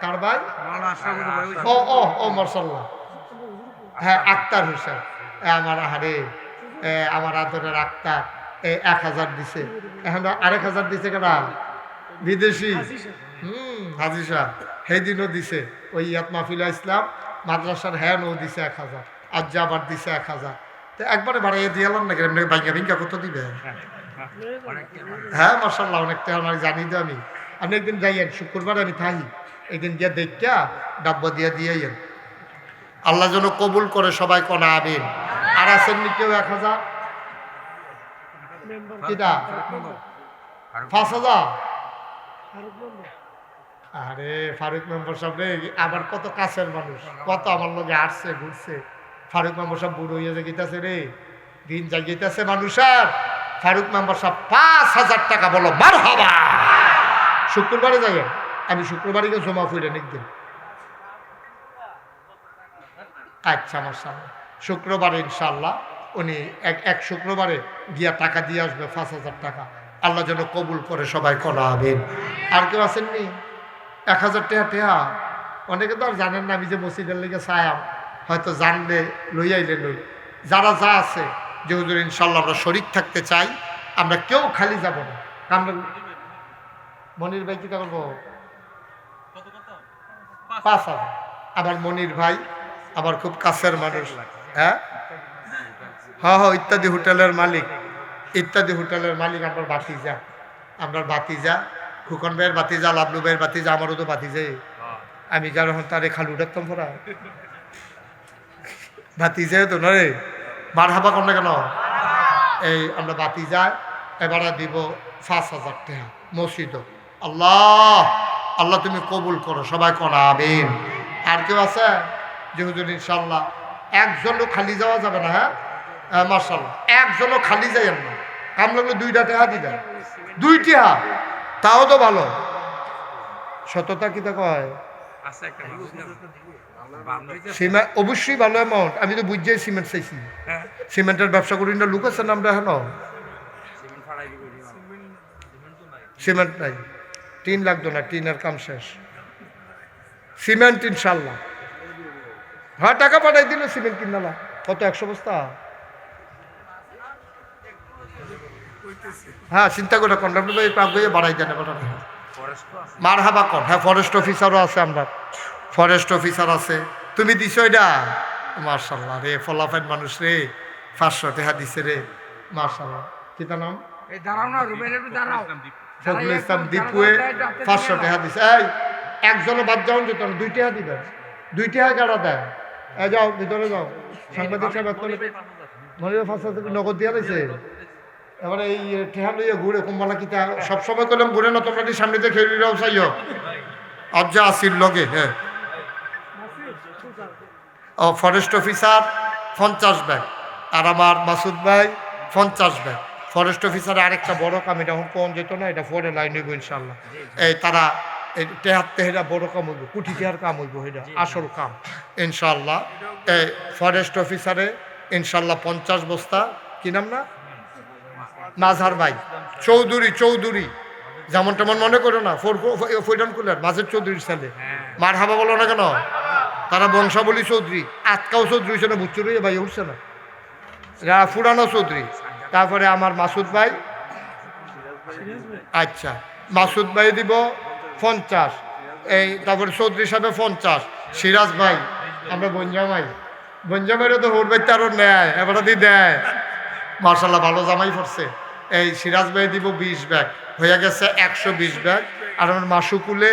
কার ভাই? ও মাশাআল্লাহ, হ্যাঁ আক্তার হোসেন, আমার হারে আমার আদরের আক্তার 1,000 দিছে, এখন 1,000 দিছে কেনা বিদেশি, হাজি সাহেব সেদিনও দিছে, ওই ইয়াত মাহফিল ইসলাম মাদ্রাসার হ্যানও দিছে 1,000, আজ আবার দিছে 1,000, তো একবারে বাড়াইয়ে দিয়ে এলাম নাকি এমনি বাইকা ভিঙ্কা কত দিবে? হ্যাঁ মাশাআল্লাহ অনেকটা আমার জানি তো। আপনি একদিন যাইয়েন, শুক্রবার আমি থাকি, একদিন গিয়ে দেখা ডাব্বা দিয়ে দিয়েন, আল্লাহ যেন কবুল করে, সবাই কনা আমিন। আর আসেননি কেউ 1,000? কিটা 5,000? আরে ফারুক মেম্বার সাহেব রে, আবার কত কাছের মানুষ, কত আমার লোকে আসছে ঘুরছে, ফারুক মেম্বার সাহেব বুড়ো হয়ে গেছে রে, দিন জাগিয়েছে মানুষের। ফারুক মেম্বার সাহেব 5,000 টাকা, বলো মারহাবা। শুক্রবারে যাইয়েন, আমি শুক্রবারে গিয়ে জমা ফুলেন একদিন। আচ্ছা আমার সামনে শুক্রবারে ইনশাল্লাহ উনি এক শুক্রবারে গিয়া টাকা দিয়ে আসবে 5,000 টাকা। আল্লাহ যেন কবুল করে, সবাই করা আমিন। আর কেউ আসেননি? 1000 টাকা টেহা, অনেকে তো আর জানেন না আমি যে মসজিদের লেগে চায়াম, হয়তো জানলে লইয়াইলে লই। যারা যা আছে যে হুজুর ইনশাল্লাহ আমরা শরীক থাকতে চাই, আমরা কেউ খালি যাব না। আমরা মনির ভাই কি করবো? 5,000। আমার মনির ভাই আমার খুব কাছের মানুষ। হ্যাঁ হ্যাঁ হ্যাঁ, ইত্যাদি হোটেলের মালিক, ইত্যাদি হোটেলের মালিক আমার বাতিজা, আমার বাতিজা, খুকন ভাইয়ের বাতিজা, লাবলু ভাইয়ের বাতিজা, আমারও তো বাতিজে। আমি যার এখন তারে খালু ডাকতাম পড়া বাতিজা তো না রে, মার হাবা কর না কেন? এই আমরা বাতিজা এবারে দিব 5,000 টাকা মসজিদ। আল্লাহ আল্লাহ তুমি কবুল করো, সবাই করা আমিন। আর কেউ আছে যে হুজুর ইনশাল্লাহ? একজনও খালি যাওয়া যাবে না। হ্যাঁ মাশাআল্লাহ, একজনও খালি যাইয়েন না। কাম লাগলে 2টা টাকা দিবেন, 2 টাকা, তাও তো ভালো। সততা কি তা কয়? সিমেন্ট অবশ্যই ভালো অ্যামাউন্ট। আমি তো বুঝছি সিমেন্ট চাইছি, সিমেন্টের ব্যবসা করি না, লোক আছে না আমরা এখন। সিমেন্ট নাই, টিন লাগতো না, টিনের কাম শেষ। সিমেন্ট ইনশাল্লাহ, হ্যাঁ টাকা পাঠাই দিল সিমেন্ট কিনালা। কত? 100 বস্তা? হ্যাঁ চিন্তা করে কন্ট্রাক্টর বাড়াই দেন মার হাবা কর। হ্যাঁ ফরেস্ট অফিসারও আছে, আমরা ফরেস্ট অফিসার আছে। তুমি দিছো এটা? মার্শাল্লাহ রে, ফলাফাইন মানুষ রে, 500 টাকা দিছে রে, মার্শাল্লাহ। কি তার নাম? ফখরুল ইসলাম দীপুয়ে 500 টাকা দিছে। এই একজনও বাদ যাও যেত না, 2 টাকা দিবেন। 2 টাকা কারা দেয়? যাও ভিতরে যাও, সাংবাদিক সাহেব মনে 5,000 নগদ দিয়া দিয়েছে। এবারে এই ঠেহা লইয়া ঘুরে কুম্বালা কিতা সবসময় করলাম ঘুরে না, তোমরা সামনে দিয়ে খেলিরাও চাইও অজ্জা আসির লগে। হ্যাঁ ও ফরেস্ট অফিসার 50 ব্যাগ, আর আমার মাসুদ ভাই 50 ব্যাগ। ফরেস্ট অফিসারের আরেকটা বড় কাম, এটা এখন কোন যেত না, এটা পরে লাইন হইব ইনশাল্লাহ। এই তারা টেহার তেহেরা বড় কাম হইব, কুটি টেহার কাম হইব, এটা আসল কাম ইনশাল্লাহ। এই ফরেস্ট অফিসারে ইনশাল্লাহ 50 বস্তা। কি নাম না? মাঝার ভাই চৌধুরী, চৌধুরী যেমন তেমন মনে করো না, ফৈডান কুলার মাঝের চৌধুরীর ছেলে। মার হাবা বলো না কেন? তারা বংশাবলী চৌধুরী, আতকাও চৌধুরী হচ্ছে না, বুচ্চুরি ভাই উঠছে না, ফুরানো চৌধুরী। তারপরে আমার মাসুদ ভাই, আচ্ছা মাসুদ ভাই দিব 50। এই তারপরে চৌধুরী সাহেব 50। সিরাজ ভাই, আমরা বঞ্জামাই, বঞ্জামাইরা তো হোর বাইতে আরো নেয়, এবারে দিয়ে দেয়। মার্শাল্লাহ ভালো জামাই পড়ছে। এই সিরাজ ভাই দিব 20 ব্যাগ, হয়ে গেছে 120 ব্যাগ। আর আমার মাসুকুলে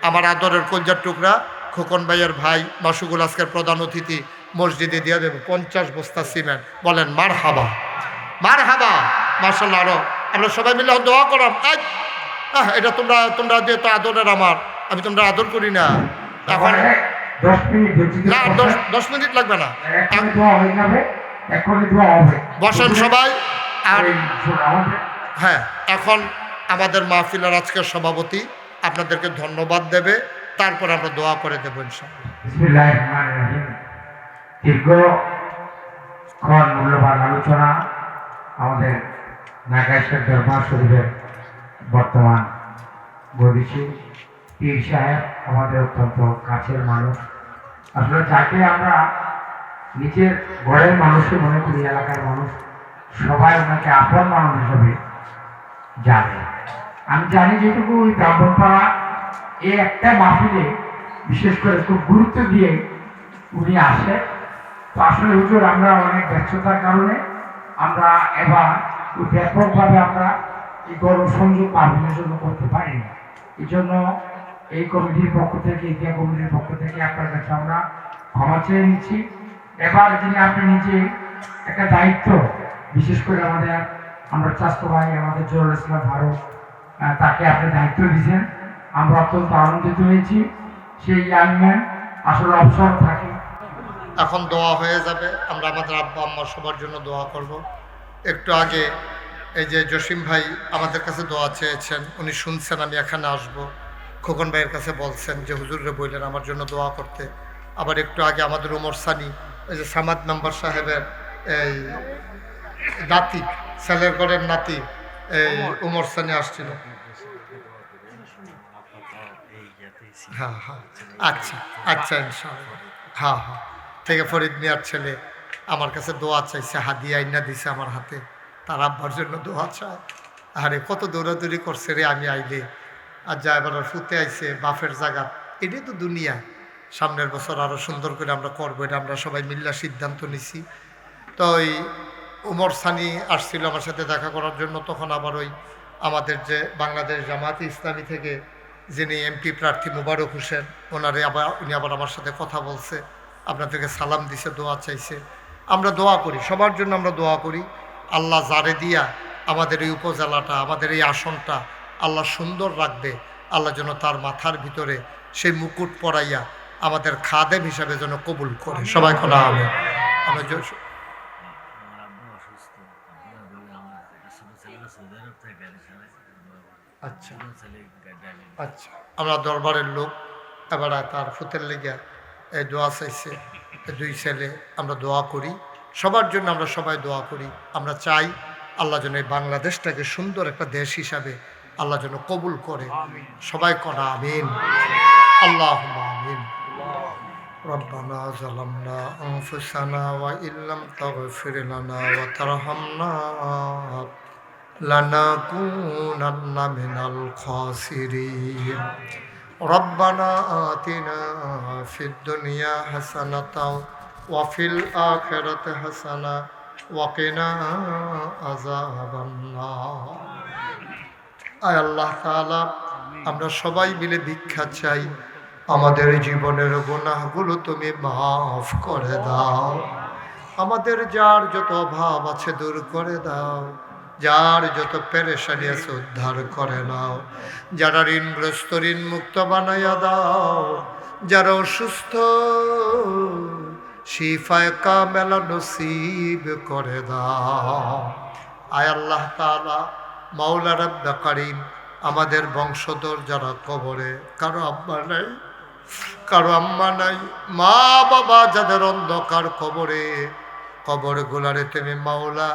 আমার আদরের কলজার টুকরা খোকন ভাইয়ের ভাই মাসুকুল আজকের প্রধান অতিথি, মসজিদে দিয়ে দেবে 50 বস্তা সিমেন্ট। বলেন মার হাবা, মার হাবা। মার্শাল্লাহ আরো আমরা সবাই মিলে দোয়া করাম। এটা তোমরা তোমরা যেহেতু আদরের আমার, আমি তোমরা আদর করি না। এখন না 10 মিনিট লাগবে না, বসেন সবাই। আর হ্যাঁ এখন আমাদের মাহফিলের আজকের সভাপতি আপনাদেরকে ধন্যবাদ দেবে, তারপর আমরা দোয়া করে দেবো ইনশাআল্লাহ। দীর্ঘক্ষণ মূল্যবান আলোচনা আমাদের নাগাইশের দরবার শরীফের বর্তমান বৈদেশিক পীর সাহেব, আমাদের অত্যন্ত কাছের মানুষ। আসলে যাকে আমরা নিজের ঘরের মানুষকে মনে করি, এলাকার মানুষ সবাই ওনাকে আপন মানুষ হিসেবে জানে। আমি জানি যেটুকু ওই ব্রাহ্মণপাড়া এই একটা মাহফিলে বিশেষ করে খুব গুরুত্ব দিয়ে উনি আসে। তো আসলে হুজুর আমরা অনেক ব্যস্ততার কারণে আমরা এবার ব্যাপকভাবে আমরা এই গরম সংযোগ মাহফিলের জন্য করতে পারি না। এই জন্য এই কমিটির পক্ষ থেকে, ইতিহাস কমিটির পক্ষ থেকে আপনার কাছে আমরা ক্ষমা চেয়ে নিচ্ছি। এবার যিনি আপনি নিজে একটা দায়িত্ব, বিশেষ করে আমরা চাষতো ভাই আমাদের জহুরুল ইসলাম ফারুক, তাকে আপনি দায়িত্ব দিয়েছেন, আমরা অত্যন্ত আনন্দিত হয়েছি। সেই ইয়াংম্যান আসলে অবসর থাকে। এখন দোয়া হয়ে যাবে, আমরা আমাদের আব্বা আম্মা সবার জন্য দোয়া করব। একটু আগে এই যে জসিম ভাই আমাদের কাছে দোয়া চেয়েছেন, উনি শুনছেন আমি এখানে আসব। খোকন ভাইয়ের কাছে বলছেন যে হুজুরে বললেন আমার জন্য দোয়া করতে। আবার একটু আগে আমাদের ওমর সানি, ওই যে সামাদ মেম্বার সাহেবের এই নাতি, ছেলের ঘরের নাতি, এই উমর সানি আসছিল। হ্যাঁ হ্যাঁ, আচ্ছা আচ্ছা, ইনশাআল্লাহ। হ্যাঁ হ্যাঁ, থেকে ফরিদ মিয়ার ছেলে আমার কাছে দোয়া চাইছে, হাদিয়া আইনা দিছে আমার হাতে, তার আব্বার জন্য দোয়া চায়। আরে কত দৌড়াদৌড়ি করছে রে আমি আইলে, আর যা এবার ফুতে আইছে বাফের জায়গা। এটাই তো দুনিয়া। সামনের বছর আরো সুন্দর করে আমরা করবো, এটা আমরা সবাই মিল্লা সিদ্ধান্ত নিছি। তো ওই উমর সানি আসছিল আমার সাথে দেখা করার জন্য। তখন আবার ওই আমাদের যে বাংলাদেশ জামায়াতে ইসলামী থেকে যিনি এমপি প্রার্থী মুবারক হোসেন, উনি আবার আমার সাথে কথা বলছে, আপনাদেরকে সালাম দিছে, দোয়া চাইছে। আমরা দোয়া করি, সবার জন্য আমরা দোয়া করি। আল্লাহ জারে দিয়া আমাদের এই উপজেলাটা, আমাদের এই আসনটা আল্লাহ সুন্দর রাখবে। আল্লাহ যেন তার মাথার ভিতরে সেই মুকুট পরাইয়া আমাদের খাদেম হিসাবে যেন কবুল করে। সবাই খোলা হবে। আমরা আচ্ছা আচ্ছা, আমরা দরবারের লোক এবার তার ফুতের লেগে এই দোয়া চাইছে, দুই ছেলে। আমরা দোয়া করি সবার জন্য, আমরা সবাই দোয়া করি। আমরা চাই আল্লাহ যেন এই বাংলাদেশটাকে সুন্দর একটা দেশ হিসাবে আল্লাহ যেন কবুল করে। সবাই করা আমিন, আল্লাহুম্মা আমিন। রব্বানা যালামনা আনফুসানা ওয়া ইল্লাম তাগফির লানা ওয়া তারহামনা লানাকুনান্না মিনাল খাসিরিন। রব্বানা আতিনা ফিদ দুনিয়া হাসানাতাও ওয়া ফিল আখিরাতি হাসানা ওয়া কিনা আযাবান্নার। আয় আল্লাহ তাআলা, আমরা সবাই মিলে ভিক্ষা চাই, আমাদের জীবনের গুনাহগুলো তুমি মাফ করে দাও। আমাদের যার যত অভাব আছে দূর করে দাও, যার যত পেরেশানি আছে উদ্ধার করে নাও, যারা ঋণগ্রস্ত ঋণ মুক্ত বানাইয়া দাও, যারা অসুস্থ শিফায়ে কামেলা নসিব করে দাও। আয় আল্লাহ তাআলা, মাওলা রাব্বে কারীম, আমাদের বংশধর যারা কবরে, কারো আব্বা নাই, কারো আম্মা নাই, মা বাবা যাদের অন্ধকার কবরে, কবর গুলারে তুমি মাওলা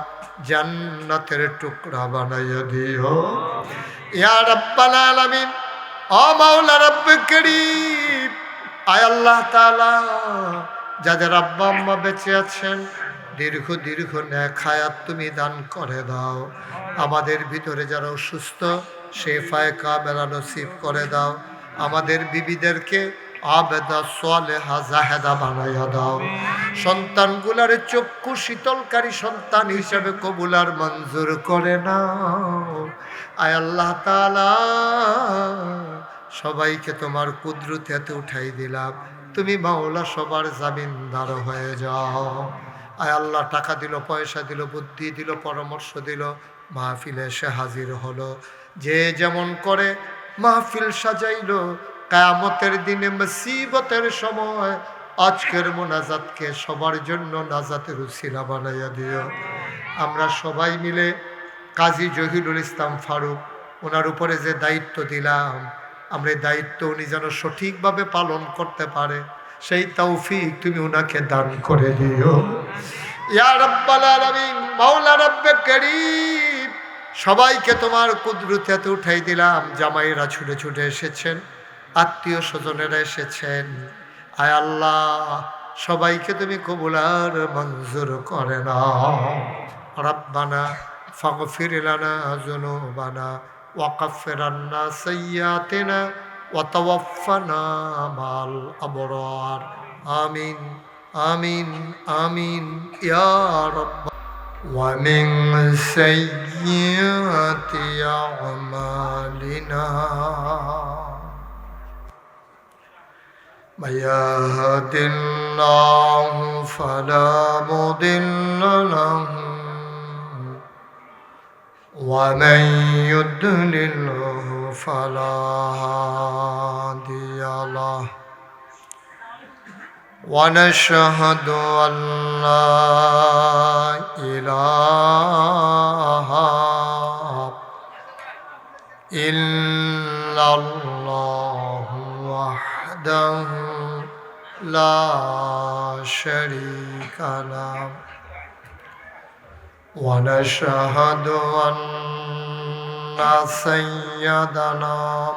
জান্নাতের টুকরা বানাইয়া দিও ইয়া রাব্বাল আলামিন। ও মাওলা রাব্বে কারীম, আয় আল্লাহ তাআলা, যাদের আব্বা আম্মা বেঁচে আছেন দীর্ঘ দীর্ঘ নেক হায়াত তুমি দান করে দাও। আমাদের ভিতরে যারা অসুস্থ শেফায়ে কামেলা নসিব করে দাও। আমাদের বিবিদেরকে আবেদা সালেহা জাহেদা বানাইয়া দাও। সন্তানগুলার চক্ষু শীতলকারী সন্তান হিসাবে কবুল আর মঞ্জুর করে নাও। আয় আল্লাহ তাআলা, সবাইকে তোমার কুদরতে হাতে উঠাই দিলাম, তুমি মাওলা সবার জামিনদার হয়ে যাও। আয় আল্লাহ, টাকা দিল, পয়সা দিল, বুদ্ধি দিল, পরামর্শ দিল, মাহফিলে এসে হাজির হলো। যে যেমন করে মাহফিল সাজাইলো, কিয়ামতের দিনে মুসিবতের সময় আজকের মোনাজাতকে সবার জন্য নাজাতের উসিলা বানাইয়া দিও। আমরা সবাই মিলে কাজী জহিরুল ইসলাম ফারুক, ওনার উপরে যে দায়িত্ব দিলাম, আমরা এই দায়িত্ব উনি যেন সঠিকভাবে পালন করতে পারে, সেই তৌফিক তুমি উনাকে দান করে দিও ইয়া রাব্বাল আলামিন। মাওলা রাব্বে কারীম, সবাইকে তোমার কুদরতে হাতে উঠাই দিলাম। জামাইরা ছুটে ছুটে এসেছেন, আত্মীয় স্বজনেরা এসেছেন। আয় আল্লাহ, সবাইকে তুমি কবুল আর মঞ্জুর করে নাও। রব্বানা ফাগফির লানা যুনুবানা ওয়া কাফির আন্না সাইয়্যাতিনা ওয়া তাওয়াফানা মাল আবরার। আমিন আমিন আমিন ইয়া রাব্ব। ওয়া মিন সাইয়্যাতি আমালিনা من يهد الله فلا مضل له ومن يضلله فلا هادي له ونشهد أن لا إله إلا الله وحده لا شريك له ونشهد أن سيدنا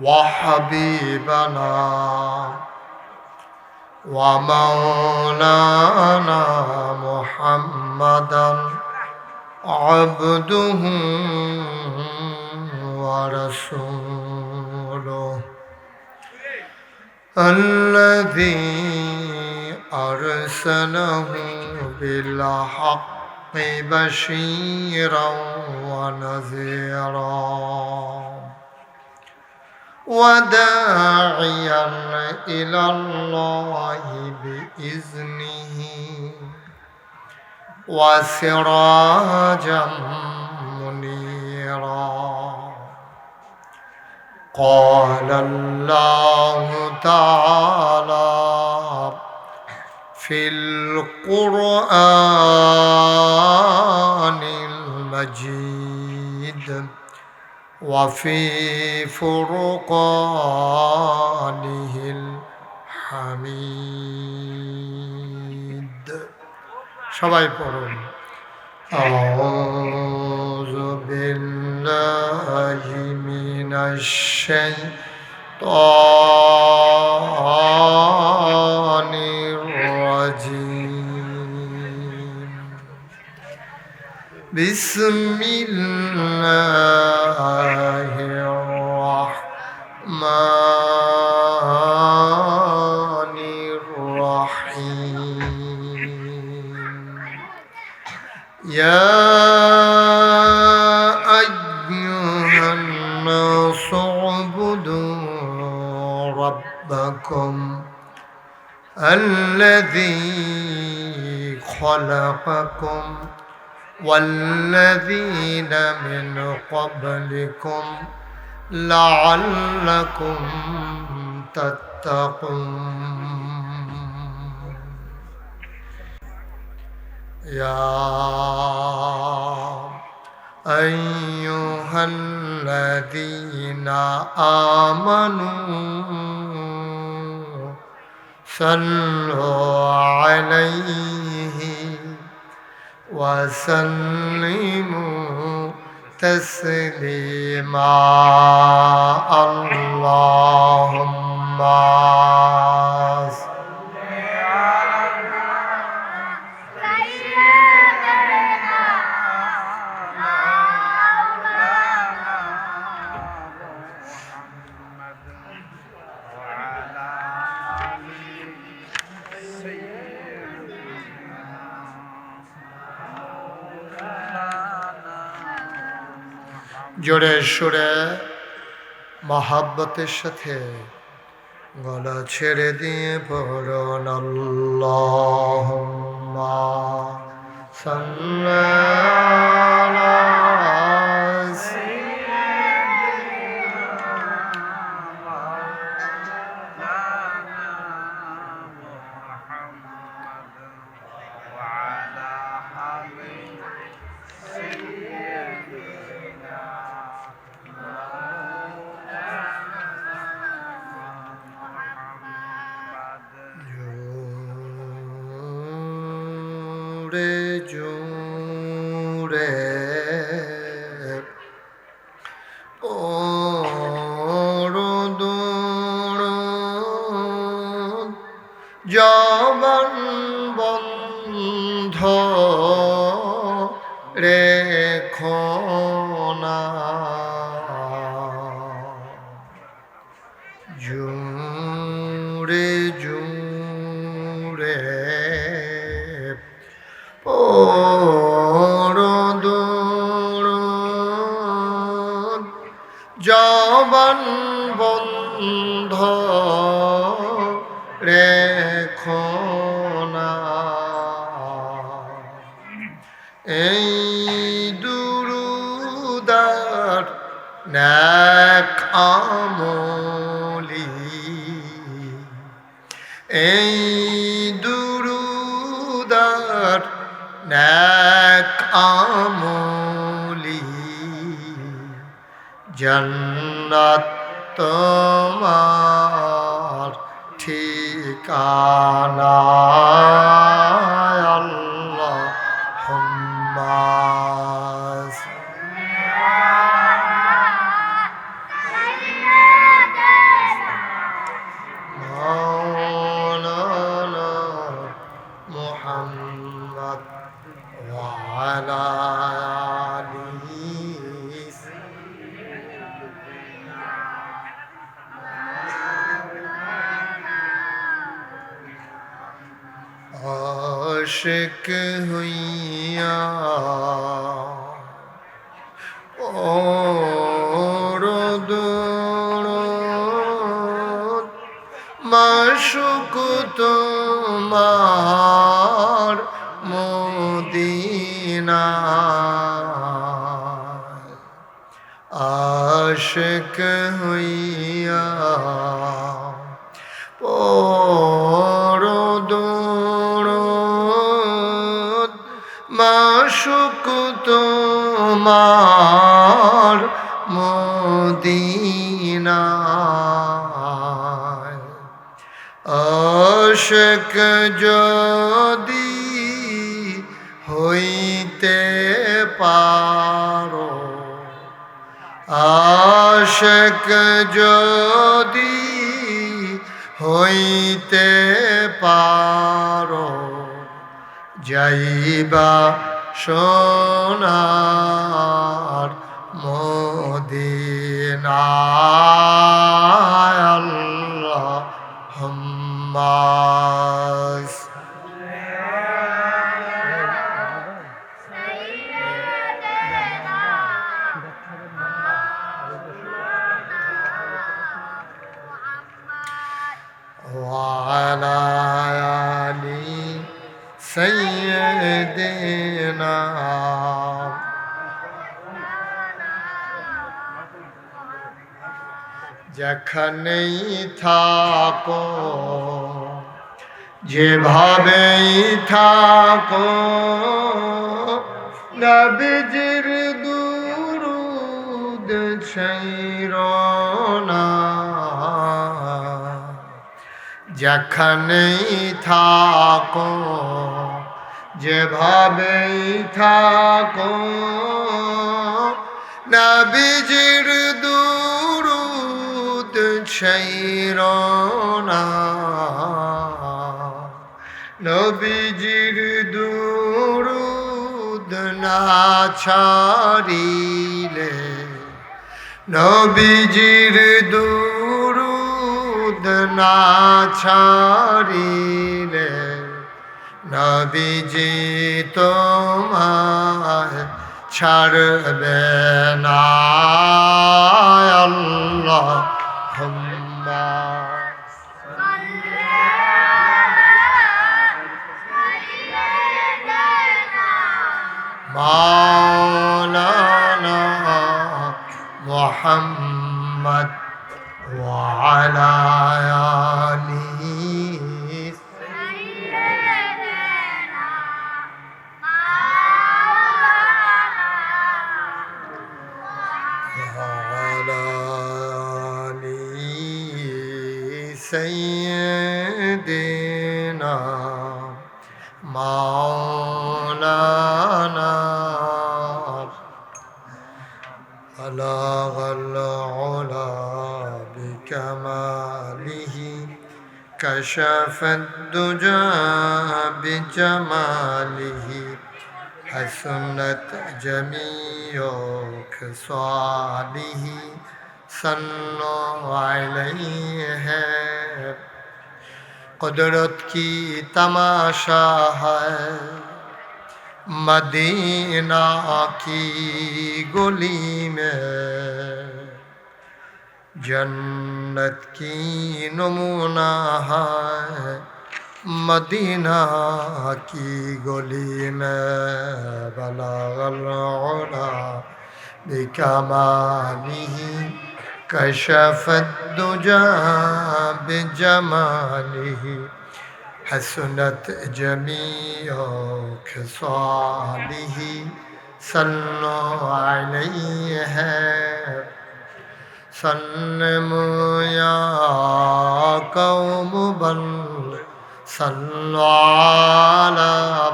وحبيبنا ومولانا محمدا عبده ورسوله الذي أرسله بالحق بشيرا ونذيرا وداعيا إلى الله بإذنه وسراجا منيرا قال الله تعالى في القرآن المجيد وفي فرقانه الحميد সবাই পড়ুন أعوذ بالله من الشيطان الرجيم بسم الله الرحمن الرحيم يا أيها الناس اعبدوا ربكم الذي خلقكم والذين من قبلكم لعلكم تتقون يا أيها الذين آمنوا صلوا عليه وسلموا تسليما اللهم জোরে সুরে মহাব্বতের সাথে গলা ছেড়ে দিয়ে পড়ুন আল্লাহুম্মা সাল্লি আলা জোরে পড়ুন জবান বন্ধ রেখো না জোরে জোরে পড়ুন জবান বন্ধ রেখো না এই দুরুদার নেক আমলি এই দুরুদার নেক আমলি জান্নাত তোমার ঠিকানা আল্লাহুম্মা وعلى آله आशिक हुइया মাশুক তোমার মদিনা আশিক হইয়া পরদৌড় মাশুক তোমার মদিনা আশিক যদি হইতে পারো আশিক যদি হইতে পারো যাইবা সোনার মদিনায় আল্লাহুম্মা وعلى آل سيدنا যেখানেই থাকো যেভাবেই থাকো নবীজির দুরূদ ছাইরো না যেখানেই থাকো যেভাবেই থাকো নবীজির দুরূদ ছাইরো না নবীজির দুরূদ না ছাড়িলে নবীজির দুরূদ না ছাড়িলে নবীজি তোমায় ছাড়বে না আল্লাহুম্মা মাওলানা মুহাম্মদ وعلى آله سيدنا مولانا بلغ العلا بكماله كشف الدجى بجماله حسنت جميع خصاله صلوا عليه قدرت کی تماشا ہے مدینہ کی گلی میں جنت کی نمونہ ہے مدینہ کی گلی میں بلغ العلا بکمالہ کشف الدجى بجماله حسنت جميع خصاله صلوا عليه سلموا يا قوم بل صلوا على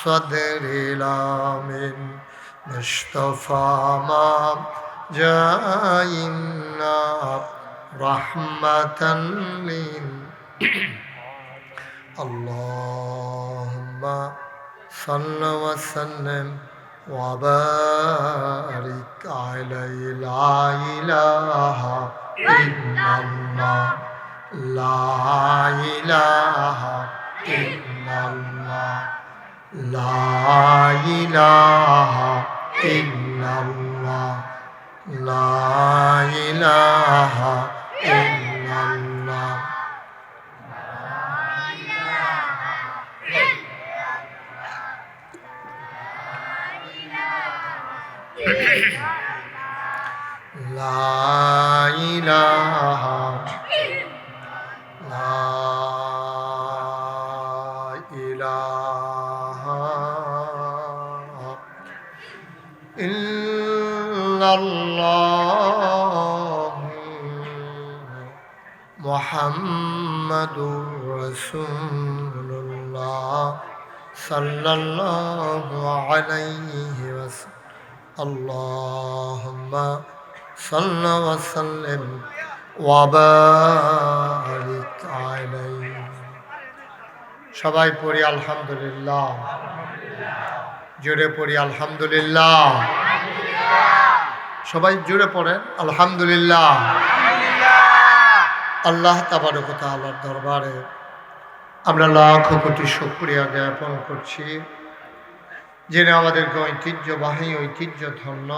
صدر الامين مصطفى ما جائنا رحمة لل اللهم صل وسلم وبارك عليه لا إله إلا الله لا إله إلا الله لا إله إلا الله لا إله إلا الله لا إله لا إله إلا الله محمد رسول الله صلى الله عليه وسلم اللهم صل وسلم وبارك عليه সবাই পড়ি আলহামদুলিল্লাহ জোরে পড়ি আলহামদুলিল্লাহ সবাই জোরে পড়েন আলহামদুলিল্লাহ আল্লাহ তাবারক ওয়া তাআলার দরবারে আমরা লাখ কোটি শুকরিয়া জ্ঞাপন করছি যিনি আমাদেরকে ঐতিহ্যবাহী ঐতিহ্যধন্য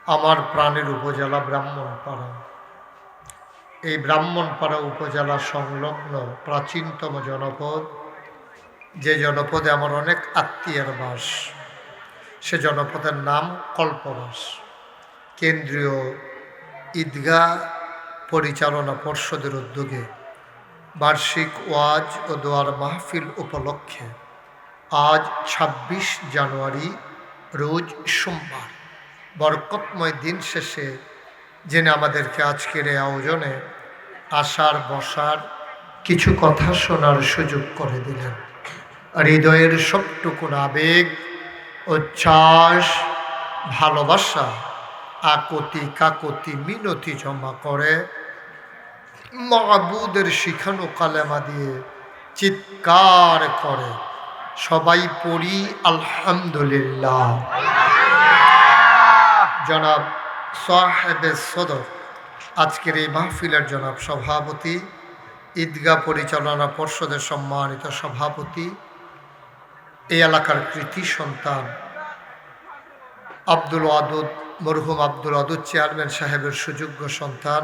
আমার প্রাণের উপজেলা ব্রাহ্মণপাড়া এই ব্রাহ্মণপাড়া উপজেলা সংলগ্ন প্রাচীনতম জনপদ যে জনপদে আমার অনেক আত্মীয়ের বাস সে জনপদের নাম কল্পবাস কেন্দ্রীয় ঈদগাহ পরিচালনা পর্ষদের উদ্যোগে বার্ষিক ওয়াজ ও দোয়ার মাহফিল উপলক্ষে আজ ২৬ জানুয়ারি রোজ সোমবার বরকতময় দিন শেষে যিনি আমাদেরকে আজকের এই আয়োজনে আসার বসার কিছু কথা শোনার সুযোগ করে দিলেন হৃদয়ের সবটুকুন আবেগ উচ্ছ্বাস ভালোবাসা আকতি কাকতি মিনতি জমা করে মাবুদের শিখানো কালেমা দিয়ে চিৎকার করে সবাই পড়ি আলহামদুলিল্লাহ জনাব সাহেবে সদর আজকের এই মাহফিলের জনাব সভাপতি ঈদগাহ পরিচালনা পর্ষদের সম্মানিত সভাপতি এই এলাকার কৃতি সন্তান আব্দুল ওয়াদুদ মরহুম আব্দুল ওয়াদুদ চেয়ারম্যান সাহেবের সুযোগ্য সন্তান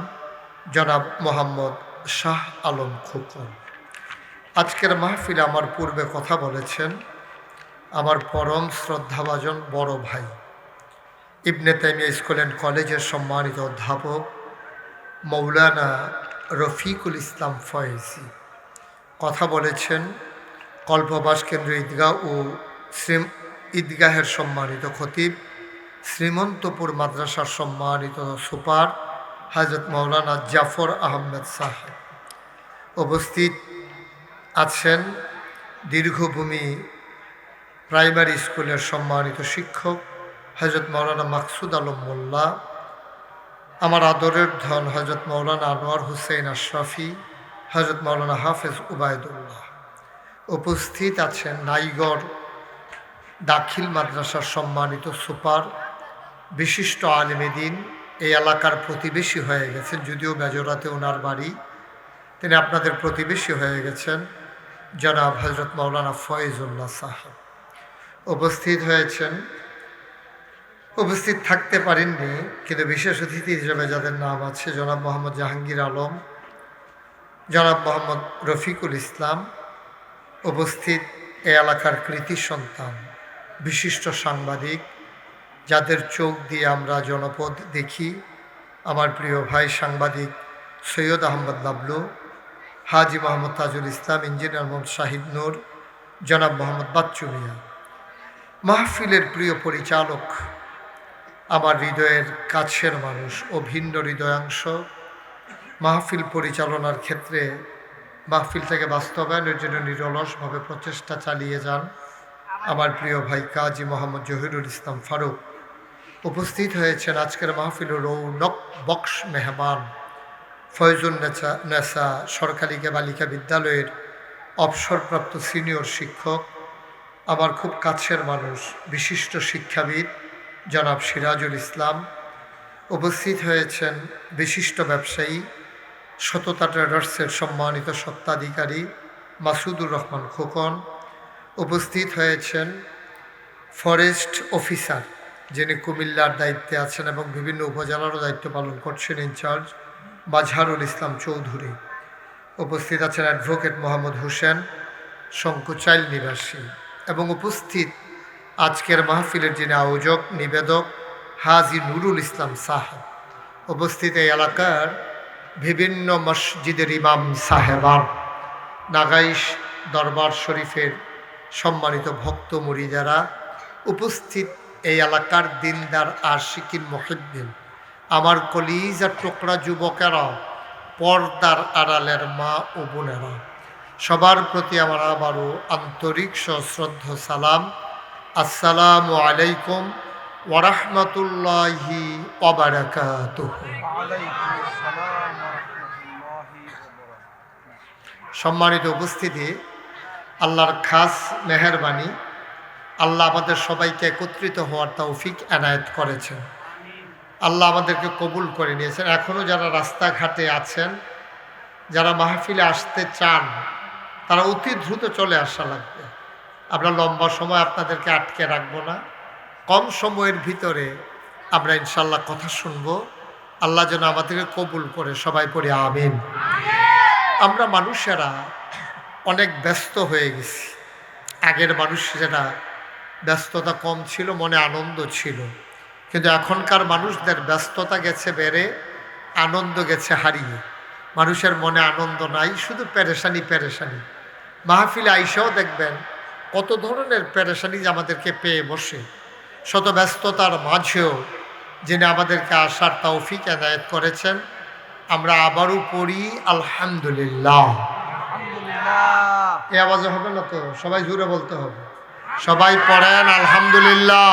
জনাব মোহাম্মদ শাহ আলম খোকন আজকের মাহফিলে আমার পূর্বে কথা বলেছেন আমার পরম শ্রদ্ধাভাজন বড় ভাই ইবনে তাইমিয়া স্কুল অ্যান্ড কলেজের সম্মানিত অধ্যাপক মৌলানা রফিকুল ইসলাম ফয়েজি কথা বলেছেন কল্পবাস কেন্দ্র ঈদগাহ ও ঈদগাহের সম্মানিত খতিব শ্রীমন্তপুর মাদ্রাসার সম্মানিত সুপার হযরত মৌলানা জাফর আহমেদ সাহেব উপস্থিত আছেন দীর্ঘভূমি প্রাইমারি স্কুলের সম্মানিত শিক্ষক হযরত মৌলানা মাকসুদ আলম মোল্লা আমার আদরের ধন হযরত মৌলানা আনোয়ার হুসেন আশরাফি হযরত মৌলানা হাফেজ উবায়দুল্লাহ উপস্থিত আছেন নাইগড় দাখিল মাদ্রাসার সম্মানিত সুপার বিশিষ্ট আলেমে দ্বীন এই এলাকার প্রতিবেশী হয়ে গেছেন যদিও মেজরাতে ওনার বাড়ি তিনি আপনাদের প্রতিবেশী হয়ে গেছেন জনাব হযরত মৌলানা ফয়েজুল্লাহ সাহেব উপস্থিত থাকতে পারেননি কিন্তু বিশেষ অতিথি হিসেবে যাদের নাম আছে জনাব মোহাম্মদ জাহাঙ্গীর আলম জনাব মোহাম্মদ রফিকুল ইসলাম উপস্থিত এ এলাকার কৃতি সন্তান বিশিষ্ট সাংবাদিক যাদের চোখ দিয়ে আমরা জনপদ দেখি আমার প্রিয় ভাই সাংবাদিক সৈয়দ আহমদ বাবলু হাজি মোহাম্মদ তাজুল ইসলাম ইঞ্জিনিয়ার মোহাম্মদ শাহিদ নূর জনাব মোহাম্মদ বাচ্চু মিয়া মাহফিলের প্রিয় পরিচালক আমার হৃদয়ের কাছের মানুষ ও ভিন্ন হৃদয়াংশ মাহফিল পরিচালনার ক্ষেত্রে মাহফিলটাকে বাস্তবায়নের জন্য নিরলসভাবে প্রচেষ্টা চালিয়ে যান আমার প্রিয় ভাই কাজী মোহাম্মদ জহিরুল ইসলাম ফারুক উপস্থিত হয়েছেন আজকের মাহফিলের রৌনক বক্স মেহমান ফয়জুল নেসা সরকারি বালিকা বিদ্যালয়ের অবসরপ্রাপ্ত সিনিয়র শিক্ষক আমার খুব কাছের মানুষ, বিশিষ্ট শিক্ষাবিদ জনাব সিরাজুল ইসলাম। উপস্থিত হয়েছেন বিশিষ্ট ব্যবসায়ী, সততা ট্রেডার্সের সম্মানিত স্বত্বাধিকারী মাসুদুর রহমান খোকন। উপস্থিত হয়েছেন ফরেস্ট অফিসার, যিনি কুমিল্লার দায়িত্বে আছেন এবং বিভিন্ন উপজেলারও দায়িত্ব পালন করছেন, ইনচার্জ মাজহারুল ইসলাম চৌধুরী। উপস্থিত আছেন অ্যাডভোকেট মোহাম্মদ হোসেন, শঙ্কুচাইল নিবাসী। এবং উপস্থিত আজকের মাহফিলের যিনি আয়োজক, নিবেদক হাজি নুরুল ইসলাম সাহেব। উপস্থিত এই এলাকার বিভিন্ন মসজিদের ইমাম সাহেবান, নাগাইশ দরবার শরীফের সম্মানিত ভক্ত মুরিদারা, উপস্থিত এই এলাকার দিনদার আশিকিন মুহিব্বিন, আমার কলিজার টুকরা যুবকেরা, পর্দার আড়ালের মা ও বোনেরা, সবার প্রতি আমার আবারও আন্তরিক সশ্রদ্ধ সালাম। আসসালামু আলাইকুম ওয়া রাহমাতুল্লাহি ওয়া বারাকাতুহু। সম্মানিত উপস্থিতি, আল্লাহর খাস মেহেরবানি, আল্লাহ আমাদের সবাইকে একত্রিত হওয়ার তৌফিক এনায়েত করেছেন। আল্লাহ আমাদেরকে কবুল করে নিয়েছেন। এখনও যারা রাস্তাঘাটে আছেন, যারা মাহফিলে আসতে চান, তারা অতি দ্রুত চলে আসা লাগবে। আমরা লম্বা সময় আপনাদেরকে আটকে রাখবো না। কম সময়ের ভিতরে আমরা ইনশাল্লাহ কথা শুনবো। আল্লাহ যেন আমাদেরকে কবুল করে, সবাই পড়ে আমিন। আমরা মানুষেরা অনেক ব্যস্ত হয়ে গেছি। আগের মানুষেরা ব্যস্ততা কম ছিল, মনে আনন্দ ছিল। কিন্তু এখনকার মানুষদের ব্যস্ততা গেছে বেড়ে, আনন্দ গেছে হারিয়ে। মানুষের মনে আনন্দ নাই, শুধু পেরেশানি পেরেশানি। মাহফিলে আইসাও দেখবেন কত ধরনের পেরেশানি যে আমাদেরকে পেয়ে বসে। শত ব্যস্ততার মাঝেও যিনি আমাদেরকে আসার তৌফিক এনায়েত করেছেন, আমরা আবারও পড়ি আলহামদুলিল্লাহ। এ আওয়াজে হবে না তো, সবাই জুড়ে বলতে হবে। সবাই পড়েন আলহামদুলিল্লাহ।